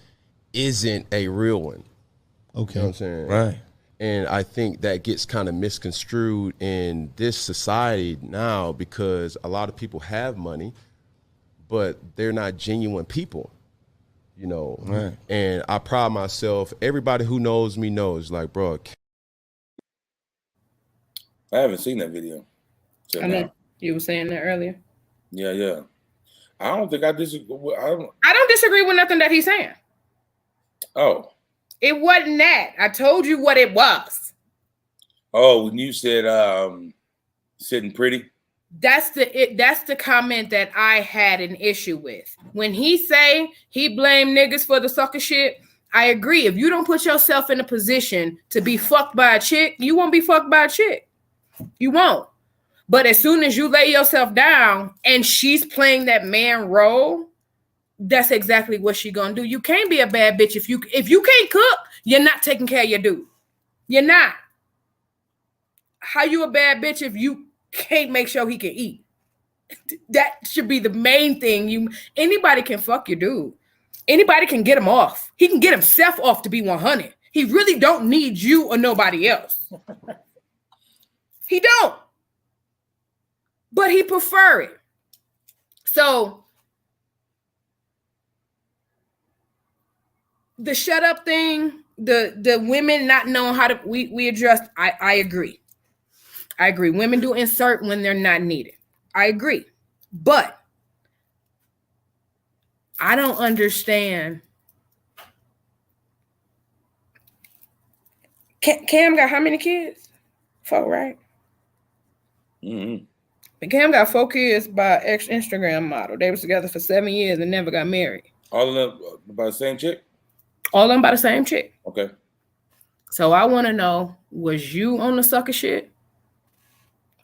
isn't a real one. Okay. You know what I'm saying? Right. And I think that gets kind of misconstrued in this society now, because a lot of people have money, but they're not genuine people, you know. Right. And I pride myself, everybody who knows me knows, like, bro. I haven't seen that video. I know you were saying that earlier. Yeah. I don't think I disagree. I don't disagree with nothing that he's saying. Oh. It wasn't that. I told you what it was. Oh, when you said sitting pretty. That's the comment that I had an issue with. When he say he blamed niggas for the sucker shit, I agree. If you don't put yourself in a position to be fucked by a chick, you won't be fucked by a chick. You won't. But as soon as you lay yourself down and she's playing that man role, that's exactly what she gonna do. You can't be a bad bitch if you can't cook. You're not taking care of your dude. You're not. How you a bad bitch if you can't make sure he can eat? That should be the main thing. Anybody can fuck your dude. Anybody can get him off. He can get himself off to be 100. He really don't need you or nobody else. He don't. But he prefer it. So the shut up thing, the women not knowing how to we addressed. I agree. I agree. Women do insert when they're not needed. I agree. But I don't understand. Cam got how many kids? 4, right? Mm-hmm. Cam got 4 kids by ex-Instagram model. They was together for 7 years and never got married. All of them by the same chick? All of them by the same chick. Okay. So I want to know, was you on the sucker shit?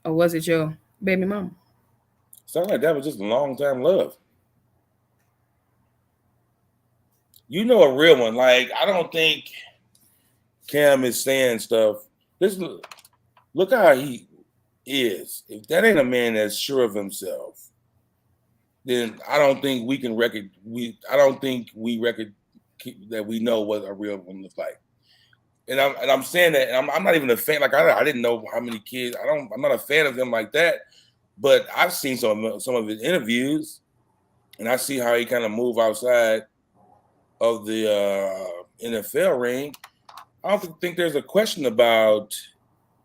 Or was it your baby mama? Sound like that was just a long time love. You know a real one. Like, I don't think Cam is saying stuff. Look how he is. If that ain't a man that's sure of himself, then I don't think we can that we know what a real one looks like. And I'm saying that, and I'm not even a fan. Like I didn't know how many kids. I'm not a fan of him like that. But I've seen some of his interviews, and I see how he kind of move outside of the NFL ring. I don't think there's a question about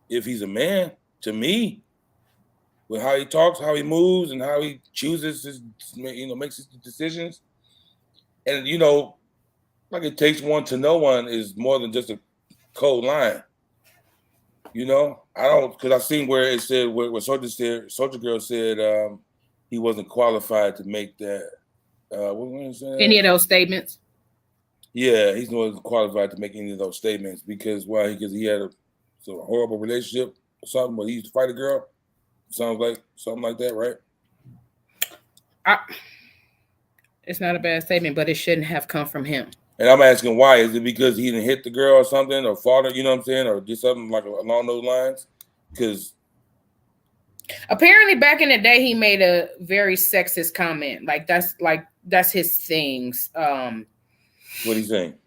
if he's a man. To me, with how he talks, how he moves, and how he chooses his, makes his decisions, and like it takes one to know one is more than just a cold line. I don't, because I seen where it said where Soldier Girl said he wasn't qualified to make that. What was that? Any of those statements? Yeah, he's not qualified to make any of those statements because why? Because he had a horrible relationship or something, but he used to fight a girl. Sounds like something like that, right? It's not a bad statement, but it shouldn't have come from him. And I'm asking why. Is it because he didn't hit the girl or something, or fought her, you know what I'm saying, or did something like along those lines? Because apparently back in the day he made a very sexist comment. That's his things. What do you think?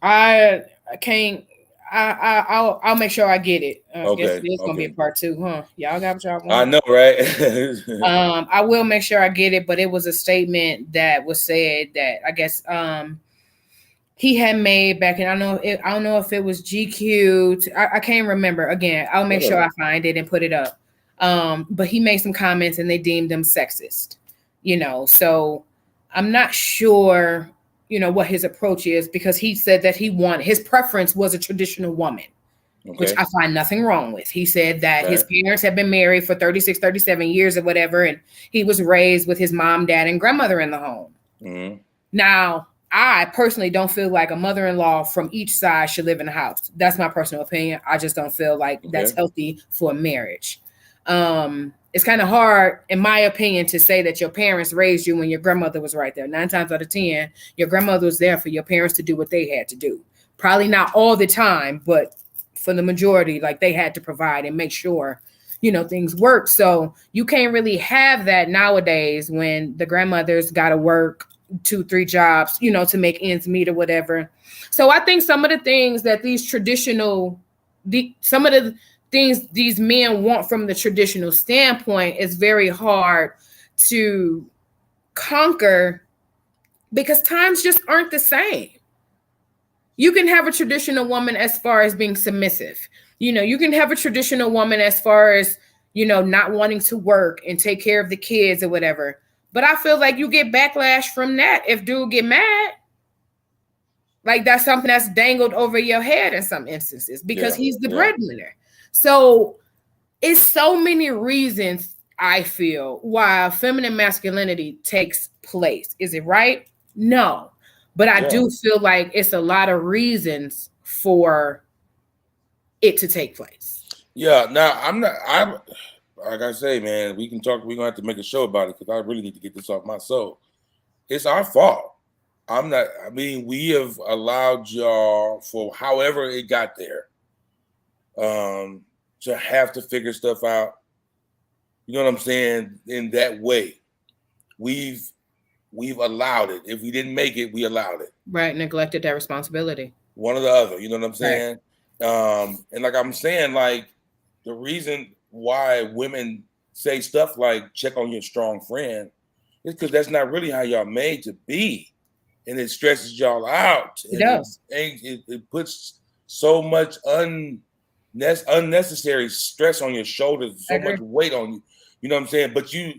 I can't. I'll make sure I get it. I guess it's gonna be a part 2, huh? Y'all got what y'all want. I know, right? I will make sure I get it, but it was a statement that was said that I guess he had made back in I don't know if it was GQ. I can't remember. Again, I'll make sure I find it and put it up. But he made some comments and they deemed them sexist. So I'm not sure. What his approach is because he said that his preference was a traditional woman, which I find nothing wrong with. He said that his parents had been married for 36, 37 years or whatever, and he was raised with his mom, dad, and grandmother in the home. Mm-hmm. Now, I personally don't feel like a mother-in-law from each side should live in the house. That's my personal opinion. I just don't feel like that's healthy for a marriage. It's kind of hard, in my opinion, to say that your parents raised you when your grandmother was right there. 9 times out of 10, your grandmother was there for your parents to do what they had to do. Probably not all the time, but for the majority, like they had to provide and make sure, things work. So you can't really have that nowadays when the grandmothers got to work 2-3 jobs, to make ends meet or whatever. So I think some of the things that some of the things these men want from the traditional standpoint is very hard to conquer because times just aren't the same. You can have a traditional woman as far as being submissive. You can have a traditional woman as far as, not wanting to work and take care of the kids or whatever. But I feel like you get backlash from that if dude get mad. Like that's something that's dangled over your head in some instances because he's the breadwinner. So it's so many reasons I feel why feminine masculinity takes place. Is it right? No. But I do feel like it's a lot of reasons for it to take place. Yeah. Now I'm like I say, man, we're gonna have to make a show about it because I really need to get this off my soul. It's our fault. We have allowed y'all for however it got there. To have to figure stuff out, you know what I'm saying? In that way, we've allowed it. If we didn't make it, we allowed it. Right, neglected that responsibility. One or the other, you know what I'm saying? Right. And like I'm saying, like the reason why women say stuff like "check on your strong friend" is because that's not really how y'all made to be, and it stresses y'all out. It does. It puts so much unnecessary stress on your shoulders, so much weight on you. You know what I'm saying? But you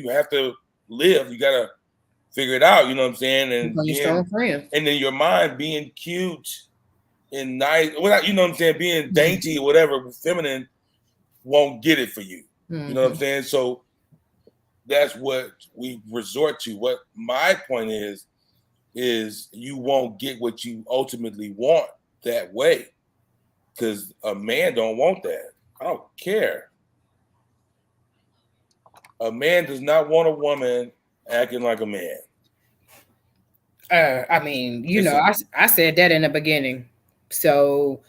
have to live. You gotta figure it out. You know what I'm saying? And then your mind being cute and nice, without, you know what I'm saying, being dainty or whatever, feminine, won't get it for you. Mm-hmm. You know what I'm saying? So that's what we resort to. What my point is you won't get what you ultimately want that way. Because a man don't want that. I don't care. A man does not want a woman acting like a man. I said that in the beginning. So,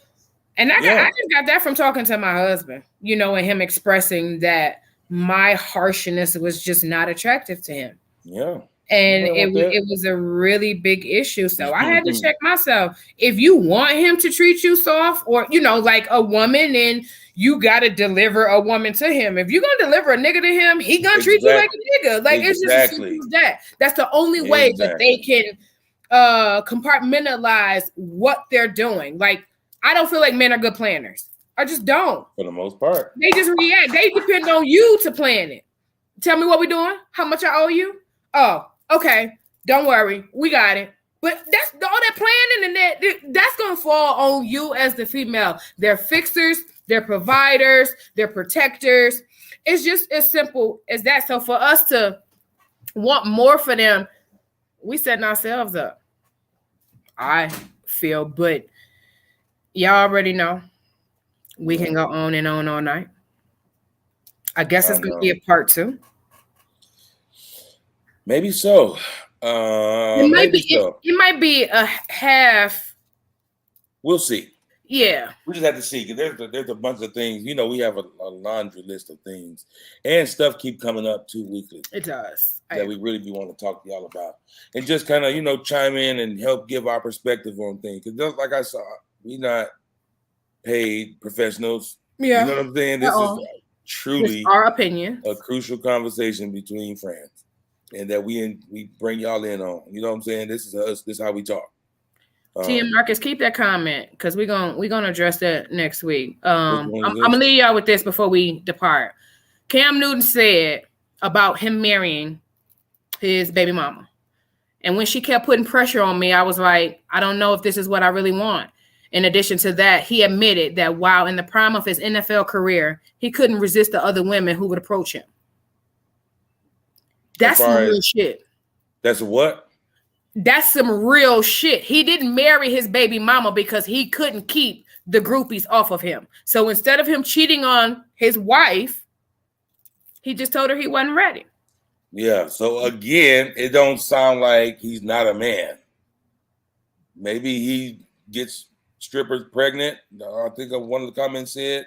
and I just got that from talking to my husband, and him expressing that my harshness was just not attractive to him. Yeah. And it was a really big issue. So I had to check myself. If you want him to treat you soft, or like a woman, then you gotta deliver a woman to him. If you're gonna deliver a nigga to him, he gonna treat you like a nigga. Like it's just as simple as that. That's the only way that they can compartmentalize what they're doing. Like I don't feel like men are good planners. I just don't. For the most part. They just react. They depend on you to plan it. Tell me what we're doing, how much I owe you. Oh, okay. Don't worry. We got it. But that's all that planning and that's going to fall on you as the female. They're fixers, they're providers, they're protectors. It's just as simple as that. So for us to want more for them, we setting ourselves up. I feel, but y'all already know we can go on and on all night. I guess it's going to be a part 2. Maybe so. It might be a half. We'll see. Yeah. We just have to see. There's a bunch of things. We have a laundry list of things. And stuff keep coming up too weekly. It does. That we really do want to talk to y'all about. And just kind of, chime in and help give our perspective on things. Because just like I saw, we not paid professionals. Yeah. You know what I'm saying? This is truly our opinion. A crucial conversation between friends. And that we bring y'all in on. You know what I'm saying? This is us. This is how we talk. T and Marcus, keep that comment because we're gonna address that next week. I'm gonna leave y'all with this before we depart. Cam Newton said about him marrying his baby mama. And when she kept putting pressure on me, I was like, I don't know if this is what I really want. In addition to that, he admitted that while in the prime of his NFL career, he couldn't resist the other women who would approach him. That's some real shit. That's what? That's some real shit. He didn't marry his baby mama because he couldn't keep the groupies off of him. So instead of him cheating on his wife, he just told her he wasn't ready. Yeah. So again, it don't sound like he's not a man. Maybe he gets strippers pregnant. I think one of the comments said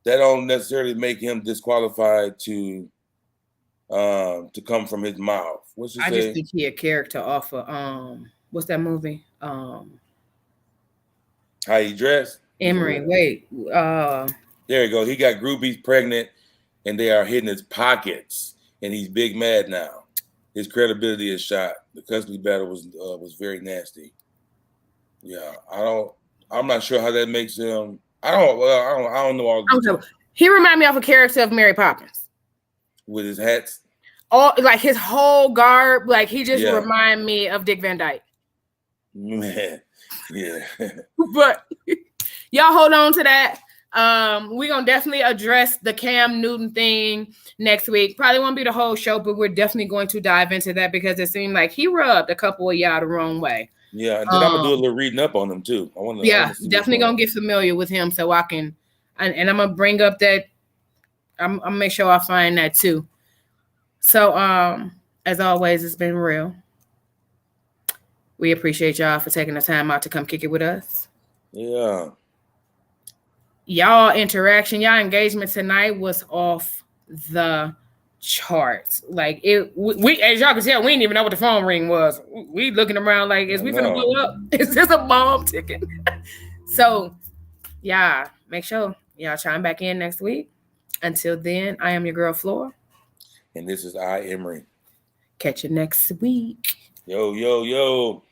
that don't necessarily make him disqualified to come from his mouth. What's I just think he a character off of what's that movie? How he dressed? Emery. Wait. There you go. He got groupies pregnant and they are hitting his pockets and he's big mad now. His credibility is shot. The custody battle was very nasty. Yeah. I'm not sure how that makes him. I don't know all the He reminded me of a character of Mary Poppins. With his hats. All like his whole garb, like he just remind me of Dick Van Dyke. Man, yeah. But y'all hold on to that. We're gonna definitely address the Cam Newton thing next week. Probably won't be the whole show, but we're definitely going to dive into that because it seemed like he rubbed a couple of y'all the wrong way. Yeah, and then I'm gonna do a little reading up on him too. I want to. Definitely gonna get familiar with him so I can, and I'm gonna bring up that. I'm gonna make sure I find that too. So, as always, it's been real. We appreciate y'all for taking the time out to come kick it with us. Yeah. Y'all interaction, y'all engagement tonight was off the charts. Like we as y'all can tell, we didn't even know what the phone ring was. We looking around like, is we finna blow up? Is this a bomb ticking? So, yeah, make sure y'all chime back in next week. Until then, I am your girl F.l.o.r. And this is Emery. Catch you next week. Yo.